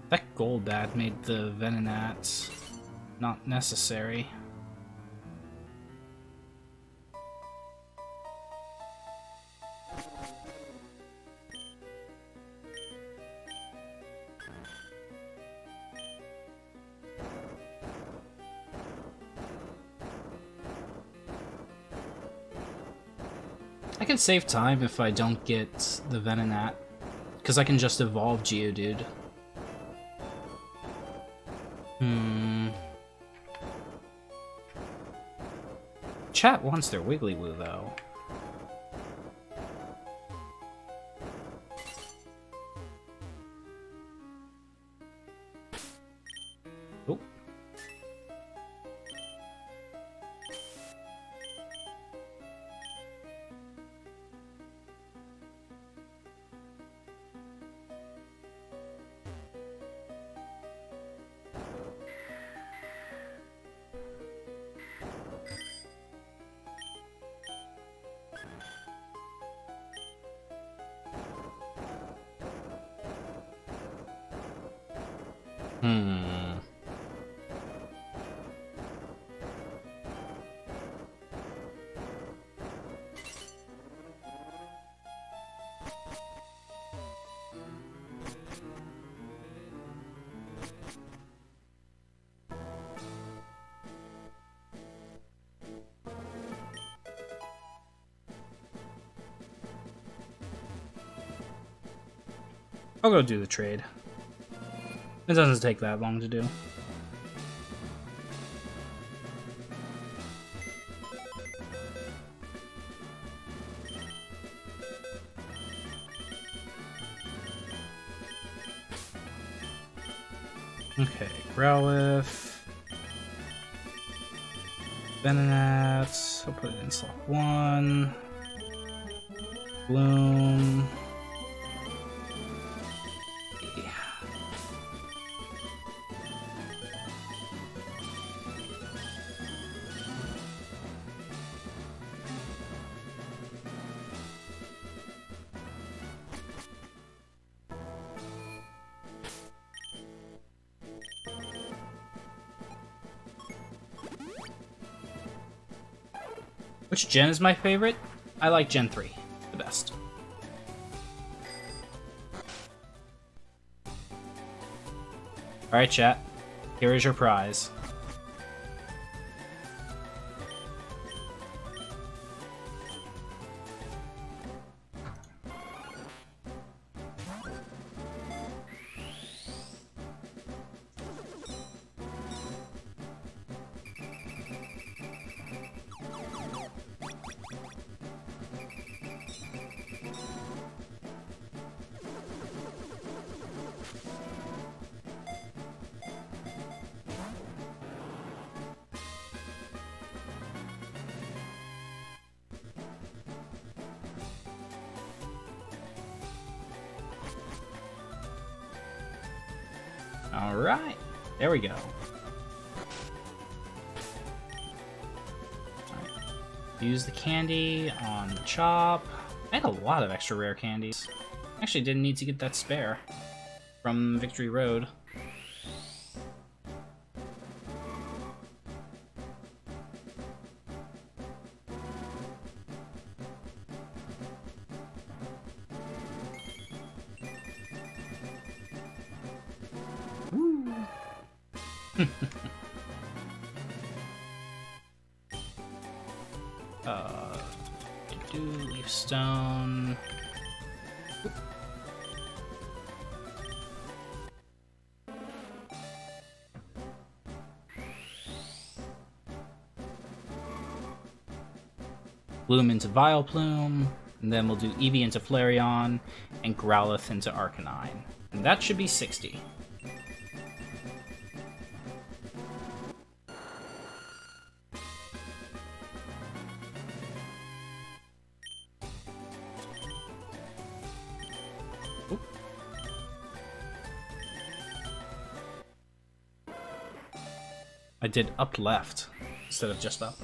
That Golbat made the Venonat not necessary. I can save time if I don't get the Venonat, because I can just evolve Geodude. Chat wants their Wiggly-Woo, though. Oh. Hmm. I'll go do the trade. It doesn't take that long to do. Okay, Growlithe. Venonat. I'll put it in slot 1. Bloom. Which gen is my favorite? I like Gen 3 the best. Alright, chat. Here is your prize. Alright, there we go. Right. Use the candy on the chop. I had a lot of extra rare candies. Actually didn't need to get that spare from Victory Road. Leaf stone. Oop. Bloom into Vileplume, and then we'll do Eevee into Flareon, and Growlithe into Arcanine. And that should be 60. I did up left instead of just up.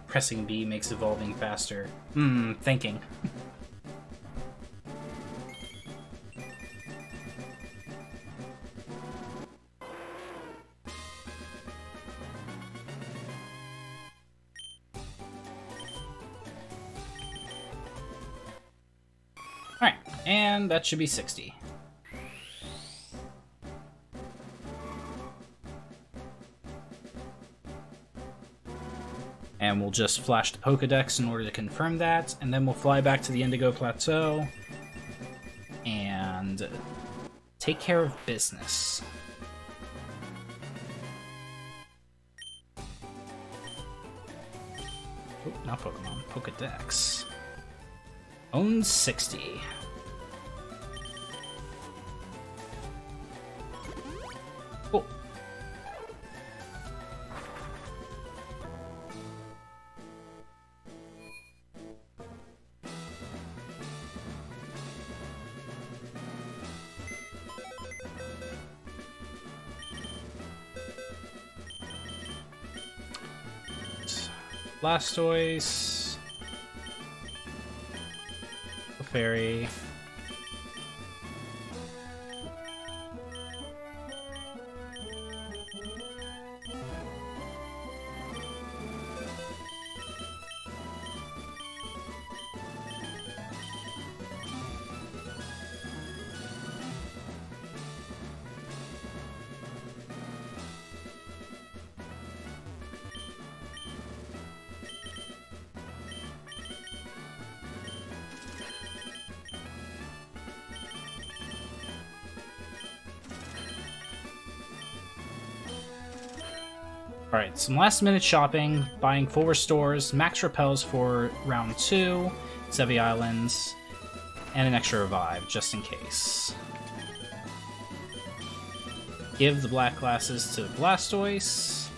Pressing B makes evolving faster. Thinking. Alright, and that should be 60. And we'll just flash the Pokedex in order to confirm that, and then we'll fly back to the Indigo Plateau and take care of business. Oh, not Pokemon, Pokedex. Owns 60. Cool. Blastoise, Fairy, Alright, some last minute shopping, buying full restores, max repels for round 2, Sevi Islands, and an extra revive, just in case. Give the black glasses to Blastoise.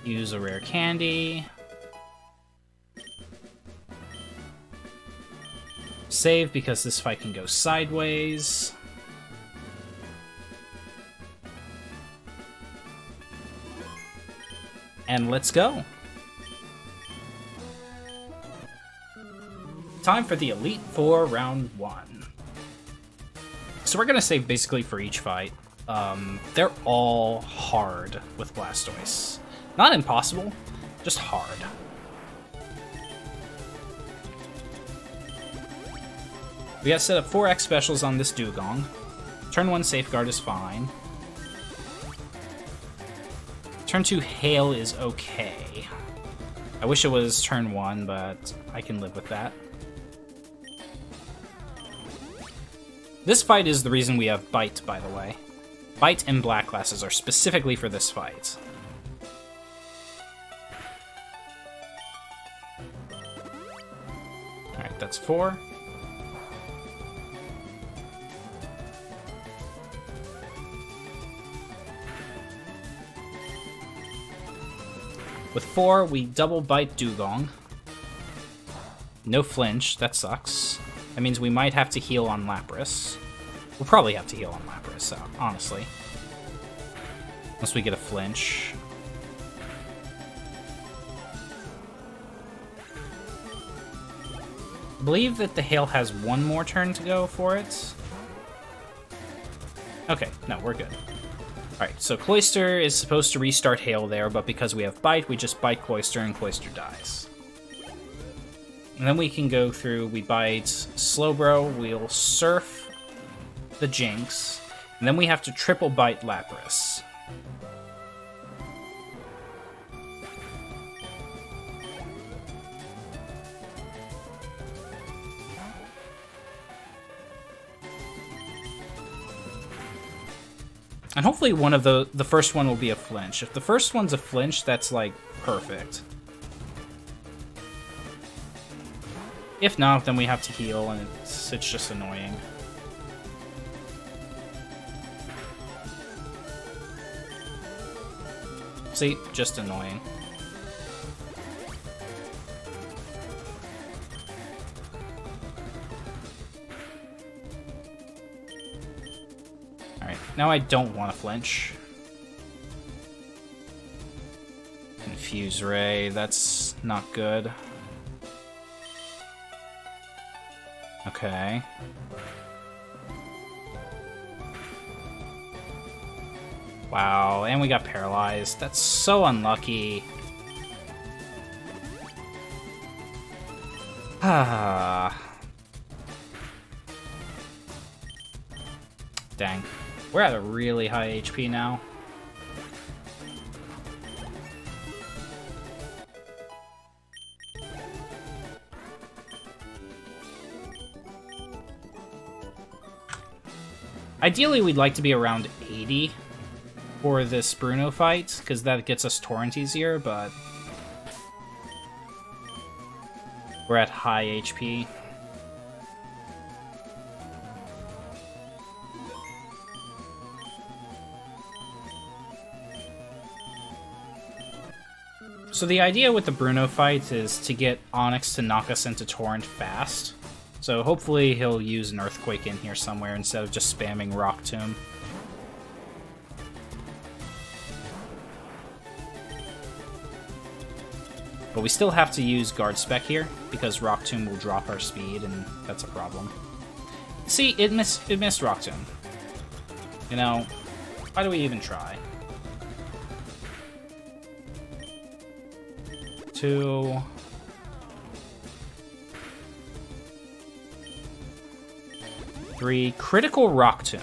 Use a rare candy. Save because this fight can go sideways. And let's go. Time for the Elite Four round 1. So we're gonna save basically for each fight. They're all hard with Blastoise. Not impossible, just hard. We got set up 4X specials on this Dugong. Turn 1 Safeguard is fine. Turn 2 Hail is okay. I wish it was turn 1, but I can live with that. This fight is the reason we have Bite, by the way. Bite and Black classes are specifically for this fight. Alright, that's 4. With 4, we double Bite Dugong. No flinch, that sucks. That means we might have to heal on Lapras. We'll probably have to heal on Lapras, honestly. Unless we get a flinch. I believe that the Hail has 1 more turn to go for it. Okay, no, we're good. Alright, so Cloyster is supposed to restart Hail there, but because we have Bite, we just Bite Cloyster and Cloyster dies. And then we can go through, we bite Slowbro, we'll Surf the Jinx, and then we have to triple Bite Lapras. And hopefully one of the first one will be a flinch. If the first one's a flinch, that's like perfect. If not, then we have to heal, and it's just annoying. See? Just annoying. Alright, now I don't want to flinch. Confuse Ray, that's not good. Okay. Wow, and we got paralyzed. That's so unlucky. Ah. Dang. We're at a really high HP now. Ideally, we'd like to be around 80 for this Bruno fight, because that gets us Torrent easier, but we're at high HP. So the idea with the Bruno fight is to get Onyx to knock us into Torrent fast. So hopefully he'll use an Earthquake in here somewhere instead of just spamming Rock Tomb. But we still have to use Guard Spec here, because Rock Tomb will drop our speed, and that's a problem. See, it missed Rock Tomb. You know, why do we even try? 2... Three, critical Rock Tomb.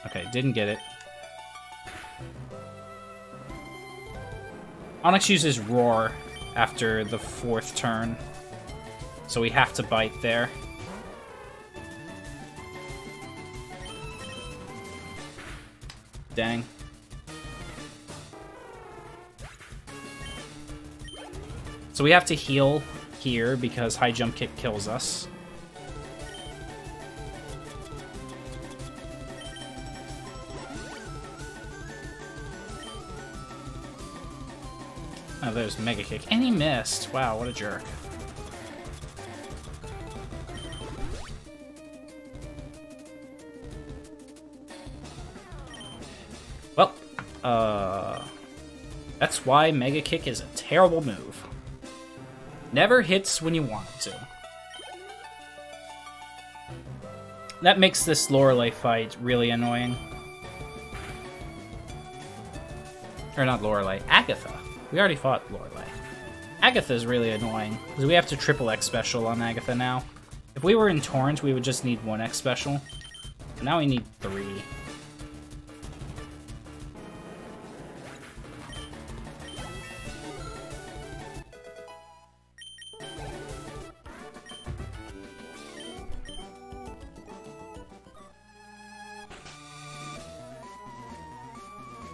Okay, didn't get it. Onyx uses Roar after the 4th turn, so we have to bite there. Dang. So we have to heal here because high jump kick kills us. Oh, there's Mega Kick. And he missed. Wow, what a jerk. Well, that's why Mega Kick is a terrible move. Never hits when you want it to. That makes this Lorelei fight really annoying. Or not Lorelei, Agatha. We already fought Lorelei. Agatha is really annoying, because we have to triple X special on Agatha now. If we were in Torrent, we would just need 1 X special. But now we need 3.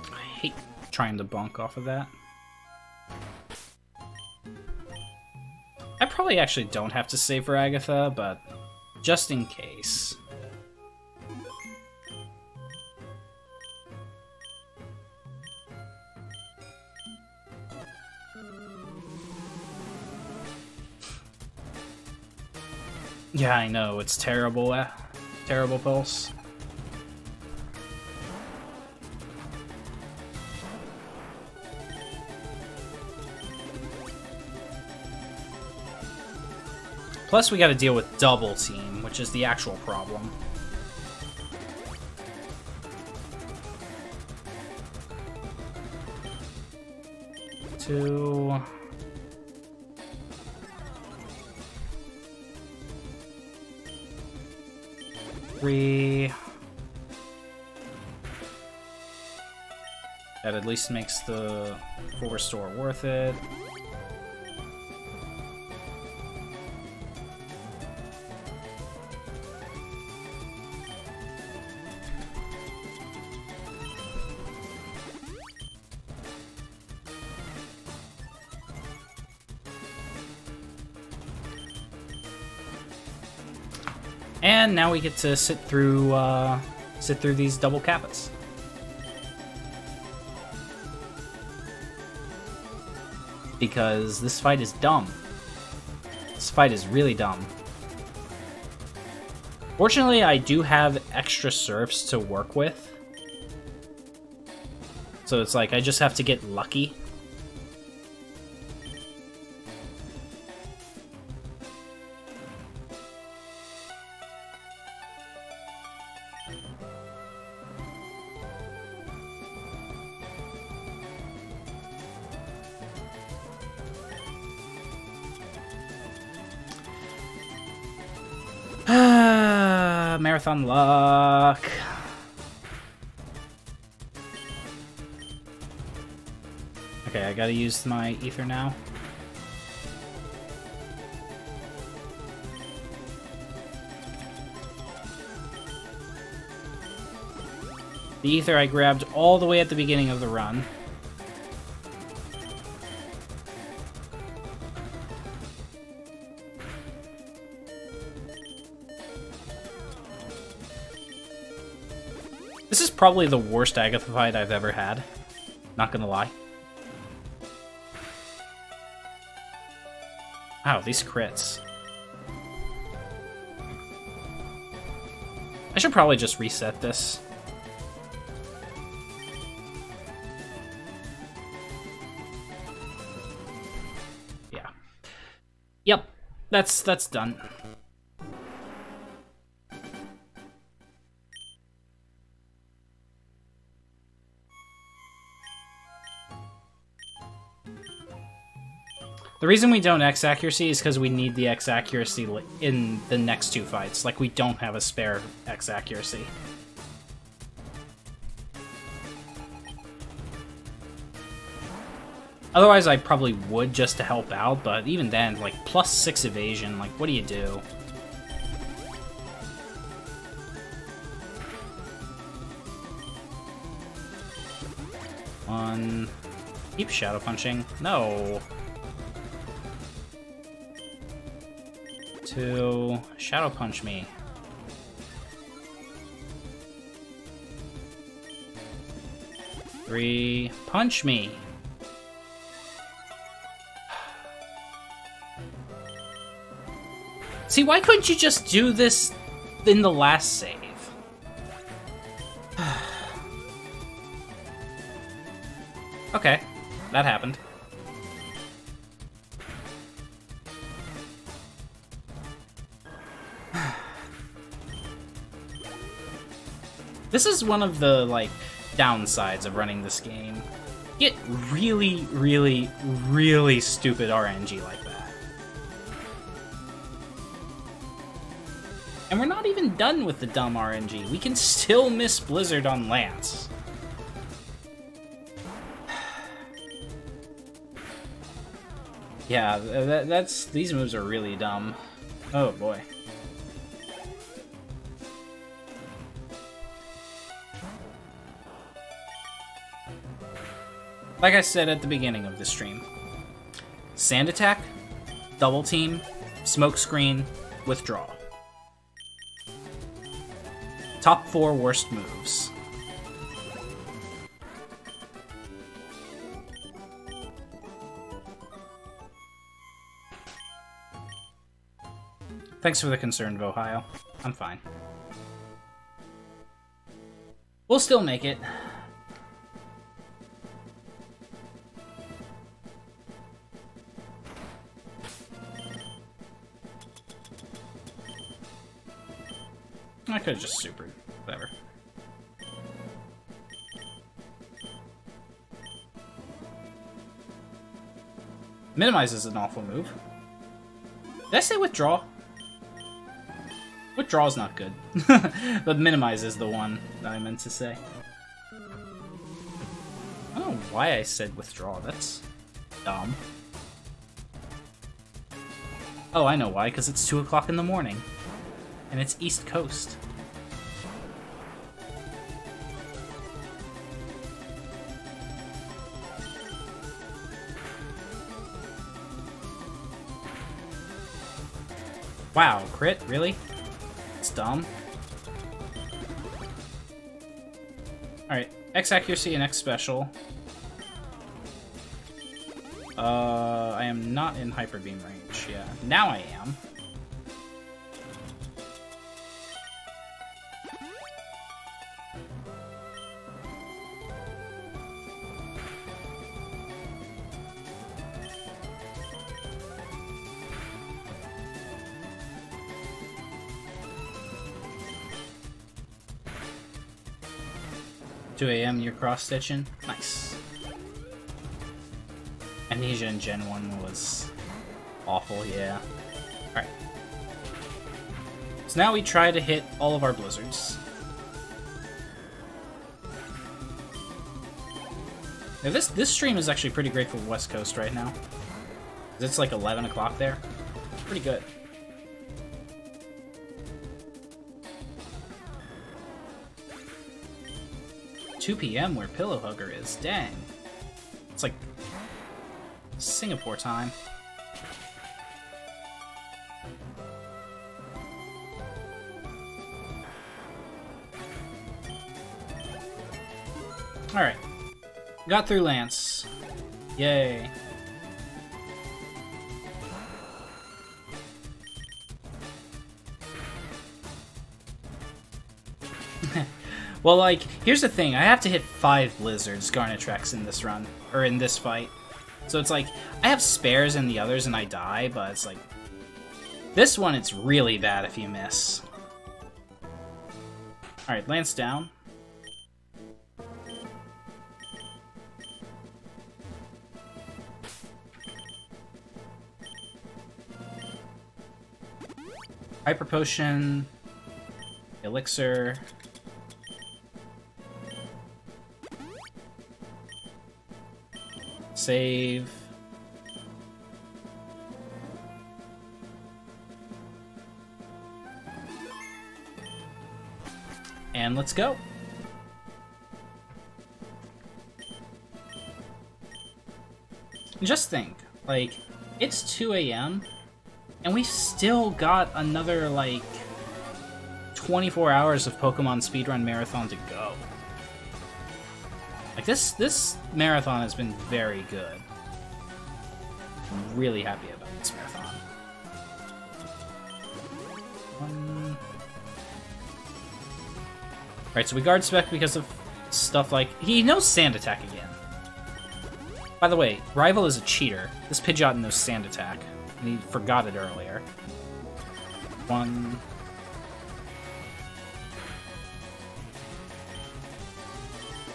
I hate trying to bonk off of that. I probably actually don't have to save for Agatha, but just in case. Yeah, I know, it's terrible, terrible Pulse. Plus, we gotta deal with double team, which is the actual problem. Two. Three. That at least makes the full restore worth it. And now we get to sit through these double Kappas. Because this fight is dumb. This fight is really dumb. Fortunately, I do have extra serfs to work with. So it's like, I just have to get lucky. Marathon luck. Okay, I gotta use my ether now. The ether I grabbed all the way at the beginning of the run. This is probably the worst Agatha fight I've ever had. Not gonna lie. Wow, these crits. I should probably just reset this. Yeah. Yep, that's done. The reason we don't X accuracy is because we need the X accuracy in the next 2 fights. Like, we don't have a spare X accuracy. Otherwise, I probably would just to help out, but even then, like, +6 evasion, like, what do you do? One. Keep shadow punching. No. 2, Shadow Punch me. 3, punch me. See, why couldn't you just do this in the last save? Okay, that happened. This is one of the, like, downsides of running this game. You get really, really, really stupid RNG like that. And we're not even done with the dumb RNG. We can still miss Blizzard on Lance. Yeah, these moves are really dumb. Oh boy. Like I said at the beginning of the stream, Sand Attack, Double Team, Smoke Screen, Withdraw. Top 4 worst moves. Thanks for the concern, Vohio. I'm fine. We'll still make it. I could've just supered. Whatever. Minimize is an awful move. Did I say withdraw? Withdraw's not good. But minimize is the one that I meant to say. I don't know why I said withdraw. That's dumb. Oh, I know why. Because it's 2 o'clock in the morning. And it's East Coast. Wow, crit? Really? It's dumb. Alright, X accuracy and X special. I am not in Hyper Beam range, yeah. Now I am. AM, you're cross-stitching? Nice. Amnesia in Gen 1 was awful, yeah. Alright. So now we try to hit all of our blizzards. Now this stream is actually pretty great for West Coast right now. It's like 11 o'clock there. Pretty good. 2 PM where Pillow Hugger is. Dang. It's like Singapore time. Alright. Got through Lance. Yay. Well, like, here's the thing. I have to hit 5 Blizzards Garnitrex in this run. Or in this fight. So it's like, I have spares in the others and I die, but it's like... This one, it's really bad if you miss. Alright, Lance down. Hyper Potion. Elixir. Save. And let's go. Just think, like, it's 2 AM, And we've still got another, like, 24 hours of Pokemon Speedrun Marathon to go. Like, this marathon has been very good. I'm really happy about this marathon. Alright, so we guard spec because of stuff like... He knows Sand Attack again. By the way, Rival is a cheater. This Pidgeot knows Sand Attack, and he forgot it earlier. 1...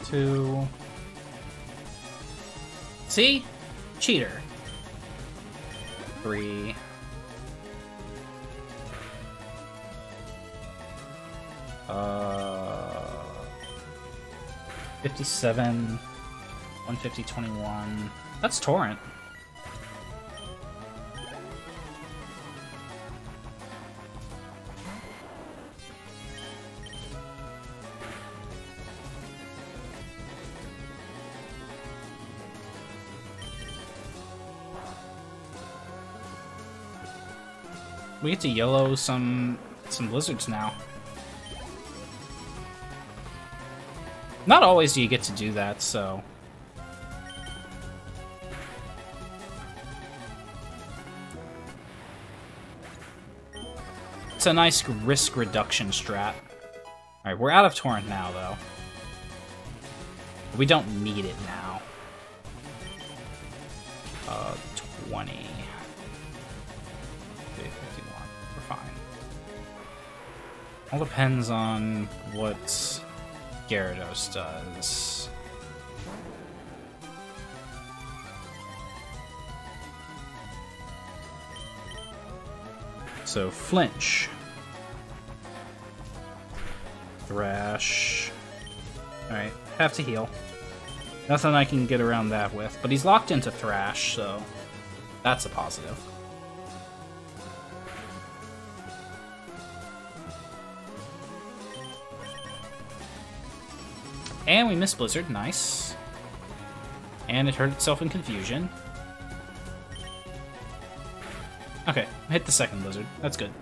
2... See? Cheater. 3... 57... 150, 21... That's Torrent. We get to YOLO some blizzards now. Not always do you get to do that, so... It's a nice risk reduction strat. Alright, we're out of Torrent now, though. We don't need it now. 20... 51. We're fine. All depends on what Gyarados does. So, Flinch. Thrash. Alright, have to heal. Nothing I can get around that with, but he's locked into Thrash, so that's a positive. And we missed Blizzard, nice. And it hurt itself in confusion. Okay, hit the second Blizzard, that's good.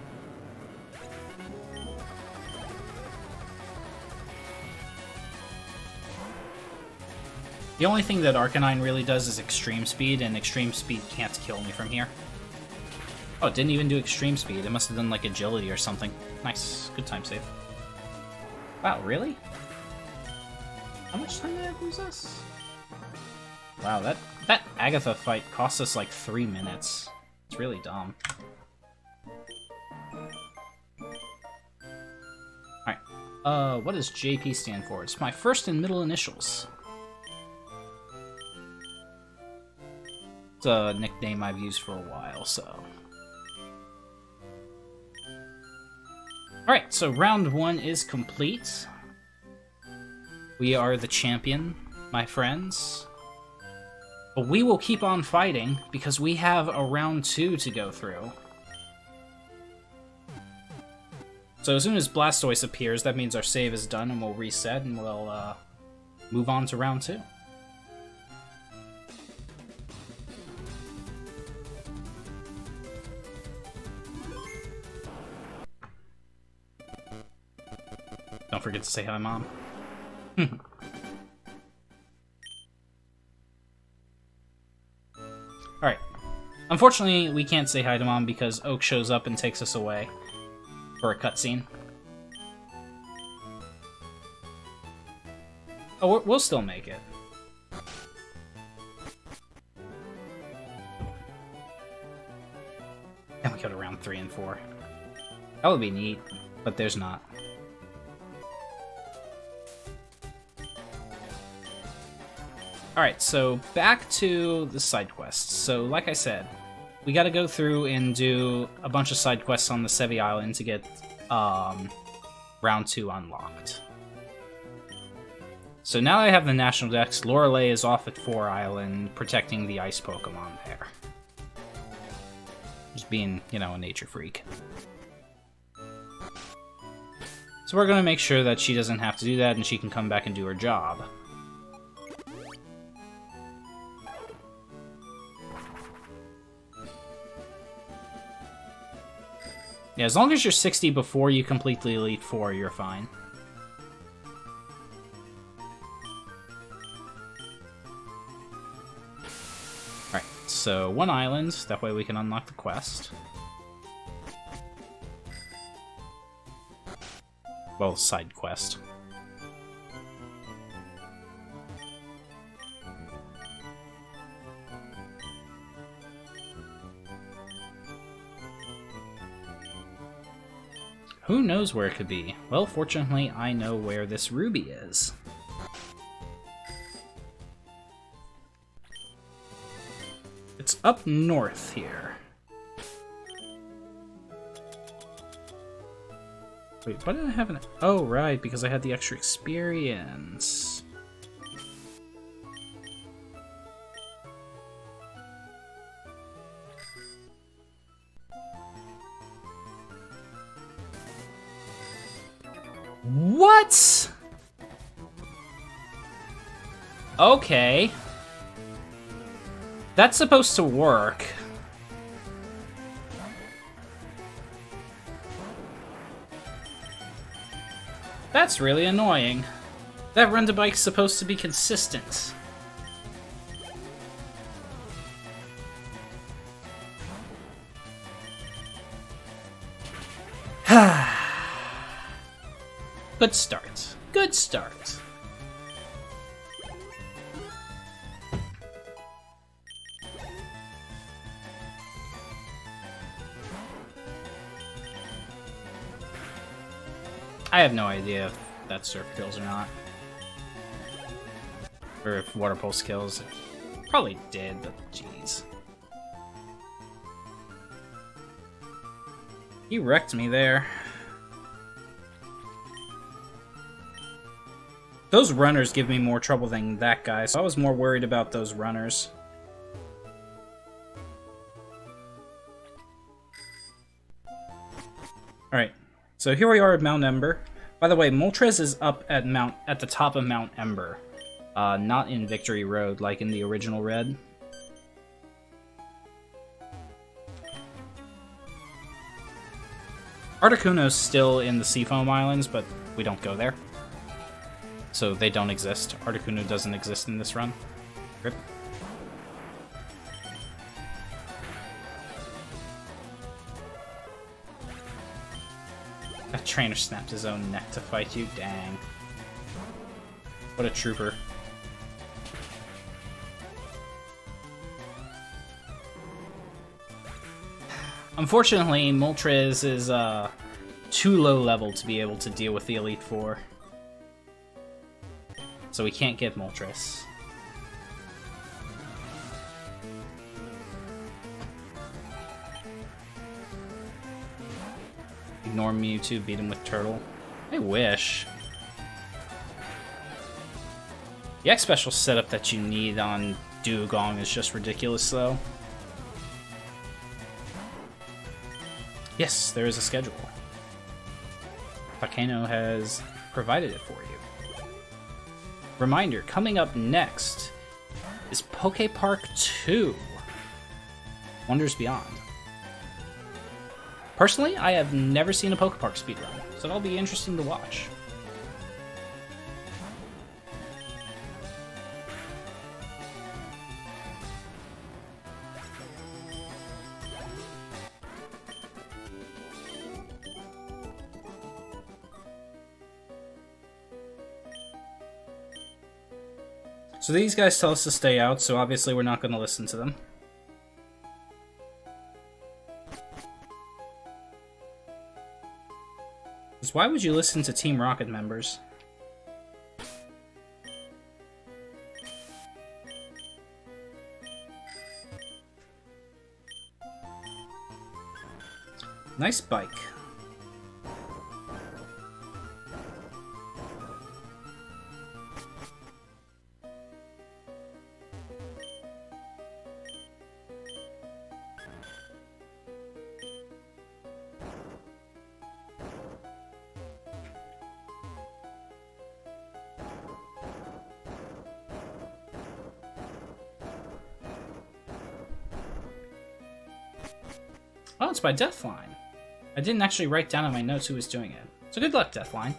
The only thing that Arcanine really does is Extreme Speed, and Extreme Speed can't kill me from here. Oh, it didn't even do Extreme Speed. It must have done, like, Agility or something. Nice. Good time save. Wow, really? How much time did I lose us? Wow, that Agatha fight cost us, like, 3 minutes. It's really dumb. Alright. What does JP stand for? It's my first and middle initials. It's a nickname I've used for a while, so... Alright, so round 1 is complete. We are the champion, my friends. But we will keep on fighting, because we have a round 2 to go through. So as soon as Blastoise appears, that means our save is done, and we'll reset, and we'll move on to round 2. Don't forget to say hi, Mom. Alright. Unfortunately, we can't say hi to Mom because Oak shows up and takes us away for a cutscene. Oh, we'll still make it. And we go to round 3 and 4. That would be neat, but there's not. Alright, so back to the side quests. So, like I said, we gotta go through and do a bunch of side quests on the Sevi Island to get round 2 unlocked. So now that I have the National Dex, Lorelei is off at 4 Island protecting the ice Pokemon there. Just being, you know, a nature freak. So we're gonna make sure that she doesn't have to do that and she can come back and do her job. Yeah, as long as you're 60 before you complete the Elite Four, you're fine. Alright, so one island, that way we can unlock the quest. Well, side quest. Who knows where it could be? Well, fortunately, I know where this ruby is. It's up north here. Wait, why did I have an... Oh, right, because I had the extra experience. What? Okay. That's supposed to work. That's really annoying. That run-to-bike's supposed to be consistent. Good start. Good start. I have no idea if that surf kills or not. Or if water pulse kills. Probably did, but jeez. He wrecked me there. Those runners give me more trouble than that guy, so I was more worried about those runners. Alright, so here we are at Mount Ember. By the way, Moltres is up at the top of Mount Ember. Not in Victory Road, like in the original Red. Articuno's still in the Seafoam Islands, but we don't go there. So they don't exist. Articuno doesn't exist in this run. Rip. That trainer snapped his own neck to fight you. Dang. What a trooper. Unfortunately, Moltres is too low level to be able to deal with the Elite Four. So we can't get Moltres. Ignore Mewtwo, beat him with Turtle. I wish. The X special setup that you need on Dugong is just ridiculous, though. Yes, there is a schedule. Volcano has provided it for you. Reminder, coming up next is Poke Park 2. Wonders Beyond. Personally, I have never seen a Poke Park speedrun, so that'll be interesting to watch. So these guys tell us to stay out, so obviously we're not going to listen to them. Because why would you listen to Team Rocket members? Nice bike. Oh, it's by Deathline. I didn't actually write down in my notes who was doing it. So good luck, Deathline.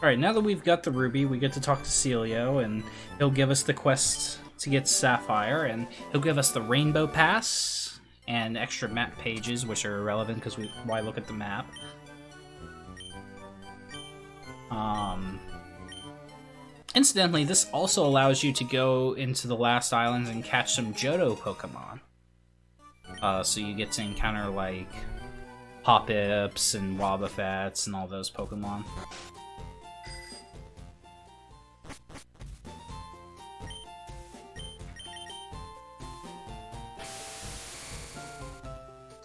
Alright, now that we've got the ruby, we get to talk to Celio, and he'll give us the quest to get Sapphire, and he'll give us the Rainbow Pass, and extra map pages, which are irrelevant because why look at the map. Incidentally, this also allows you to go into the last islands and catch some Johto Pokemon. So you get to encounter, like, Hoppips and Wobbuffets and all those Pokemon.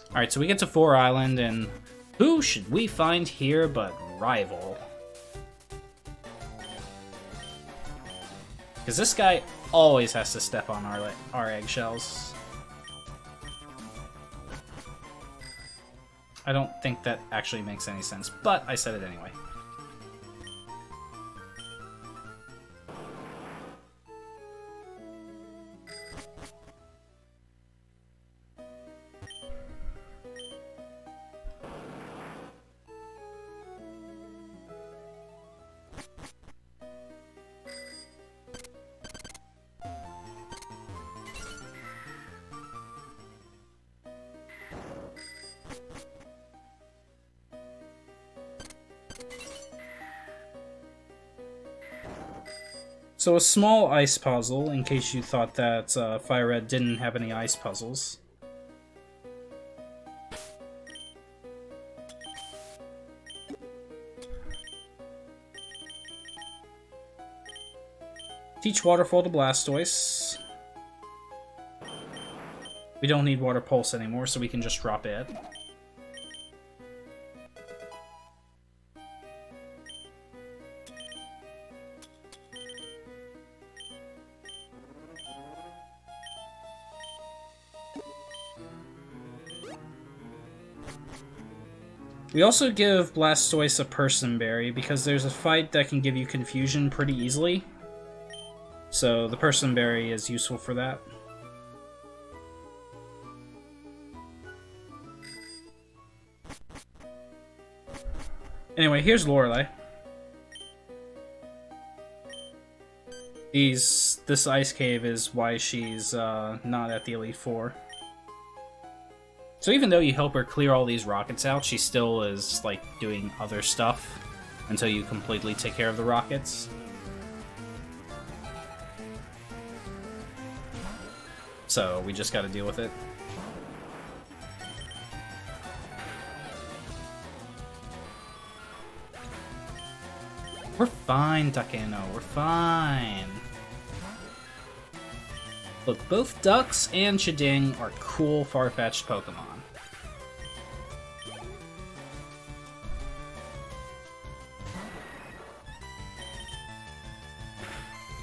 Alright, so we get to 4 Island, and who should we find here but Rival? Because this guy always has to step on our eggshells. I don't think that actually makes any sense, but I said it anyway. So a small ice puzzle, in case you thought that FireRed didn't have any ice puzzles. Teach Waterfall to Blastoise. We don't need Water Pulse anymore, so we can just drop it. We also give Blastoise a Person Berry because there's a fight that can give you confusion pretty easily. So the Person Berry is useful for that. Anyway, here's Lorelei. This ice cave is why she's not at the Elite Four. So even though you help her clear all these rockets out, she still is, like, doing other stuff until you completely take care of the rockets. So we just gotta deal with it. We're fine, Takeno, we're fine. Look, both Ducks and Sheding are cool, far-fetched Pokemon.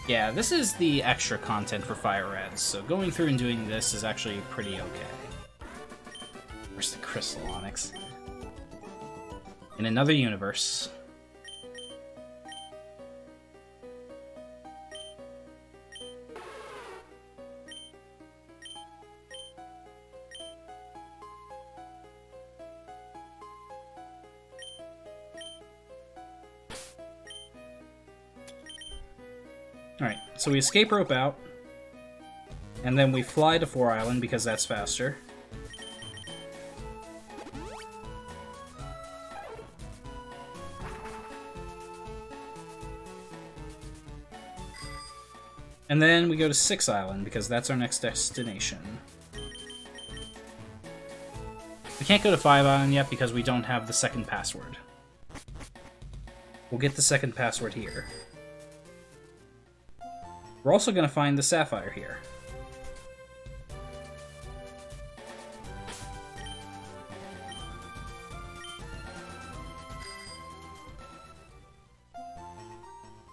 Yeah, this is the extra content for FireRed, so going through and doing this is actually pretty okay. Where's the Crystal Onyx? In another universe. Alright, so we escape rope out, and then we fly to 4 Island because that's faster. And then we go to 6 Island because that's our next destination. We can't go to 5 Island yet because we don't have the second password. We'll get the second password here. We're also going to find the Sapphire here.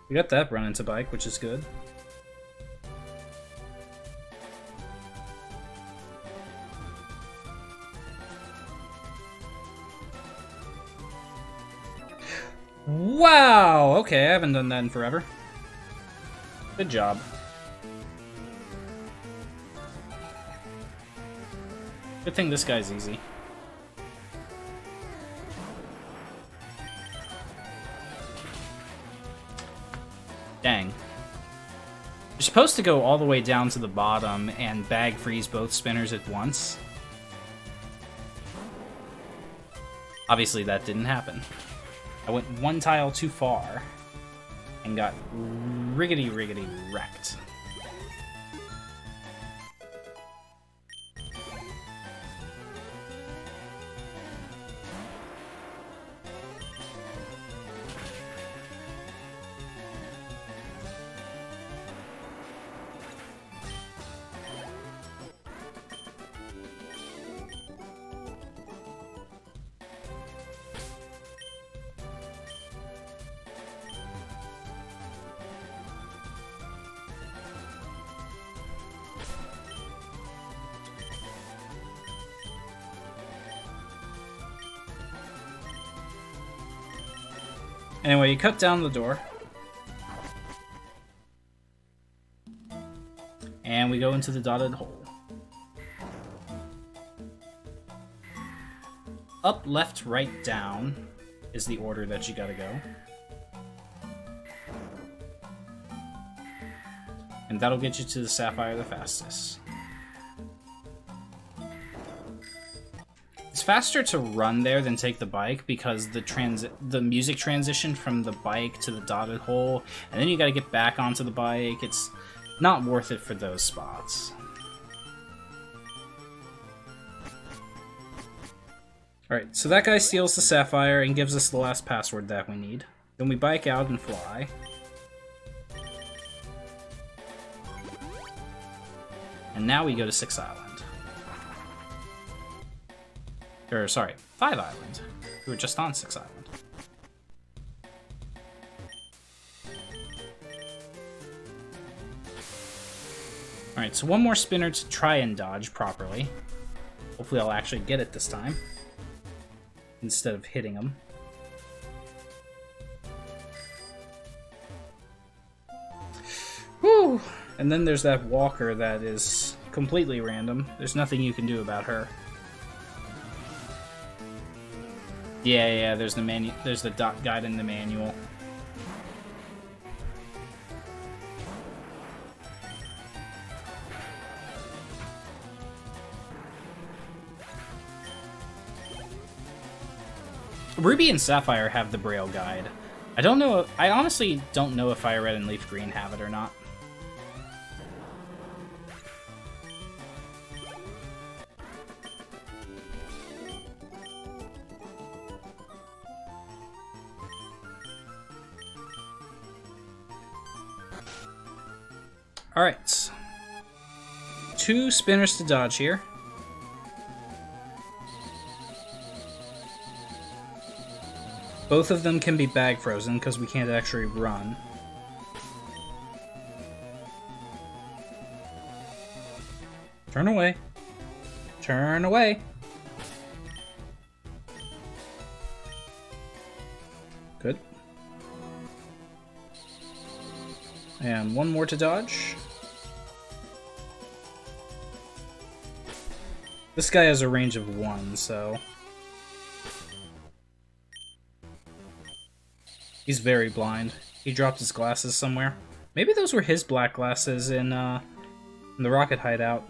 We got that run into bike, which is good. Wow! Okay, I haven't done that in forever. Good job. Good thing this guy's easy. Dang. You're supposed to go all the way down to the bottom and bag freeze both spinners at once. Obviously that didn't happen. I went one tile too far and got riggedy wrecked. Anyway, you cut down the door. And we go into the dotted hole. Up, left, right, down is the order that you gotta go. And that'll get you to the sapphire the fastest. It's faster to run there than take the bike because the music transition from the bike to the dotted hole, and then you gotta get back onto the bike. It's not worth it for those spots. Alright, so that guy steals the sapphire and gives us the last password that we need. Then we bike out and fly. And now we go to 6 Island. Or, sorry, 5 Island. We were just on 6 Island. Alright, so one more spinner to try and dodge properly. Hopefully I'll actually get it this time, instead of hitting him. Whew! And then there's that walker that is completely random. There's nothing you can do about her. Yeah, there's the dot guide in the manual. Ruby and Sapphire have the Braille guide. I honestly don't know if FireRed and Leaf Green have it or not. Alright. 2 spinners to dodge here. Both of them can be bag frozen because we can't actually run. Turn away. Turn away. Good. And one more to dodge. This guy has a range of 1, so... He's very blind. He dropped his glasses somewhere. Maybe those were his black glasses in the rocket hideout.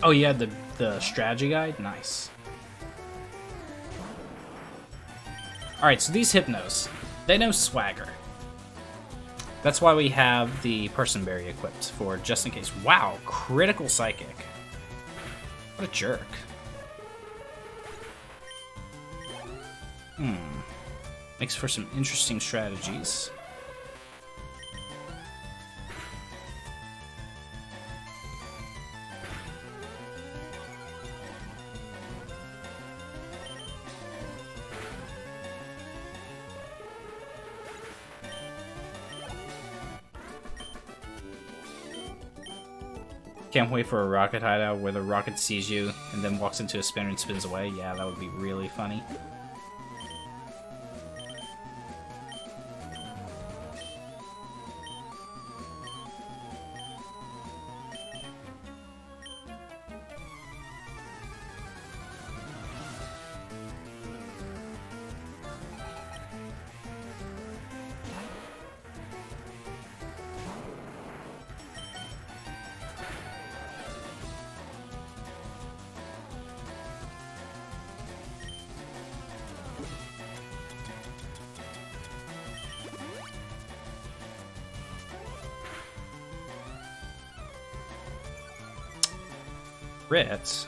Oh, you had the strategy guide? Nice. Alright, so these Hypnos, they know Swagger. That's why we have the Personberry equipped, for just in case. Wow, critical Psychic. What a jerk. Makes for some interesting strategies. Can't wait for a rocket hideout where the rocket sees you and then walks into a spinner and spins away. Yeah, that would be really funny. Ritz.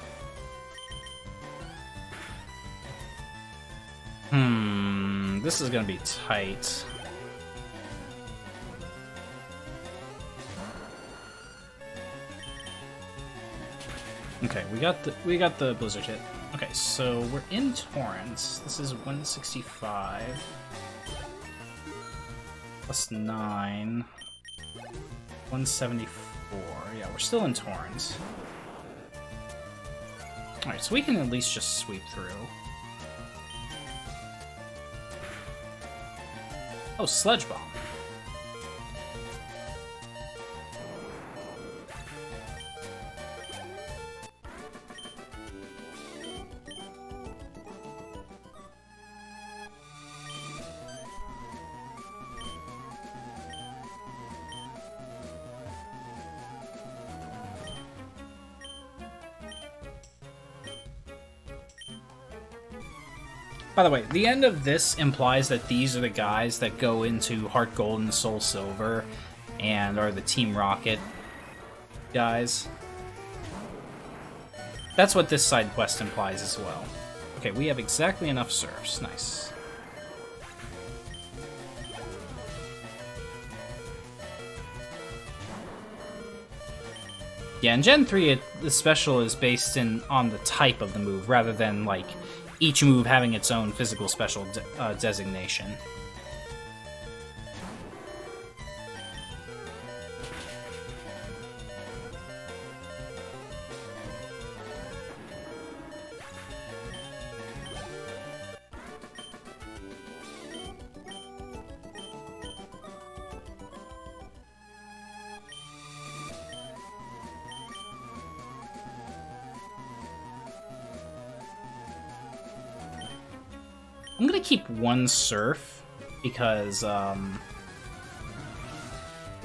This is gonna be tight. Okay, we got the blizzard hit. Okay, so we're in Torrents. This is 165 plus 9, 174. Yeah, we're still in Torrents. Alright, so we can at least just sweep through. Oh, Sledge Bomb. By the way, the end of this implies that these are the guys that go into Heart Gold and Soul Silver and are the Team Rocket guys. That's what this side quest implies as well. Okay, we have exactly enough surfs. Nice. Yeah, in Gen 3, the special is based on the type of the move, rather than, like, each move having its own physical special designation. I'm gonna keep one surf because,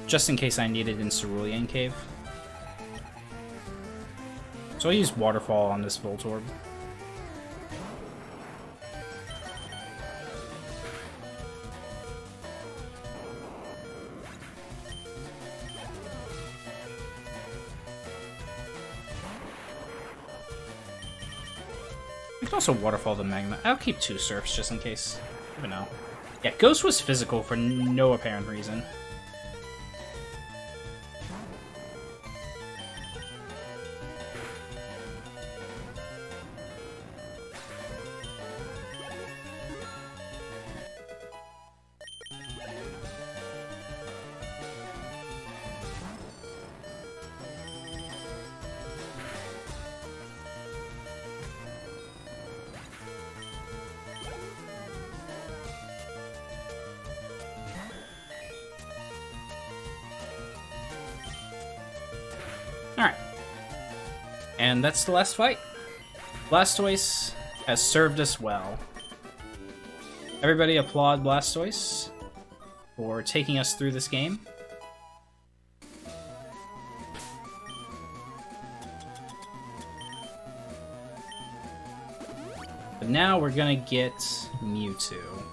just in case I need it in Cerulean Cave. So I'll use Waterfall on this Voltorb. I can also Waterfall the Magma. I'll keep two surfs just in case. Never know. Yeah, Ghost was physical for no apparent reason. Alright. And that's the last fight. Blastoise has served us well. Everybody applaud Blastoise for taking us through this game. But now we're gonna get Mewtwo.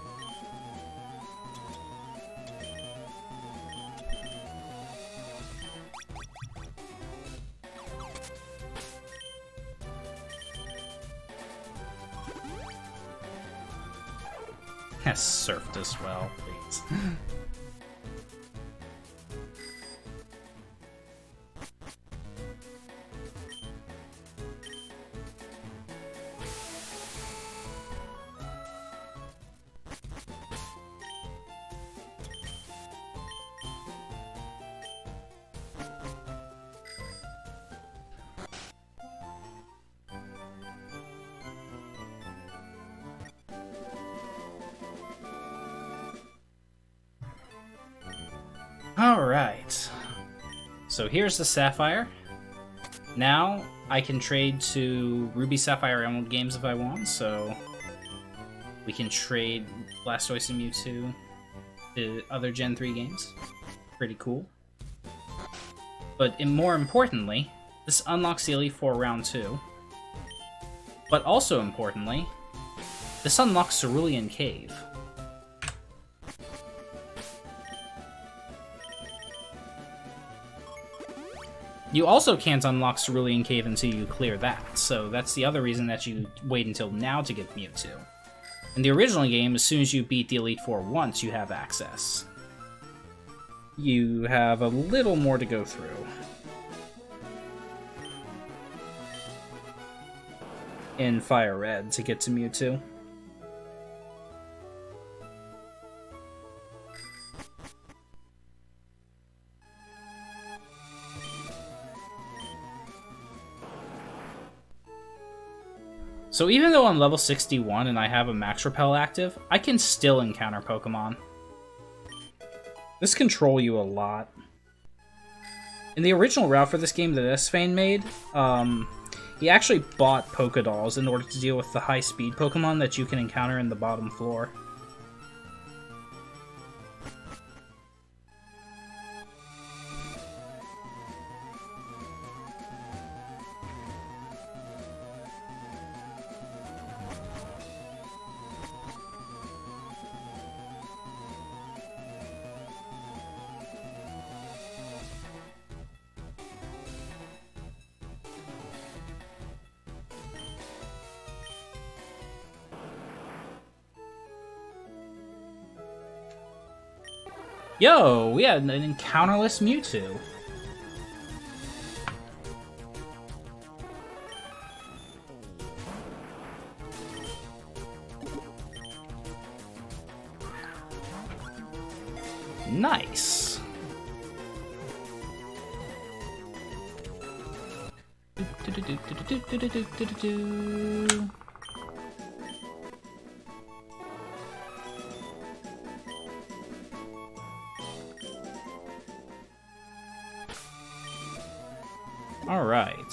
Has surfed as well, please. Alright. So here's the Sapphire. Now I can trade to Ruby, Sapphire, Emerald games if I want, so we can trade Blastoise and Mewtwo to other Gen 3 games. Pretty cool. But more importantly, this unlocks the Elite Four Round 2. But also importantly, this unlocks Cerulean Cave. You also can't unlock Cerulean Cave until you clear that, so that's the other reason that you wait until now to get Mewtwo. In the original game, as soon as you beat the Elite Four once, you have access. You have a little more to go through. In FireRed to get to Mewtwo. So even though I'm level 61 and I have a Max Repel active, I can still encounter Pokemon. This control you a lot. In the original route for this game that S-Fane made, he actually bought Pokédolls in order to deal with the high-speed Pokemon that you can encounter in the bottom floor. Yo, we had an encounterless Mewtwo. Nice. All right.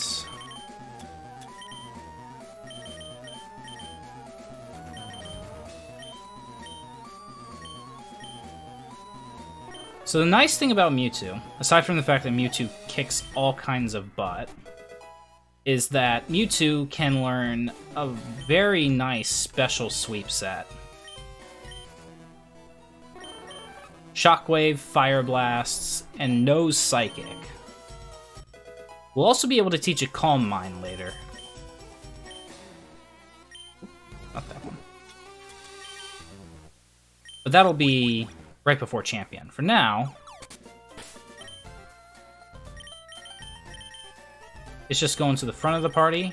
So the nice thing about Mewtwo, aside from the fact that Mewtwo kicks all kinds of butt, is that Mewtwo can learn a very nice special sweep set. Shockwave, Fire Blasts, and no Psychic. We'll also be able to teach it Calm Mind later. Not that one. But that'll be right before Champion. For now, it's just going to the front of the party.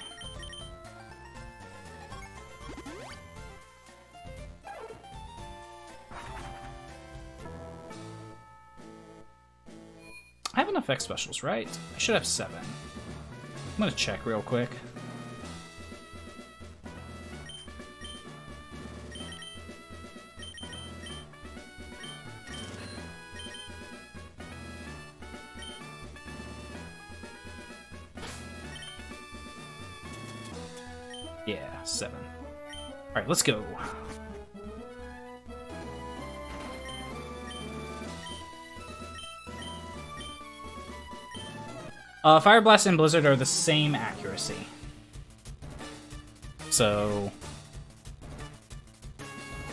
I have enough X specials, right? I should have 7. I'm gonna check real quick. Yeah, 7. Alright, let's go. Fire Blast and Blizzard are the same accuracy. So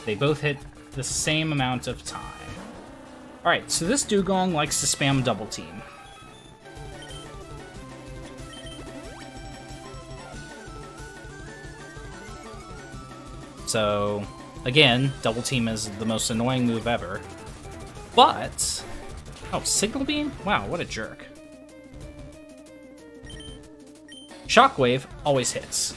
they both hit the same amount of time. Alright, so this Dugong likes to spam Double Team. So, again, Double Team is the most annoying move ever. But... oh, Signal Beam? Wow, what a jerk. Shockwave always hits.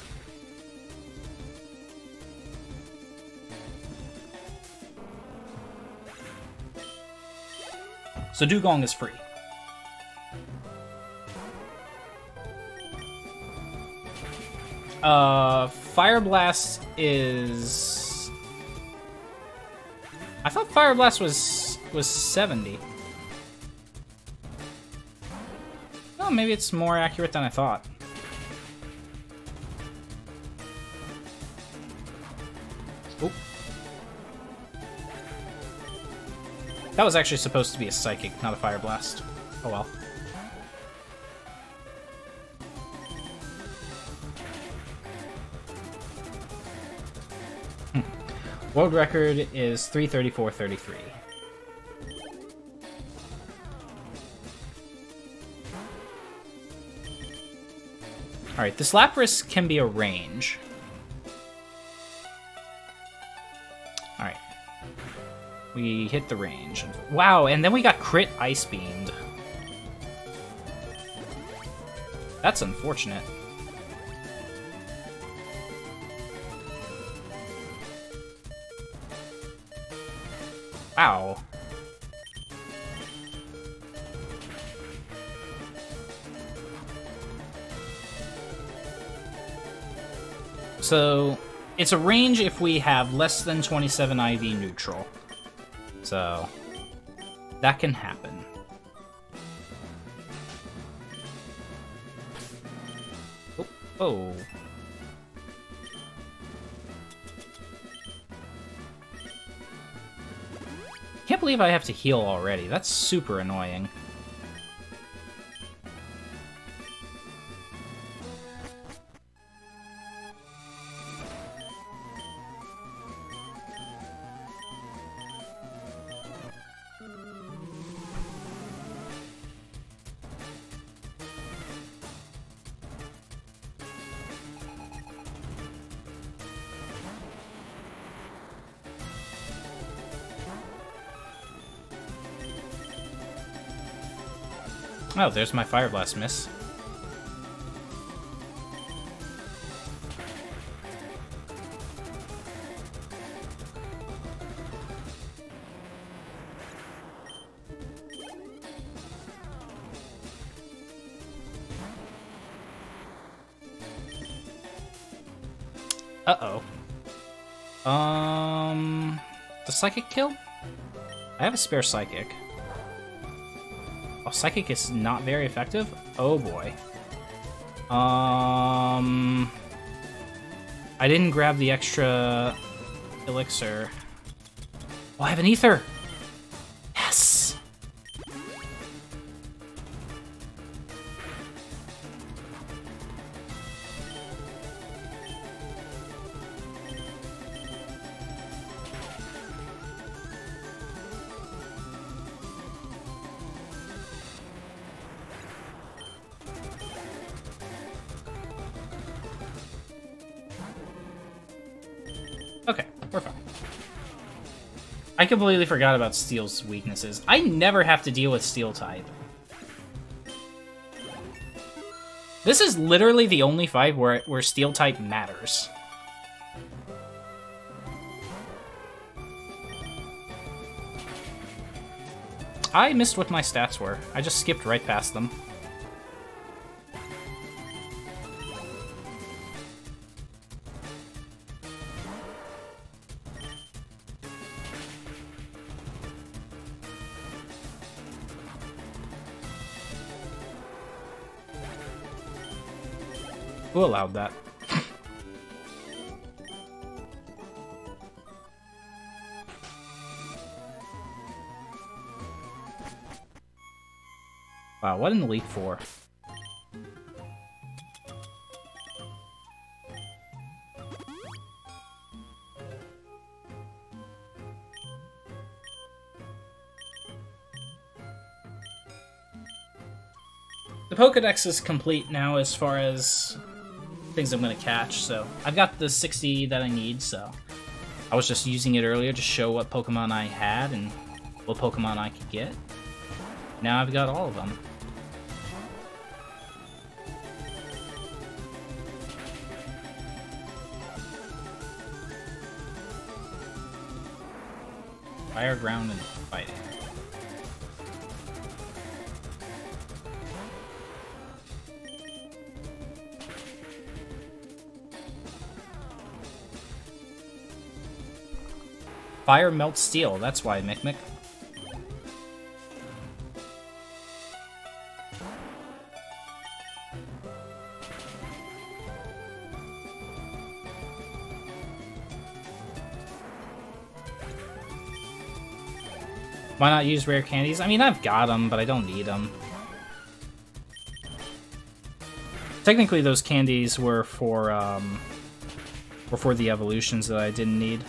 So Dugong is free. Fire Blast is... I thought Fire Blast was 70. Oh, maybe it's more accurate than I thought. Oop. That was actually supposed to be a Psychic, not a Fire Blast. Oh well. World record is 334.33. Alright, this Lapras can be a range. Alright. We hit the range. Wow, and then we got crit Ice Beamed. That's unfortunate. Wow. So, it's a range if we have less than 27 IV neutral. So, that can happen. Oh. Oh. Can't believe I have to heal already. That's super annoying. Oh, there's my Fire Blast miss. Uh-oh. The Psychic kill? I have a spare Psychic. Oh, Psychic is not very effective? Oh boy. I didn't grab the extra elixir. Oh, I have an ether! Yes! Okay, we're fine. I completely forgot about Steel's weaknesses. I never have to deal with Steel type. This is literally the only fight where Steel type matters. I missed what my stats were. I just skipped right past them. Who allowed that? Wow, what an Elite Four. The Pokédex is complete now as far as things I'm going to catch, so I've got the 60 that I need, so I was just using it earlier to show what Pokemon I had and what Pokemon I could get. Now I've got all of them. Fire, ground, and fighting. Fire melts steel, that's why, Mick. Why not use rare candies? I mean, I've got them, but I don't need them. Technically, those candies were for the evolutions that I didn't need.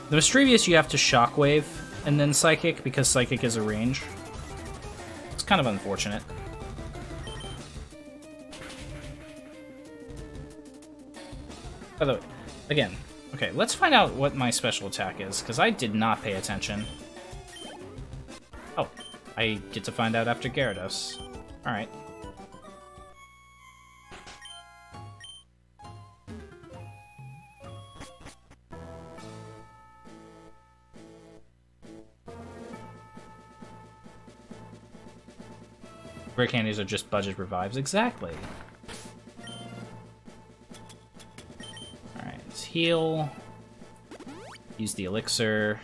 The Mischievous you have to Shockwave and then Psychic, because Psychic is a range. It's kind of unfortunate. By the way, again, okay, let's find out what my special attack is, because I did not pay attention. Oh, I get to find out after Gyarados. Alright. Rare candies are just budget revives. Exactly. Alright, let's heal. Use the elixir.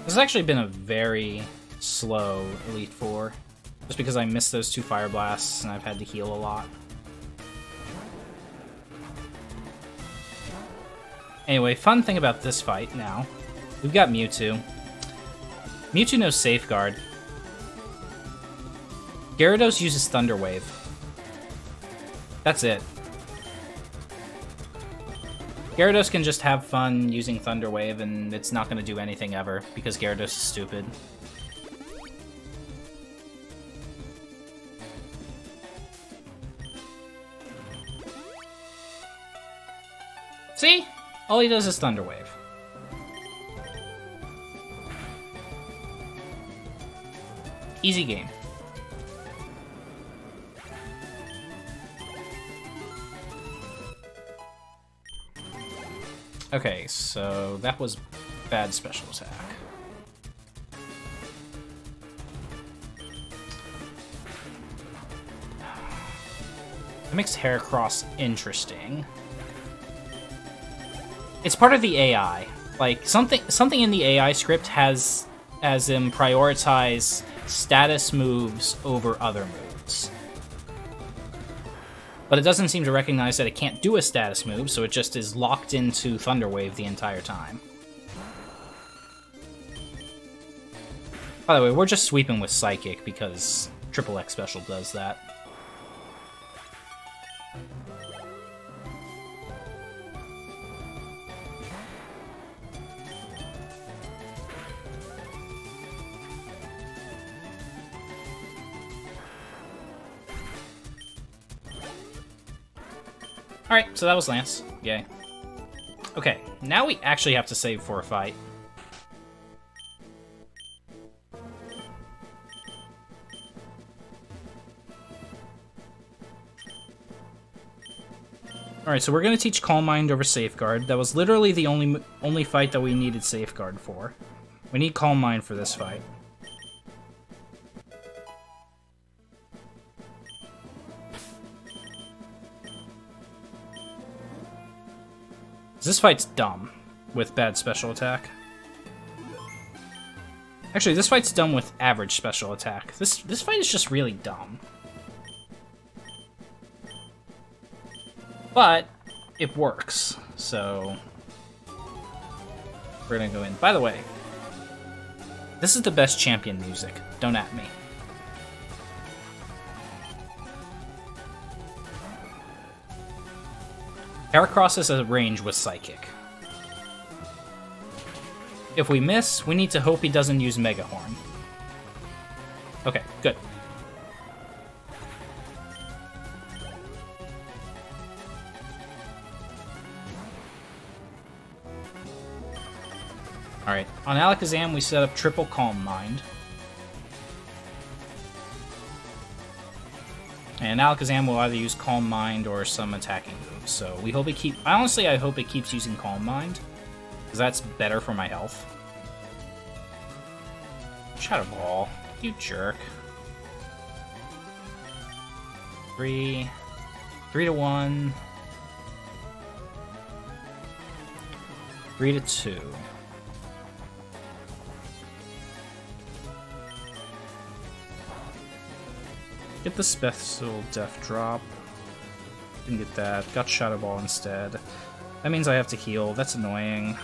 This has actually been a very slow Elite Four. Just because I missed those 2 Fire Blasts and I've had to heal a lot. Anyway, fun thing about this fight now. We've got Mewtwo. Mewtwo knows Safeguard. Gyarados uses Thunder Wave. That's it. Gyarados can just have fun using Thunder Wave and it's not going to do anything ever because Gyarados is stupid. See? All he does is Thunder Wave. Easy game. Okay, so that was bad special attack. That makes Heracross interesting. It's part of the AI. Like, something in the AI script has him prioritize status moves over other moves. But it doesn't seem to recognize that it can't do a status move, so it just is locked into Thunder Wave the entire time. By the way, we're just sweeping with Psychic because Triple X Special does that. Alright, so that was Lance. Yay. Okay, now we actually have to save for a fight. Alright, so we're going to teach Calm Mind over Safeguard. That was literally the only fight that we needed Safeguard for. We need Calm Mind for this fight. This fight's dumb with bad special attack. Actually, this fight's dumb with average special attack. This fight is just really dumb. But it works, so we're gonna go in. By the way, this is the best champion music. Don't at me. Heracross is a range with Psychic. If we miss, we need to hope he doesn't use Mega Horn. Okay, good. Alright, on Alakazam we set up triple Calm Mind. And Alakazam will either use Calm Mind or some attacking moves, so we hope it honestly, I hope it keeps using Calm Mind, because that's better for my health. Shadow Ball, you jerk. 3 to 1. 3 to 2. Get the special death drop. Didn't get that. Got Shadow Ball instead. That means I have to heal. That's annoying.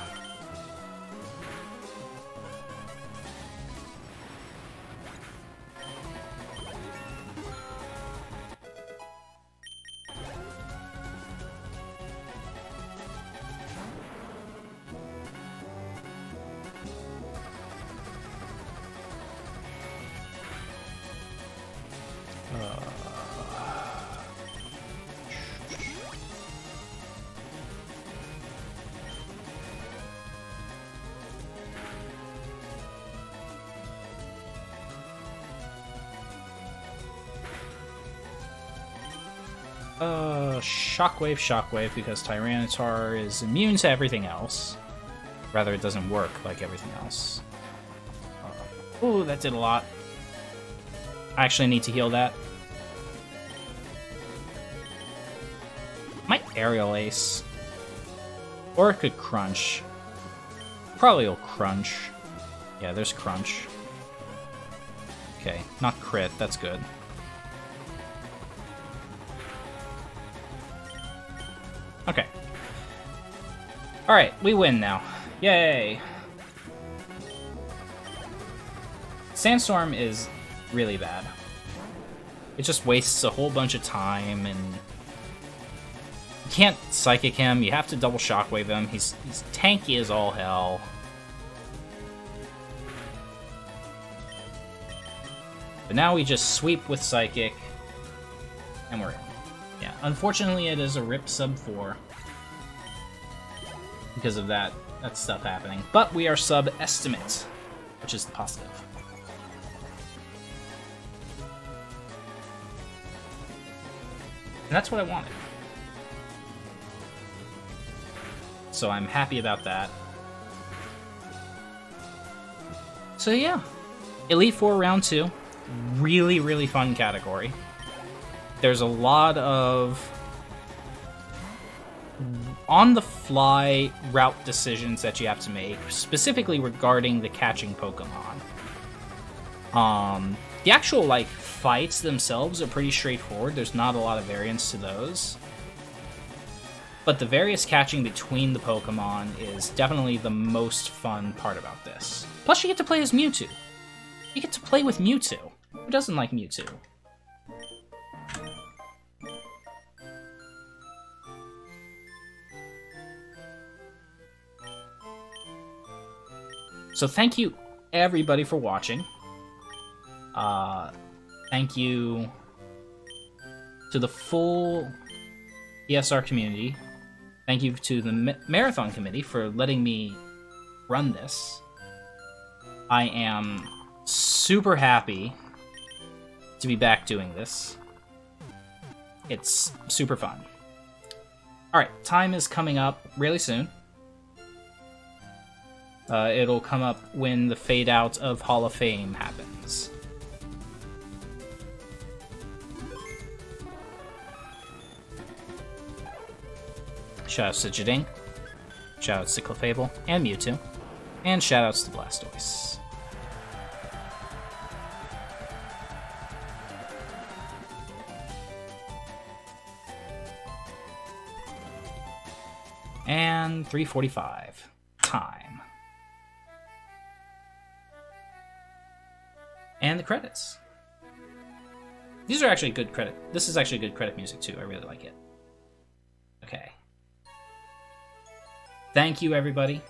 Shockwave, because Tyranitar is immune to everything else. Rather, it doesn't work like everything else. Ooh, that did a lot. I actually need to heal that. Might Aerial Ace. Or it could Crunch. Probably it'll Crunch. Yeah, there's Crunch. Okay, not crit, that's good. Okay. Alright, we win now. Yay! Sandstorm is really bad. It just wastes a whole bunch of time, and you can't Psychic him, you have to double Shockwave him, he's tanky as all hell. But now we just sweep with Psychic, and we're in. Yeah, unfortunately it is a RIP sub 4 because of that stuff happening. But we are sub estimate, which is positive. And that's what I wanted. So I'm happy about that. So yeah, Elite Four Round 2, really, really fun category. There's a lot of on-the-fly route decisions that you have to make, specifically regarding the catching Pokemon. The actual, like, fights themselves are pretty straightforward. There's not a lot of variance to those. But the various catching between the Pokemon is definitely the most fun part about this. Plus, you get to play as Mewtwo. You get to play with Mewtwo. Who doesn't like Mewtwo? So thank you, everybody, for watching. Thank you to the full PSR community. Thank you to the Marathon Committee for letting me run this. I am super happy to be back doing this. It's super fun. Alright, time is coming up really soon. It'll come up when the fade out of Hall of Fame happens. Shoutouts to Jading, shoutouts to Clefable and Mewtwo, and shoutouts to Blastoise. And 3:45. Time. And the credits. These are actually good credit. This is actually good credit music too. I really like it. Okay. Thank you, everybody.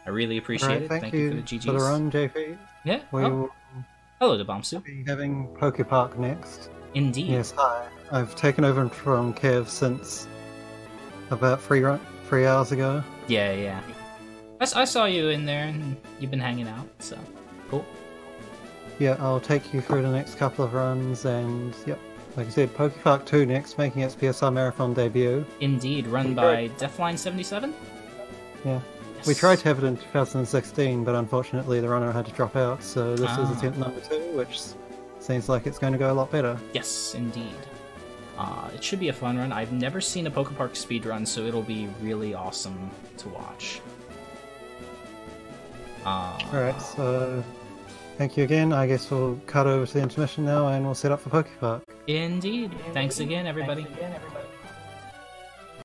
I really appreciate it. Thank you for the GGs.
For the run, JP.
Yeah.
Will
hello, Debamsu.
be having Pokepark next.
Indeed.
Yes, hi. I've taken over from Kev since about 3 hours ago.
Yeah. I saw you in there, and you've been hanging out, so cool.
Yeah, I'll take you through the next couple of runs, and yep, like I said, Pokepark 2 next, making its PSR Marathon debut.
Indeed, run by Deathline77?
Yeah.
Yes.
We tried to have it in 2016, but unfortunately the runner had to drop out, so this is attempt number 2, which seems like it's going to go a lot better.
Yes, indeed. It should be a fun run. I've never seen a Pokepark speedrun, so it'll be really awesome to watch.
Alright, so thank you again. I guess we'll cut over to the intermission now and we'll set up for Pokepark.
Indeed. Thanks again, everybody.